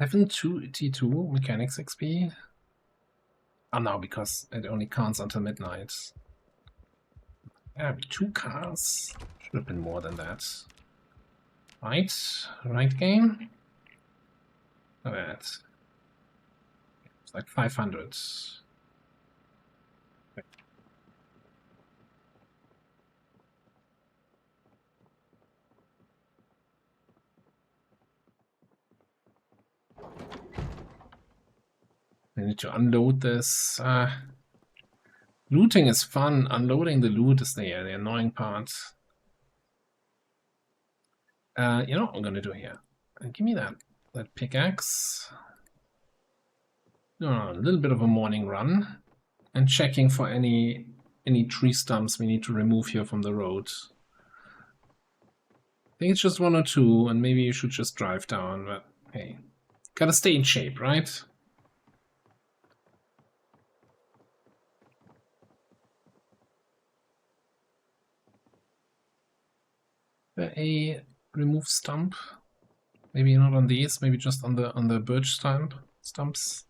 T2 mechanics XP. Oh no, because it only counts until midnight. Yeah, 2 cars. Should have been more than that. Right game. Look at that. It's like 500. I need to unload this. Looting is fun. Unloading the loot is the annoying part. You know what I'm gonna do here? Give me that pickaxe. A little bit of a morning run, and checking for any tree stumps we need to remove here from the road. I think it's just 1 or 2, and maybe you should just drive down. But hey, gotta stay in shape, right? A remove stump. Maybe not on these. Maybe just on the birch stumps.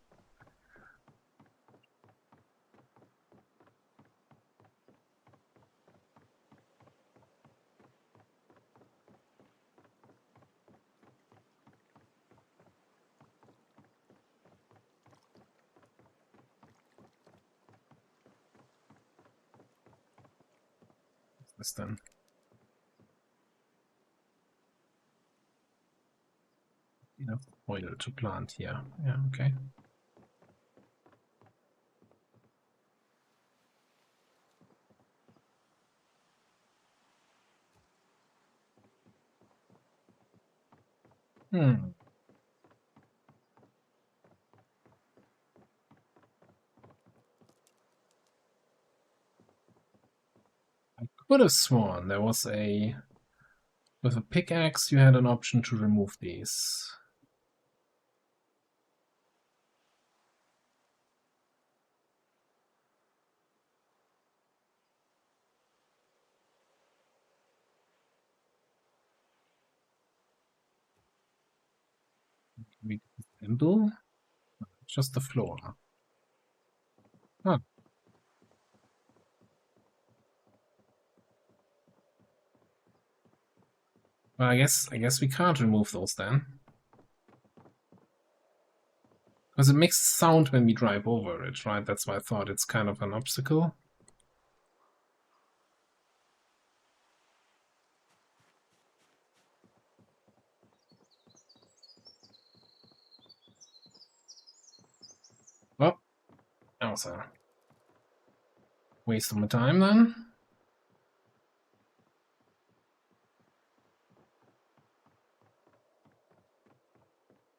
What's this then? Enough oil to plant here. Yeah, okay. Hmm. I could have sworn there was with a pickaxe you had an option to remove these. We assemble? Just the floor. Huh. Well, I guess we can't remove those then. Because it makes sound when we drive over it, right? That's why I thought it's kind of an obstacle. That was a waste of my time then.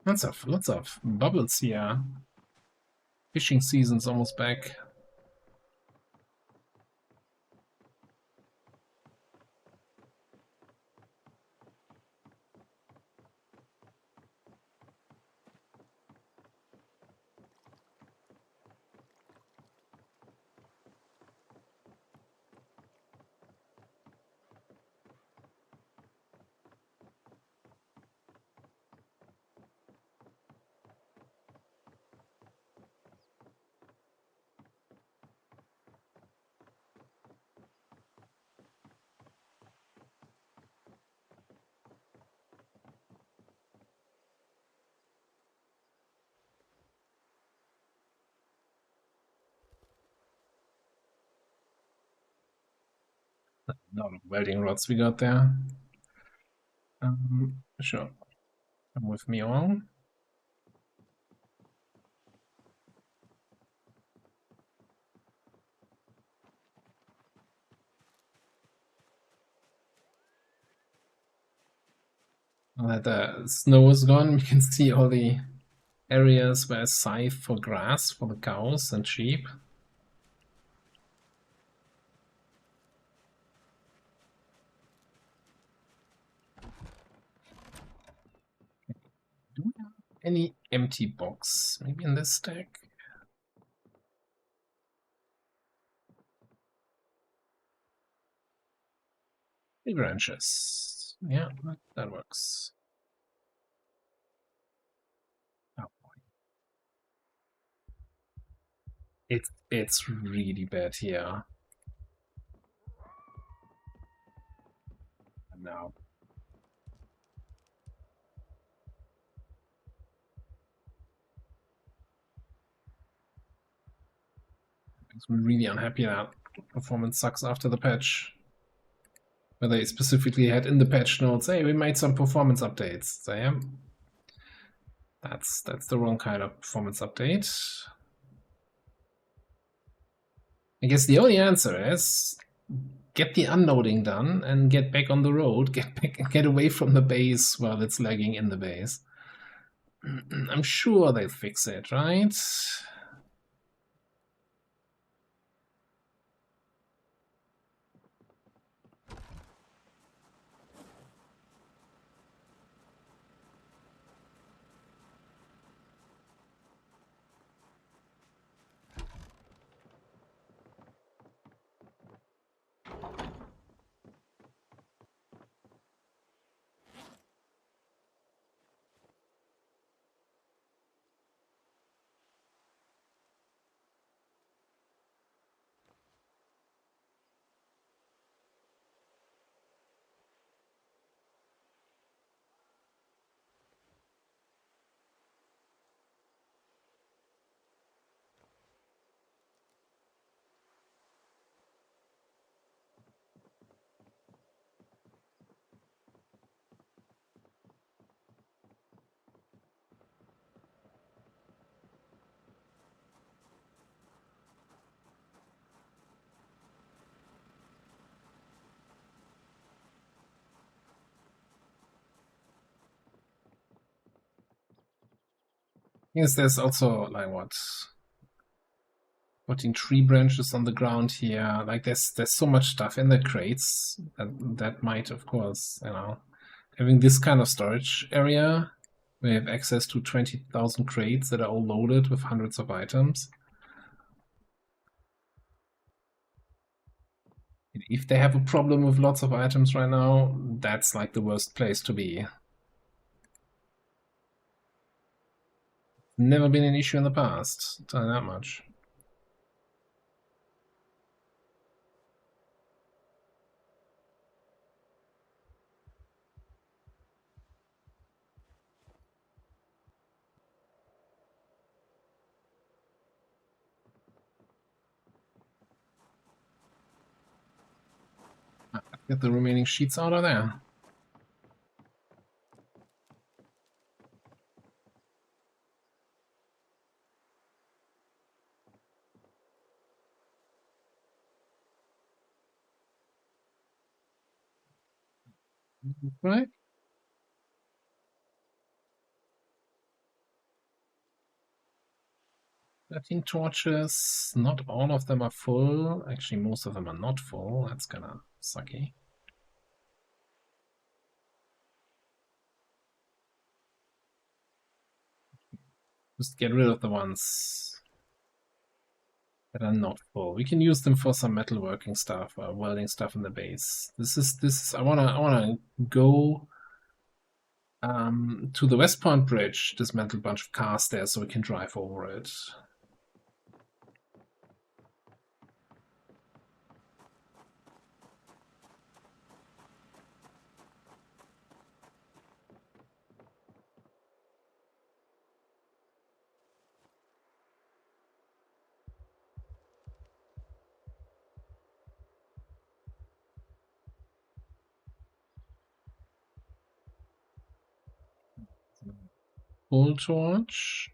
Lots of bubbles here. Fishing season's almost back. A lot of welding rods we got there. Sure. Come with me on. Now that the snow is gone, we can see all the areas where scythe for grass for the cows and sheep. Do we have any empty box? Maybe in this stack? Three branches. Yeah, that works. Oh boy. It's really bad here. Now. Makes me really unhappy that performance sucks after the patch. Where they specifically had in the patch notes, hey, we made some performance updates. So yeah, that's the wrong kind of performance update. I guess the only answer is get the unloading done and get back on the road, get away from the base while it's lagging in the base. I'm sure they'll fix it, right? Yes, there's also like what 14 tree branches on the ground here. Like there's so much stuff in the crates that might, of course, having this kind of storage area, we have access to 20,000 crates that are all loaded with hundreds of items. If they have a problem with lots of items right now, that's like the worst place to be. Never been an issue in the past, tell you that much. Get the remaining sheets out of there. Right? 13 torches. Not all of them are full. Actually, most of them are not full. That's kinda sucky. Just get rid of the ones that are not full. We can use them for some metalworking stuff or welding stuff in the base. This is I wanna go to the West Point Bridge, dismantle a bunch of cars there so we can drive over it. Full torch.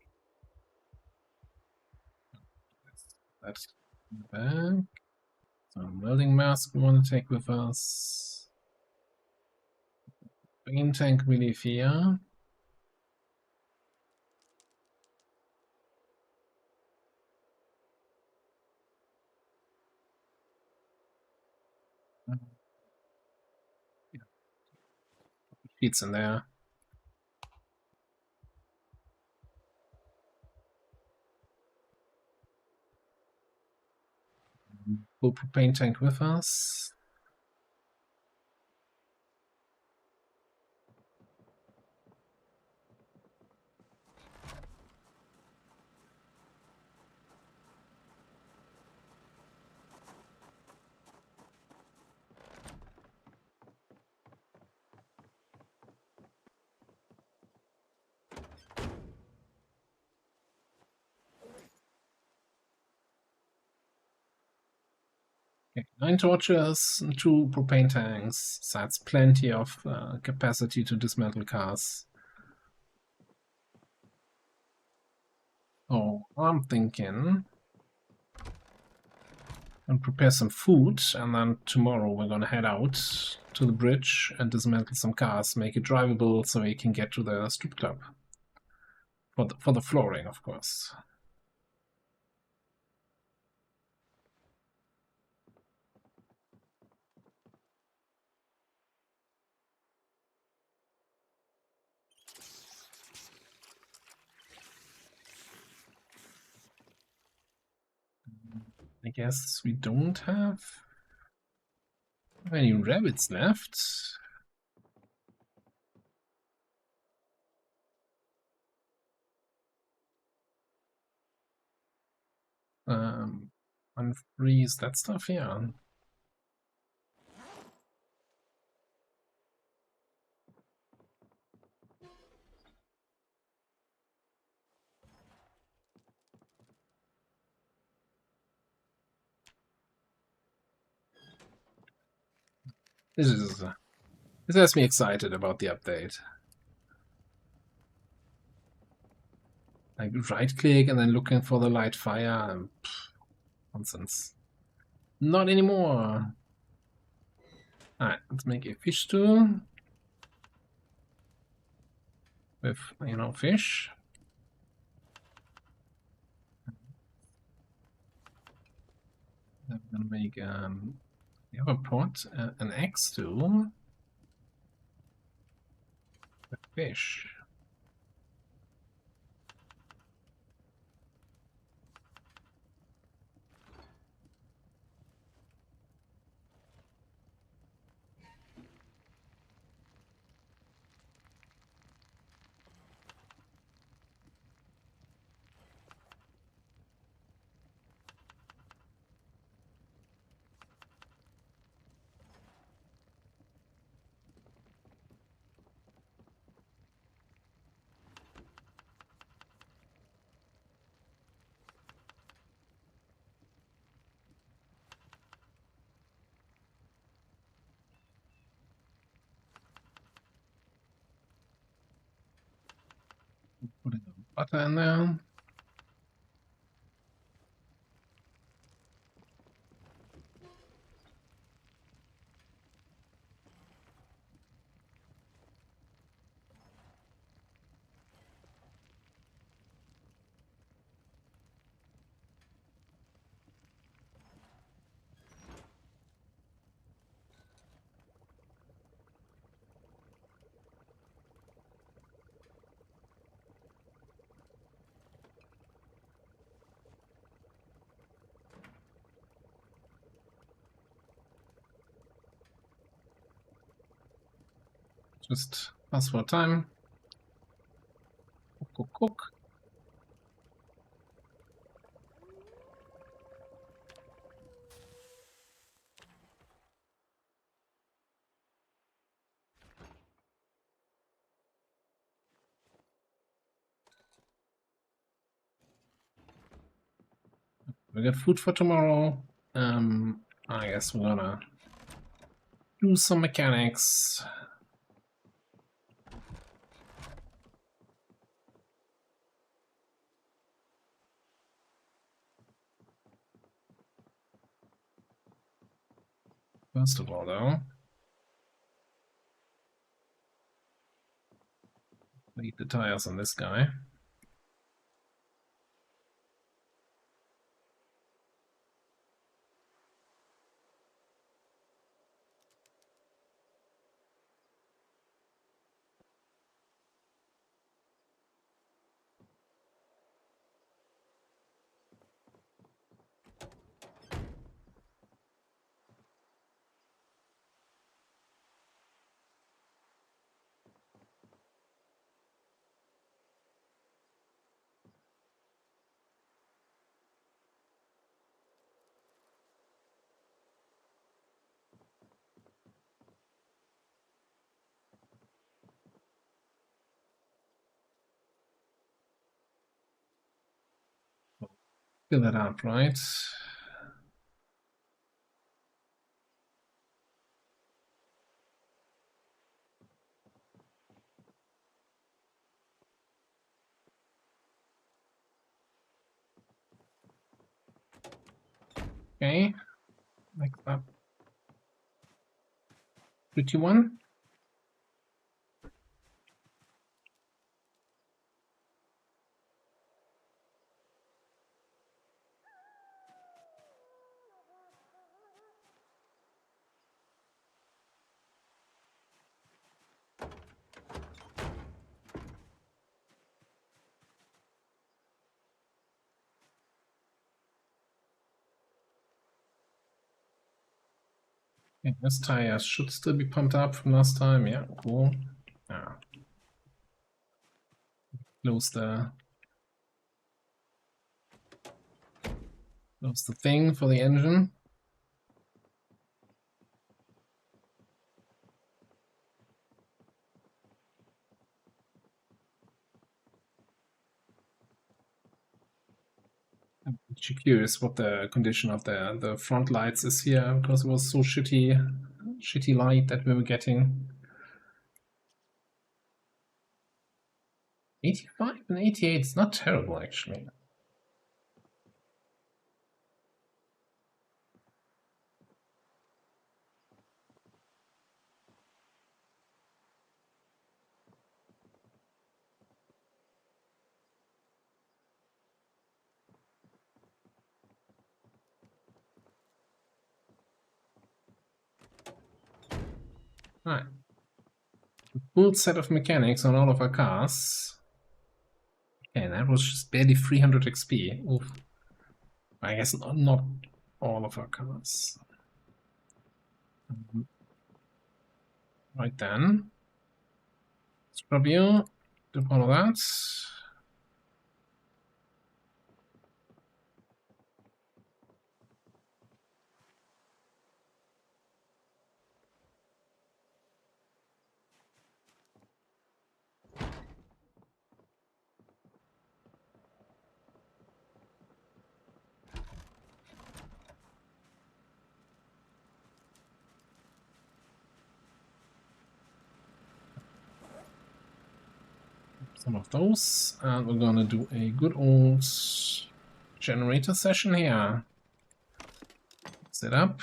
That's back. Some welding mask we want to take with us. Green tank relief here. Sheets in there. Full propane tank with us. Okay, 9 torches and 2 propane tanks. So that's plenty of capacity to dismantle cars. Oh, I'm thinking and prepare some food, and then tomorrow we're gonna head out to the bridge and dismantle some cars, make it drivable so we can get to the strip club. For the flooring, of course. I guess we don't have any rabbits left. Unfreeze that stuff, yeah. This has me excited about the update. Like right click and then looking for the light fire. And, nonsense. Not anymore. Alright, let's make a fish stew. With, fish. I'm gonna make the other pot an egg stew. With fish. Put a little butter in there. Just pass for time. Cook, cook, cook. We got food for tomorrow. I guess we're gonna do some mechanics. First of all, though, need the tires on this guy. Fill that out, right? Okay. Like that. Pretty one. Okay, this tire should still be pumped up from last time. Yeah, cool. Yeah. Close the thing for the engine. I'm actually curious what the condition of the front lights is here, because it was so shitty light that we were getting. 85 and 88 is not terrible, actually. Right. Full set of mechanics on all of our cars. Okay, that was just barely 300 XP. Oof. I guess not all of our cars. Right then. Scrub you. Do all of that. Some of those, and we're gonna do a good old generator session here. Set up.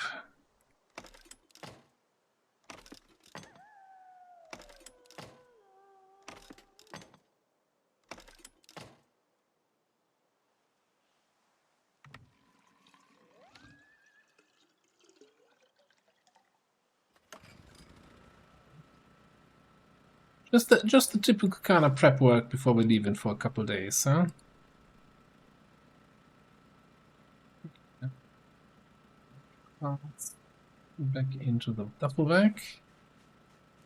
Just the typical kind of prep work before we leave in for a couple days, huh? Back into the duffel bag.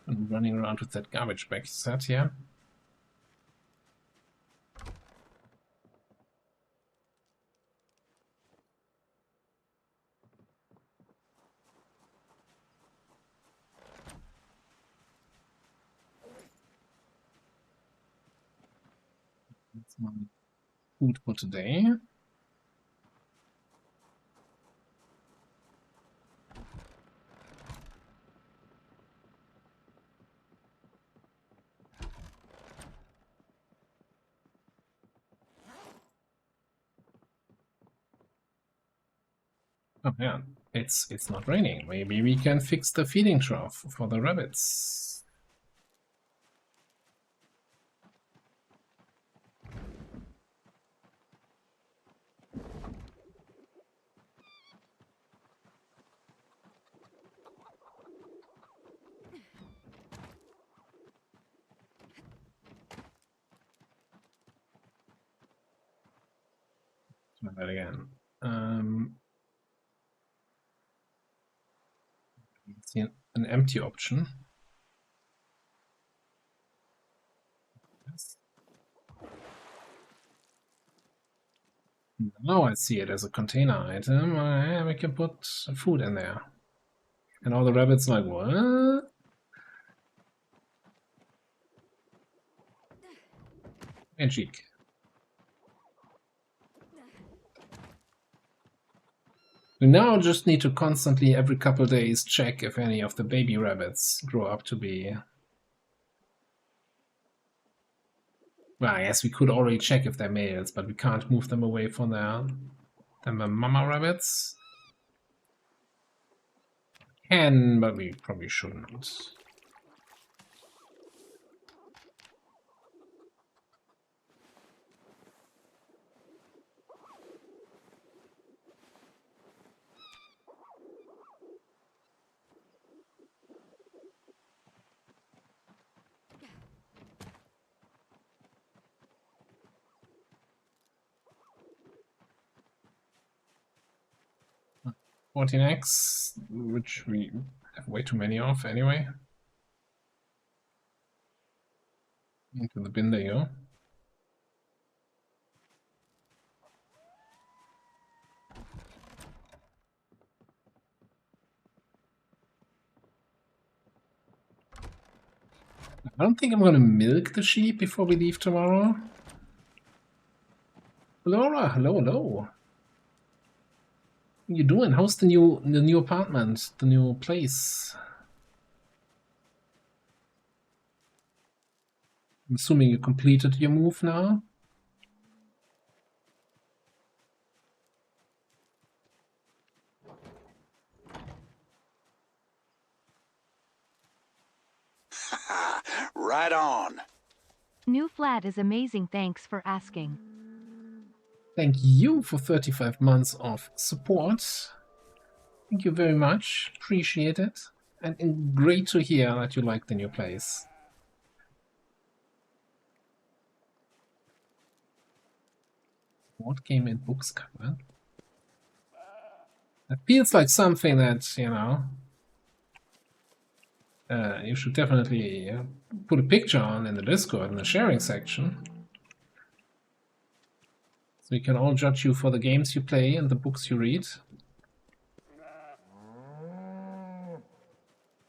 And running around with that garbage bag set here. That's my food for today. Oh yeah, it's not raining. Maybe we can fix the feeding trough for the rabbits. Try that again. See an empty option. Yes. Now I see it as a container item. We can put food in there. And all the rabbits like, what? Magic. We now just need to constantly, every couple days, check if any of the baby rabbits grow up to be... Well, I guess we could already check if they're males, but we can't move them away from their mama rabbits. Can, but we probably shouldn't. 14x, which we have way too many of anyway. Into the bin there you go. I don't think I'm gonna milk the sheep before we leave tomorrow. Laura, hello. What you doing? How's the new apartment, the new place? I'm assuming you completed your move now. Right on. New flat is amazing, thanks for asking. Thank you for 35 months of support. Thank you very much. Appreciate it. And great to hear that you like the new place. What game and books cover? That feels like something that, you know, you should definitely put a picture on in the Discord in the sharing section. So we can all judge you for the games you play and the books you read.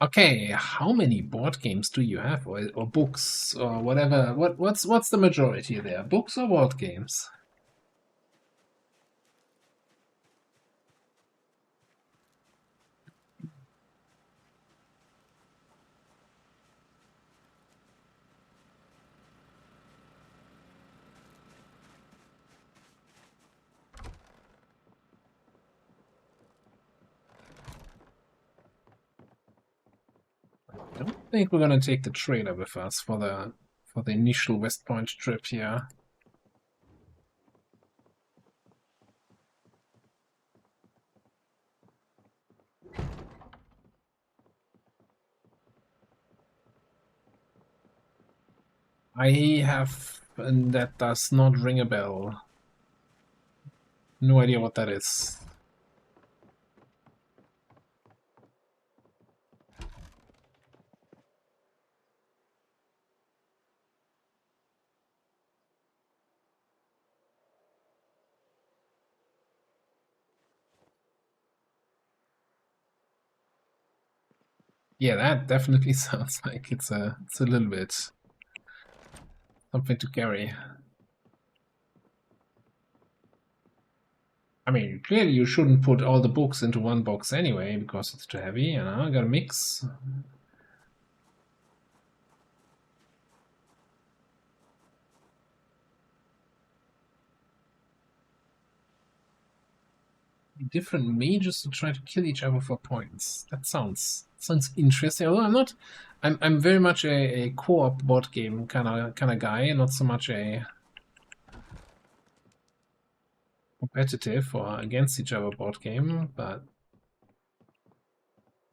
Okay, how many board games do you have, or books, or whatever? What's the majority there? Books or board games? I don't think we're gonna take the trailer with us for the initial West Point trip here. I have, and that does not ring a bell. No idea what that is. Yeah, that definitely sounds like it's a little bit something to carry. I mean, clearly you shouldn't put all the books into one box anyway, because it's too heavy, you know, gotta mix. Different mages to try to kill each other for points. That sounds interesting. Although I'm very much a co-op board game kind of guy, not so much a competitive or against each other board game, but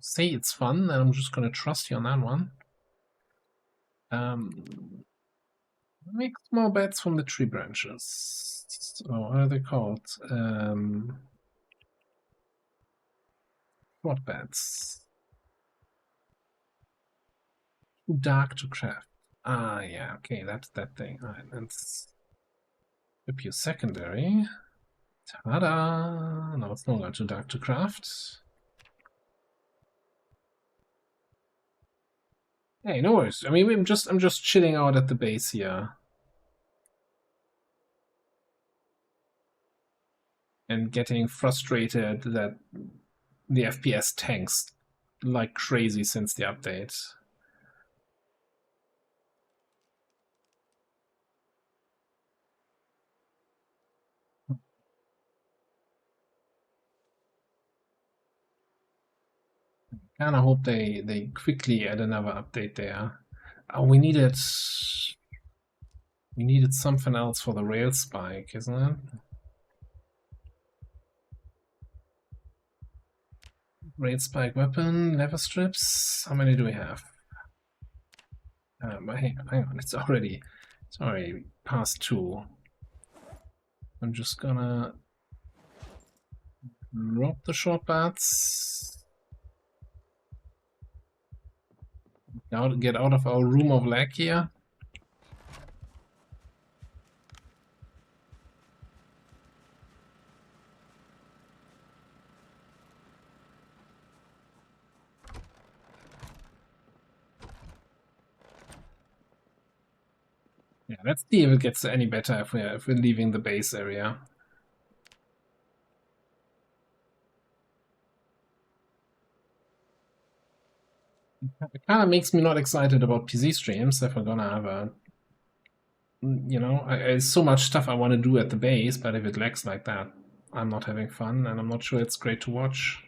say it's fun, and I'm just gonna trust you on that one. Make small bets from the tree branches. Oh, what are they called? What bets? Too dark to craft. Ah, yeah, okay, that's that thing. Alright, let's flip your secondary. Ta-da! No, it's no longer too dark to craft. Hey, no worries. I mean, I'm just chilling out at the base here. And getting frustrated that the FPS tanks like crazy since the update. Kinda hope they quickly add another update there. Oh, we needed something else for the rail spike, isn't it? Rail spike weapon, lever strips. How many do we have? Hang on, it's already past 2. I'm just gonna drop the short bats. Get out of our room of lag here. Yeah, let's see if it gets any better if we're leaving the base area. It kind of makes me not excited about PC streams if we're gonna have a, you know, there's so much stuff I want to do at the base, but if it lags like that, I'm not having fun, and I'm not sure it's great to watch.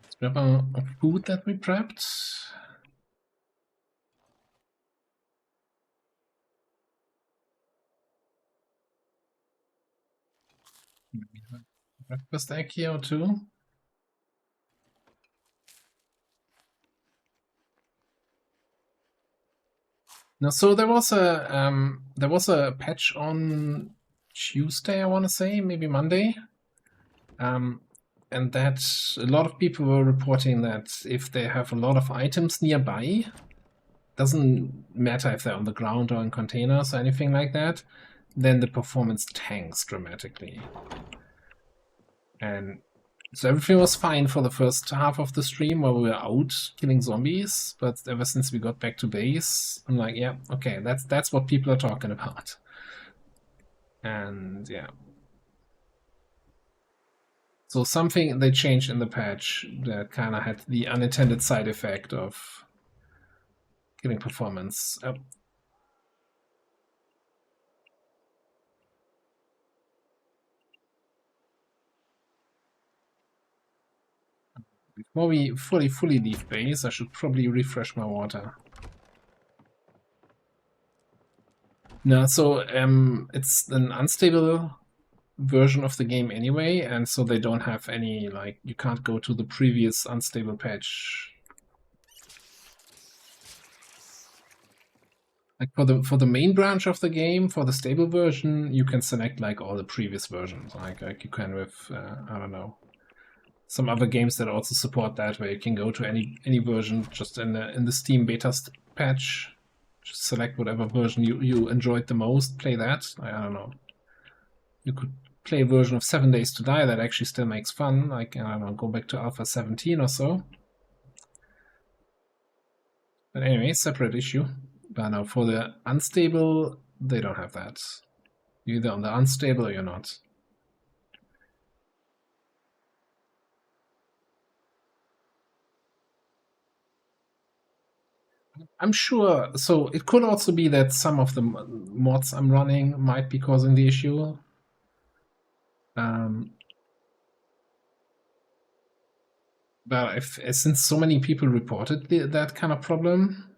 Let's grab our food that we prepped. Breakfast egg here or two. No, so there was a patch on Tuesday, I want to say, maybe Monday, and that a lot of people were reporting that if they have a lot of items nearby, doesn't matter if they're on the ground or in containers or anything like that, then the performance tanks dramatically. And so everything was fine for the first half of the stream while we were out killing zombies, but ever since we got back to base, I'm like, yeah, okay, that's what people are talking about. And yeah. So something they changed in the patch that kind of had the unintended side effect of killing performance. Before we fully leave base, I should probably refresh my water. No, so it's an unstable version of the game anyway, and so they don't have any, like, you can't go to the previous unstable patch. Like for the main branch of the game, for the stable version, you can select like all the previous versions. Like you can with I don't know, some other games that also support that, where you can go to any version just in the Steam beta patch. Just select whatever version you enjoyed the most, play that. I don't know. You could play a version of 7 Days to Die that actually still makes fun. Like, I don't know, go back to Alpha 17 or so. But anyway, separate issue. But now for the unstable, they don't have that. You're either on the unstable or you're not. I'm sure. So it could also be that some of the mods I'm running might be causing the issue. But since so many people reported that kind of problem,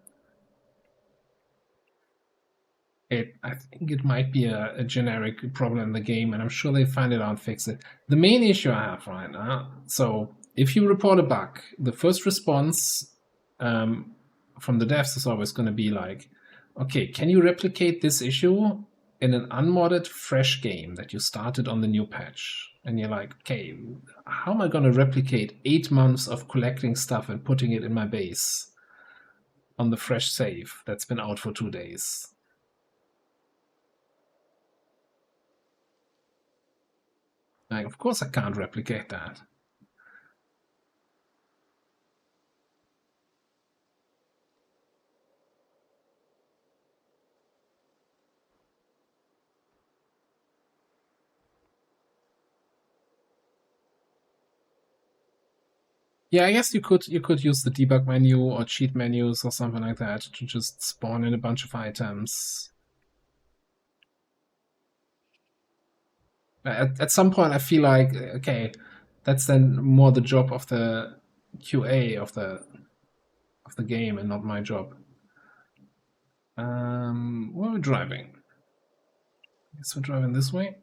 I think it might be a generic problem in the game, and I'm sure they find it out and fix it. The main issue I have right now, so if you report a bug, the first response from the devs is always going to be like, okay, can you replicate this issue in an unmodded, fresh game that you started on the new patch? And you're like, okay, how am I going to replicate 8 months of collecting stuff and putting it in my base on the fresh save that's been out for 2 days? Like, of course I can't replicate that. Yeah, I guess you could use the debug menu or cheat menus or something like that to just spawn in a bunch of items. At some point, I feel like, okay, that's then more the job of the QA of the game and not my job. Where are we driving? I guess we're driving this way.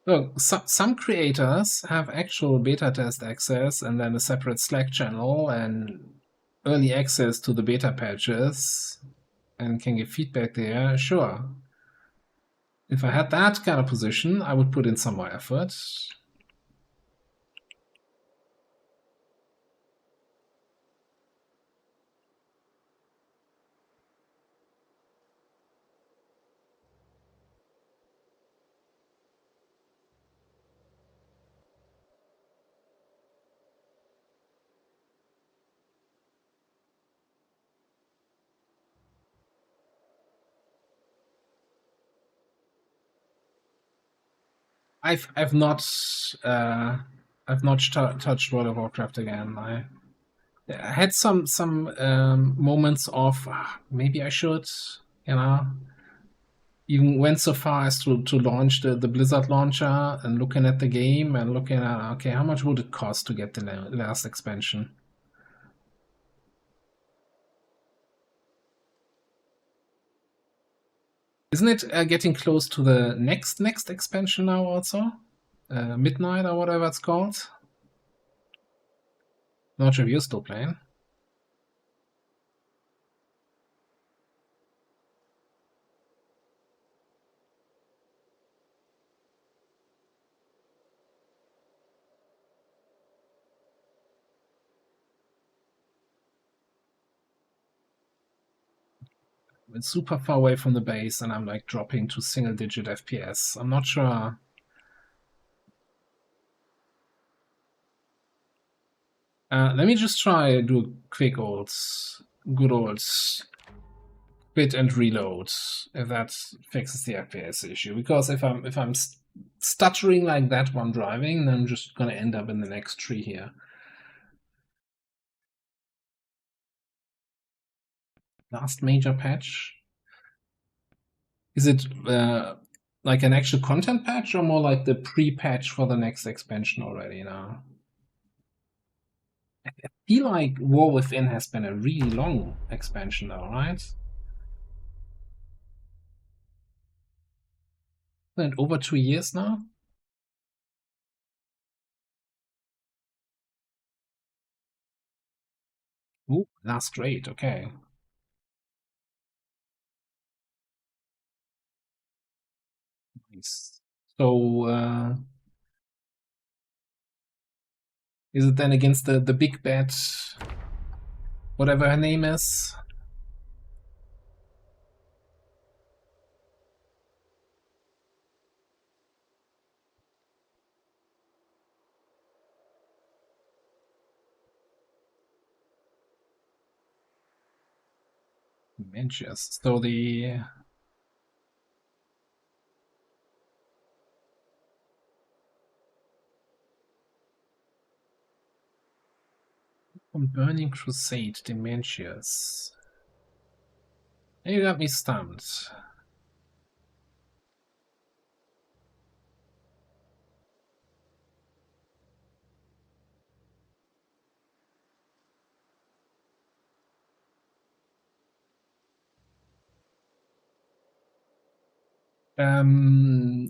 Look, some creators have actual beta test access and then a separate Slack channel and early access to the beta patches and can give feedback there. Sure. If I had that kind of position, I would put in some more effort. I've not touched World of Warcraft again. I had some moments of maybe I should, you know. Even went so far as to launch the Blizzard launcher and looking at the game and looking at, okay, how much would it cost to get the last expansion? Isn't it getting close to the next expansion now also? Midnight or whatever it's called? Not sure if you're still playing. It's super far away from the base and I'm like dropping to single digit FPS. I'm not sure. Let me just try do a quick good old quit and reload if that fixes the FPS issue. Because if I'm stuttering like that while driving, then I'm just gonna end up in the next tree here. Last major patch. Is it like an actual content patch or more like the pre-patch for the next expansion already now? I feel like War Within has been a really long expansion though, right? And over 2 years now? Ooh, last raid, okay. So is it then against the big bad, whatever her name is? Manchester. So the from Burning Crusade, Dementias. You got me stumped.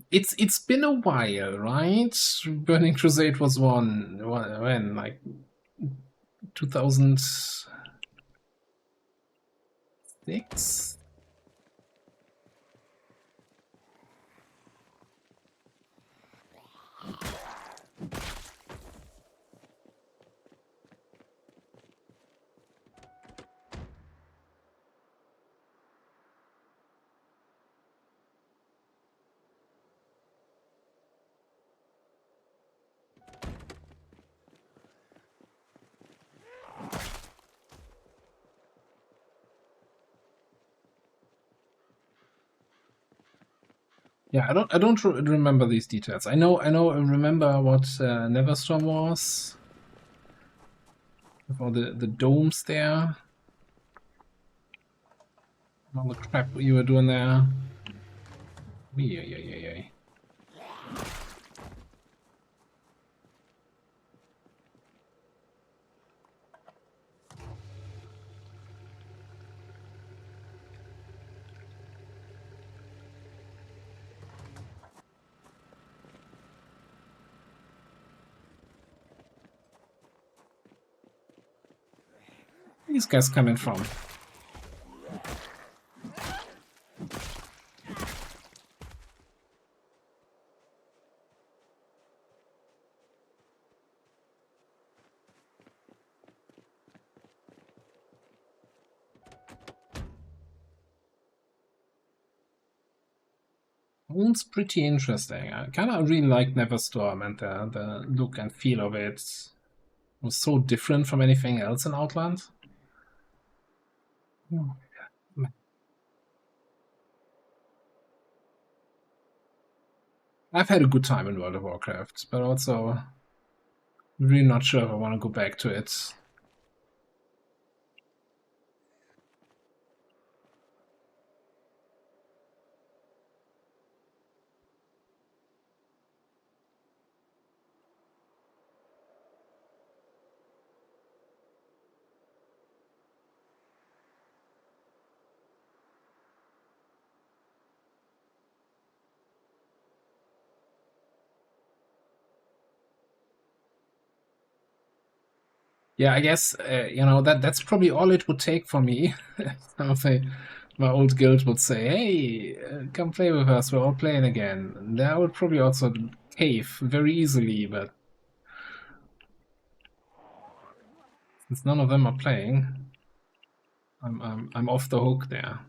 It's been a while, right? Burning Crusade was when like 2006. Yeah, I don't remember these details. I remember what Neverstorm was. With all the domes there. All the crap you were doing there. Yeah. These guys coming from? It's pretty interesting. I kind of really like Neverstorm and the look and feel of it. It was so different from anything else in Outland. I've had a good time in World of Warcraft, but also really not sure if I want to go back to it. Yeah, I guess that's probably all it would take for me. My old guild would say, "Hey, come play with us. We're all playing again." And I would probably also cave very easily, but since none of them are playing, I'm off the hook there.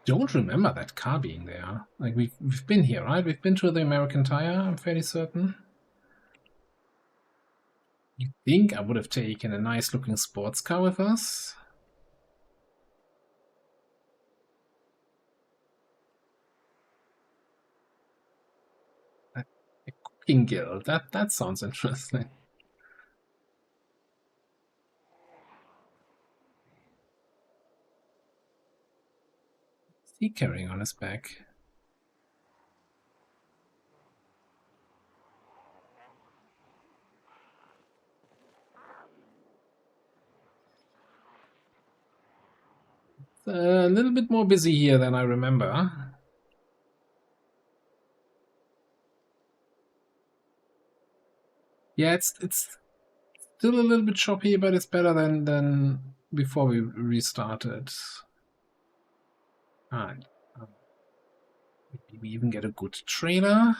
Don't remember that car being there. Like we've been here, right? We've been to the American Tire. I'm fairly certain. You think I would have taken a nice looking sports car with us? A cooking guild. That sounds interesting. What's he carrying on his back? a little bit more busy here than I remember. Yeah, it's still a little bit choppy, but it's better than before we restarted. Alright. Maybe we even get a good trailer.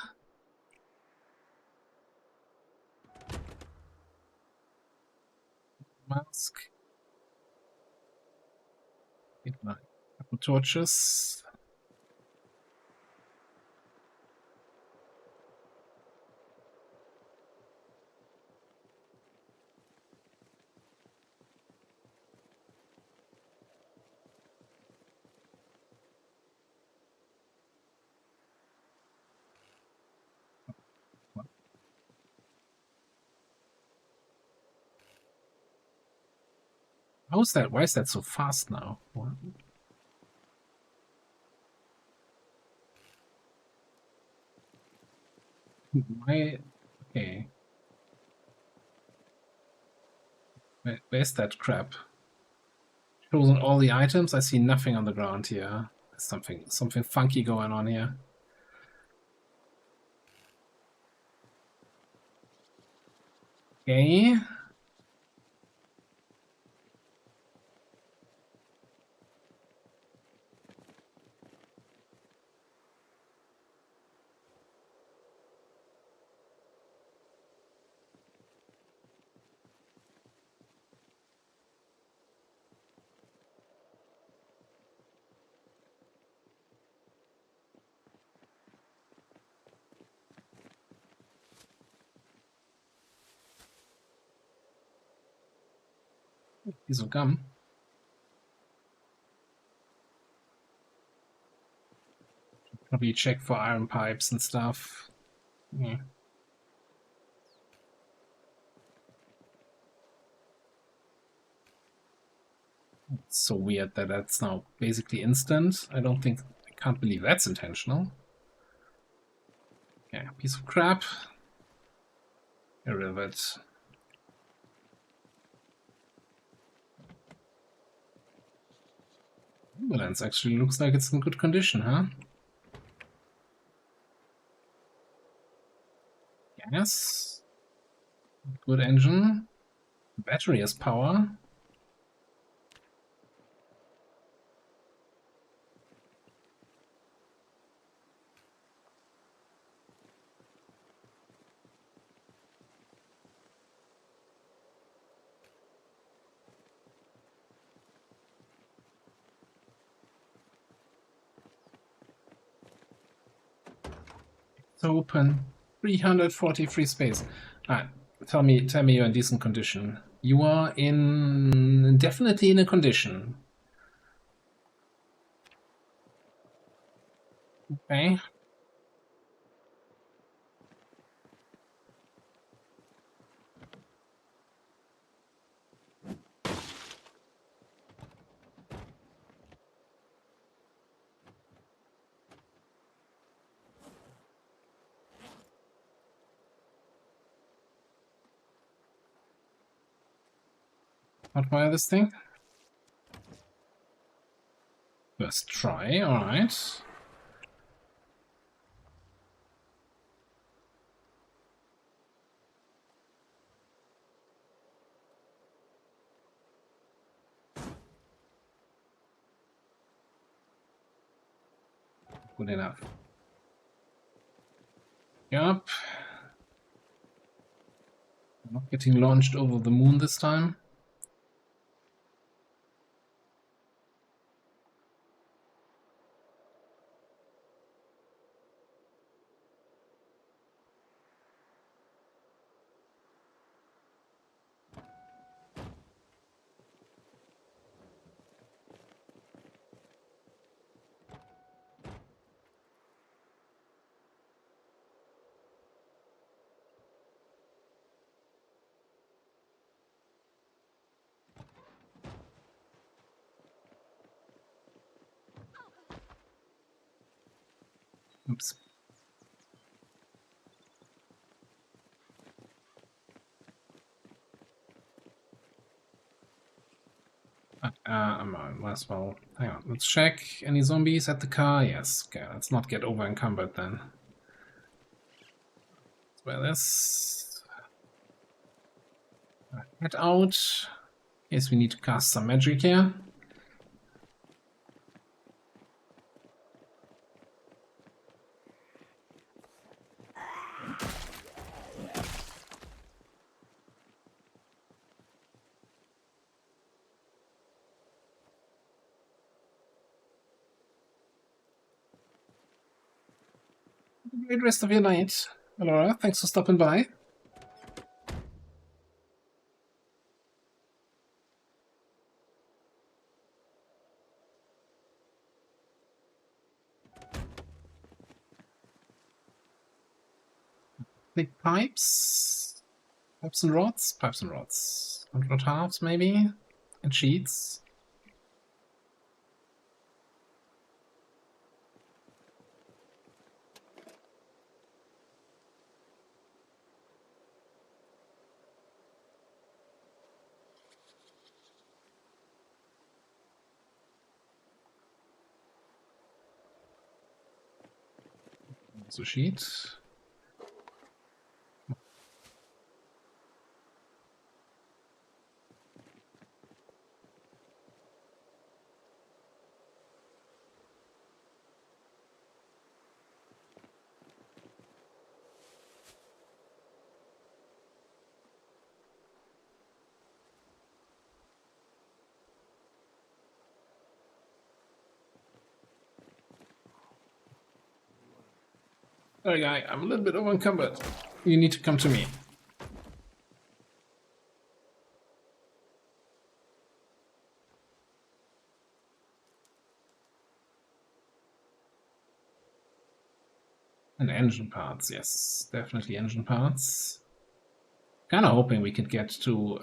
Mask. Get my couple torches. How is that? Why is that so fast now? What? Why? Okay. Where's that crap? Chosen all the items. I see nothing on the ground here. There's something funky going on here. Okay. Piece of gum. Probably check for iron pipes and stuff. Yeah. It's so weird that that's now basically instant. I can't believe that's intentional. Yeah, piece of crap. Get rid of it. Ambulance actually looks like it's in good condition, huh? Gas. Good engine. Battery has power. It's open. 340 free space. Alright, tell me you're in decent condition. You are definitely in a condition. Okay. Hotwire this thing. First try, alright. Good enough. Yup. Not getting launched over the moon this time. Oops. I might as well. Hang on, let's check. Any zombies at the car? Yes. Okay, let's not get over encumbered then. Let's wear this. Head out. Yes, we need to cast some magic here. Great rest of your night, Alora. Thanks for stopping by. Thick pipes. Pipes and rods? Pipes and rods. And rod halves, maybe? And sheets. So sheet. Sorry, guy, I'm a little bit over encumbered. You need to come to me. And engine parts, yes, definitely engine parts. Kind of hoping we could get to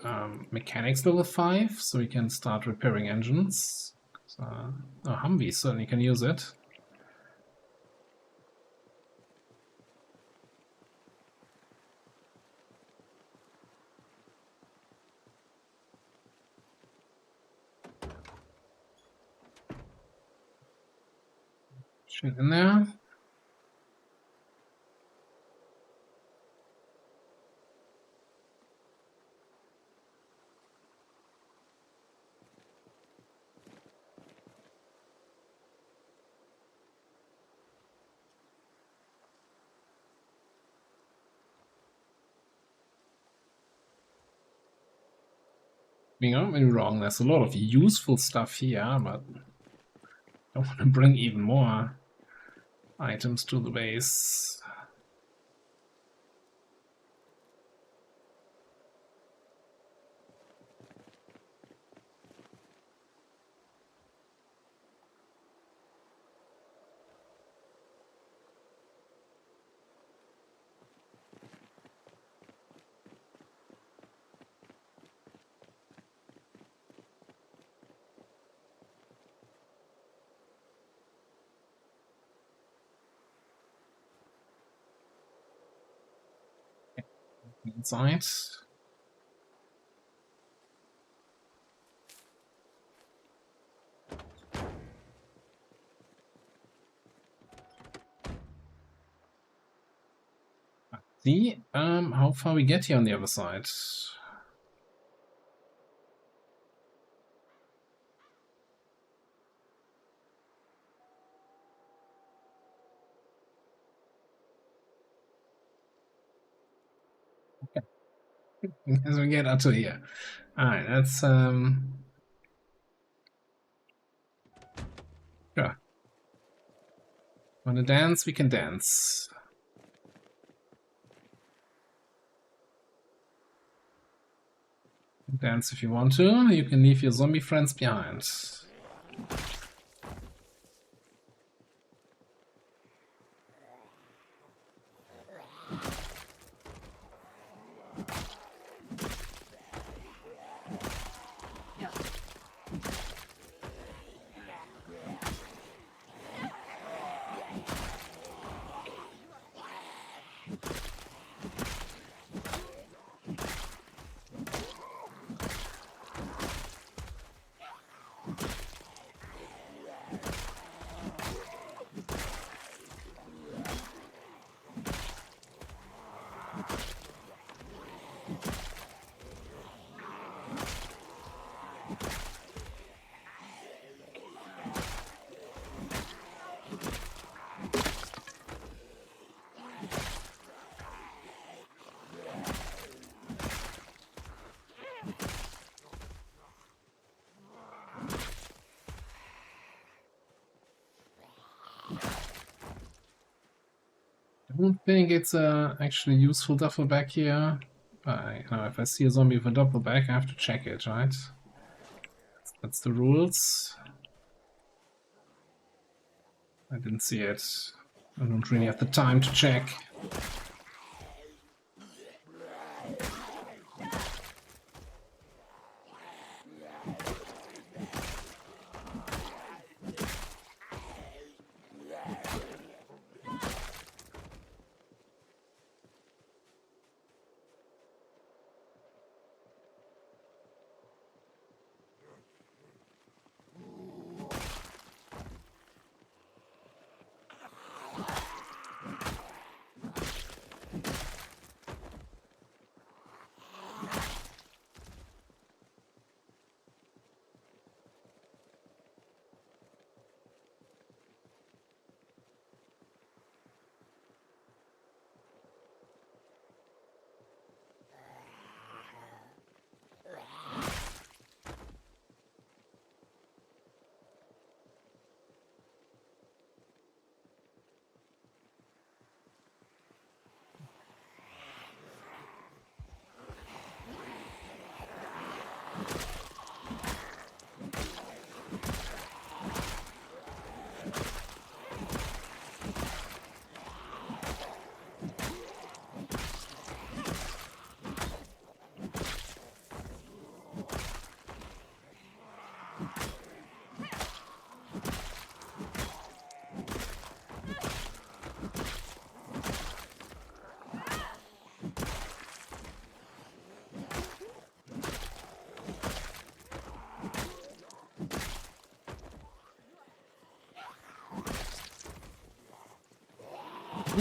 mechanics level 5, so we can start repairing engines. Humvee certainly can use it. Shit in there. Don't get me wrong, there's a lot of useful stuff here, but I want to bring even more items to the base. Inside. See, how far we get here on the other side. Okay. As we get out to here. Alright, that's sure. Wanna dance? We can dance. Dance if you want to. You can leave your zombie friends behind. don't think it's actually useful duffel bag here. But you know, if I see a zombie with a duffel bag, I have to check it, right? That's the rules. I didn't see it. I don't really have the time to check.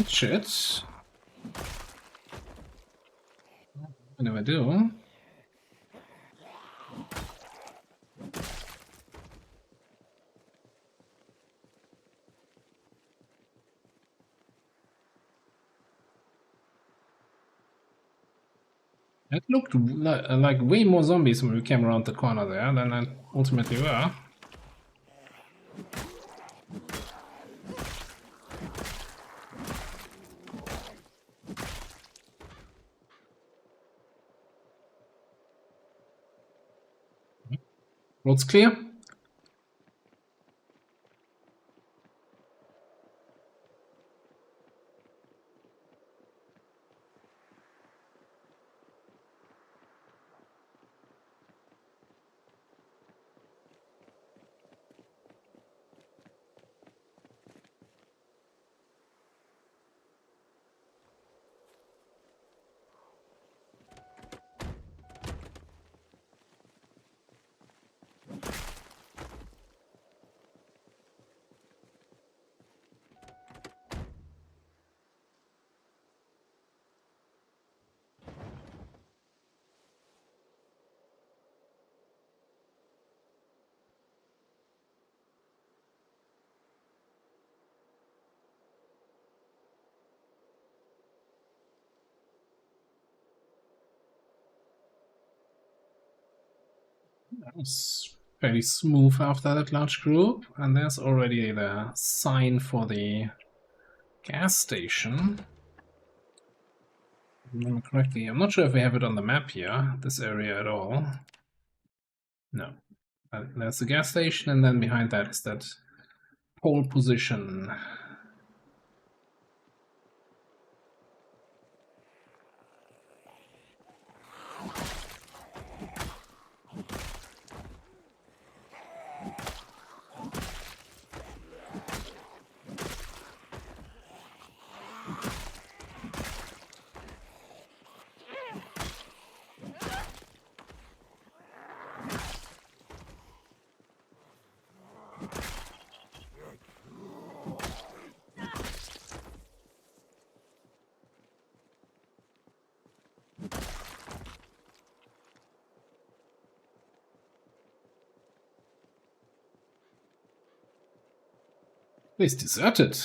Shit. I never do. It looked like way more zombies when we came around the corner there than it ultimately were. Road's clear. That was fairly smooth after that large group, and there's already the sign for the gas station. If I remember correctly, I'm not sure if we have it on the map here, this area at all. No. There's the gas station, and then behind that is that pole position. It's deserted.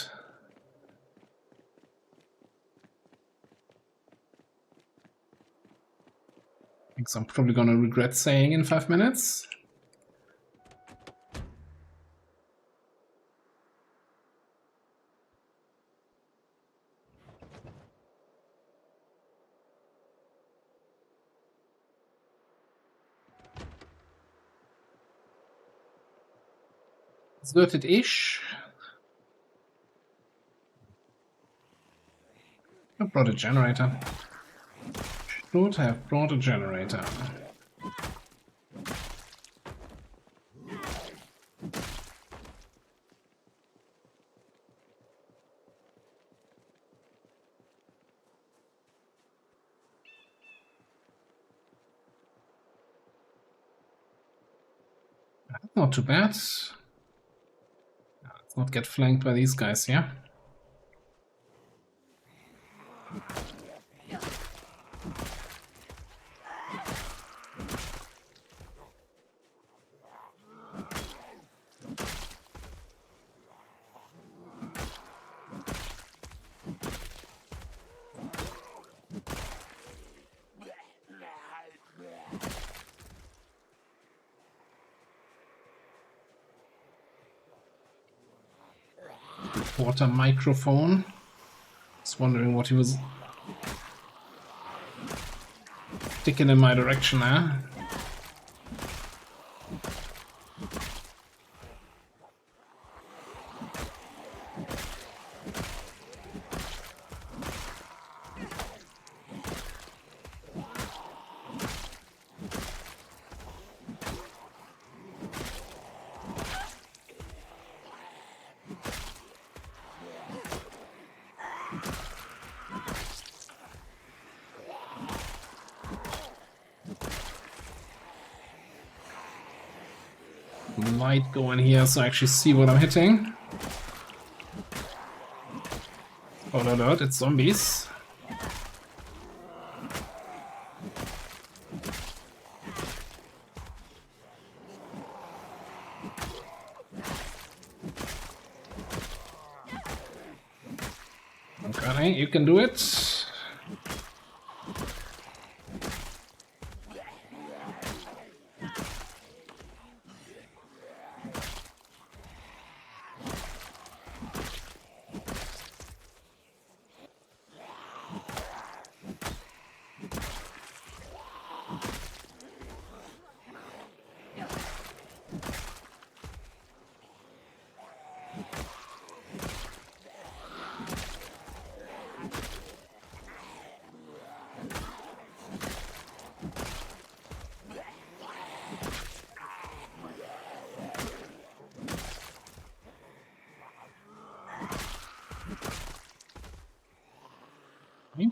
Things I'm probably gonna regret saying in 5 minutes. Deserted-ish. I brought a generator. Should have brought a generator. Not too bad. Let's not get flanked by these guys here. Water microphone. Just wondering what he was sticking in my direction there. Light go in here so I actually see what I'm hitting. Oh no, it's zombies. Okay, you can do it.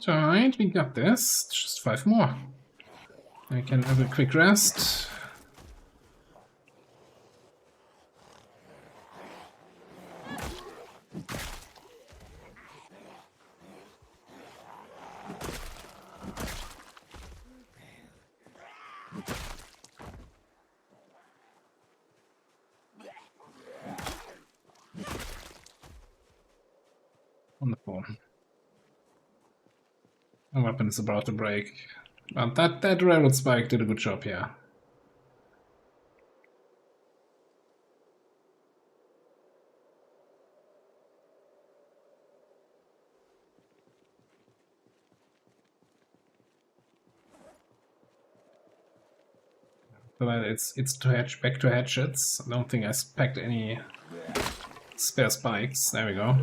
Alright, we got this. Just 5 more. I can have a quick rest. Wonderful. My weapon is about to break. But that railroad spike did a good job here. But it's back to hatchets. I don't think I packed any spare spikes. There we go.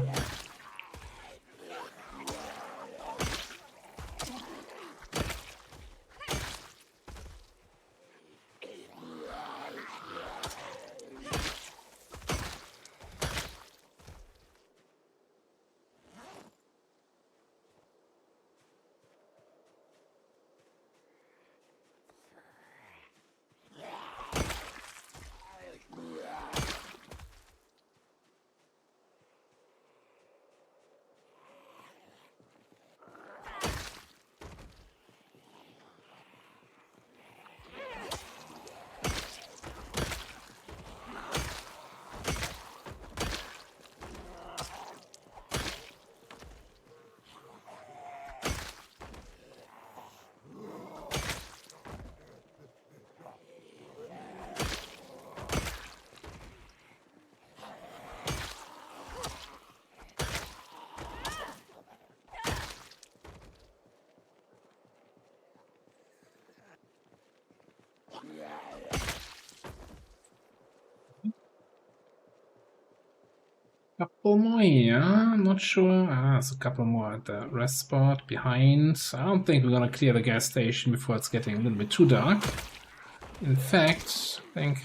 couple more here. I'm not sure. There's a couple more at the rest spot behind. I don't think we're gonna clear the gas station before it's getting a little bit too dark. In fact, I think...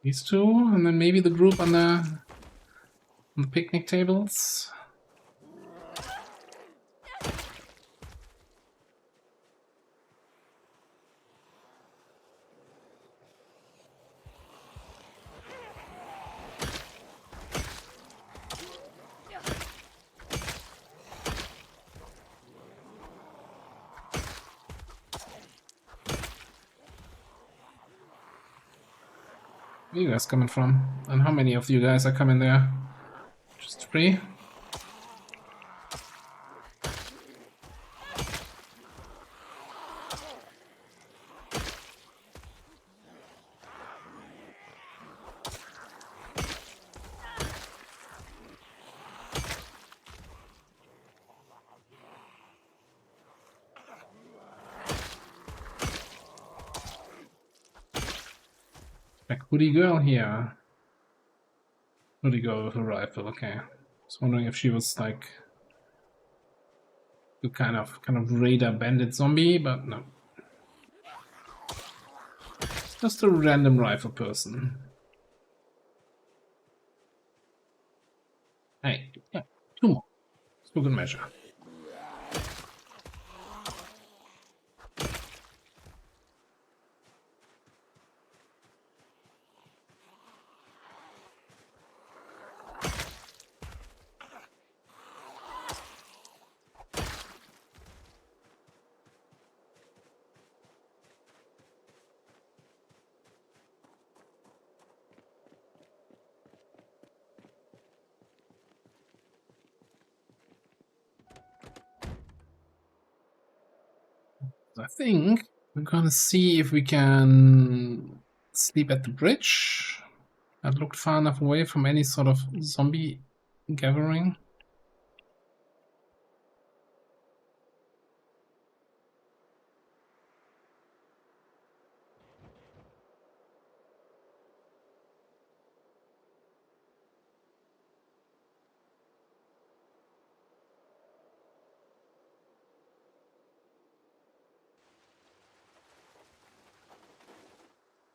these two, and then maybe the group on the picnic tables. Where are you guys coming from? And how many of you guys are coming there? Just 3? Like hoodie girl here. Hoodie girl with a rifle, okay. I was wondering if she was like a kind of raider bandit zombie, but no. Just a random rifle person. Hey, yeah, 2 more. It's a good measure. I think we're gonna see if we can sleep at the bridge. That looked far enough away from any sort of zombie gathering.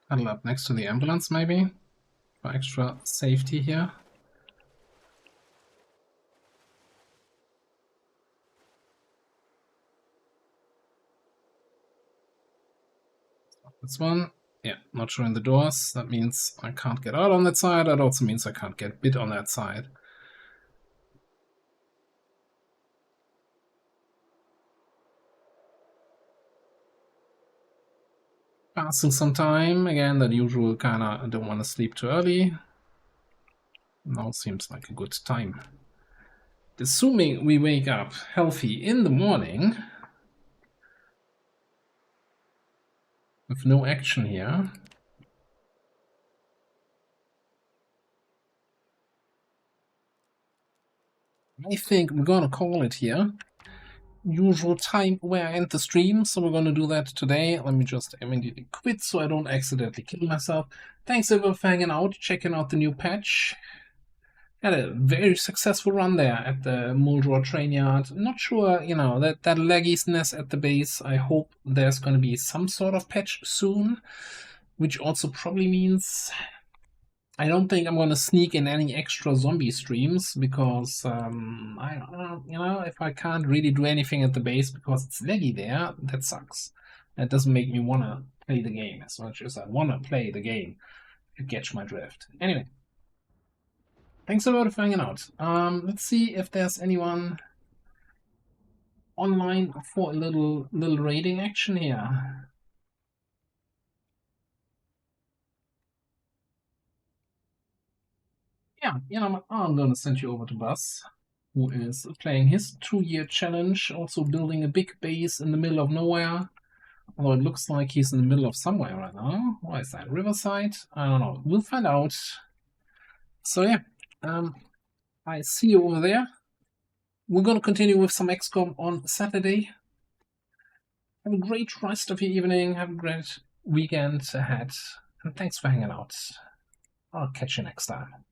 Huddle up next to the ambulance, maybe, for extra safety here. This one, yeah, not showing the doors. That means I can't get out on that side. That also means I can't get bit on that side. Passing some time, again, that usual kinda don't want to sleep too early. Now seems like a good time. Assuming we wake up healthy in the morning, with no action here. I think we're gonna call it here. Usual time where I end the stream, so we're gonna do that today. Let me just immediately quit so I don't accidentally kill myself. Thanks everyone for hanging out, checking out the new patch. Had a very successful run there at the Muldrow train yard. Not sure, you know, that lagginess at the base. I hope there's gonna be some sort of patch soon, which also probably means I don't think I'm gonna sneak in any extra zombie streams because you know, if I can't really do anything at the base because it's laggy there, that sucks. That doesn't make me wanna play the game as much as I wanna play the game. If you catch my drift. Anyway, thanks a lot for hanging out. Let's see if there's anyone online for a little raiding action here. yeah, you know, I'm gonna send you over to Buzz, who is playing his 2-year challenge, also building a big base in the middle of nowhere. Although it looks like he's in the middle of somewhere right now. Why is that? Riverside? I don't know. We'll find out. So yeah, I see you over there. We're gonna continue with some XCOM on Saturday. Have a great rest of your evening. Have a great weekend ahead. And thanks for hanging out. I'll catch you next time.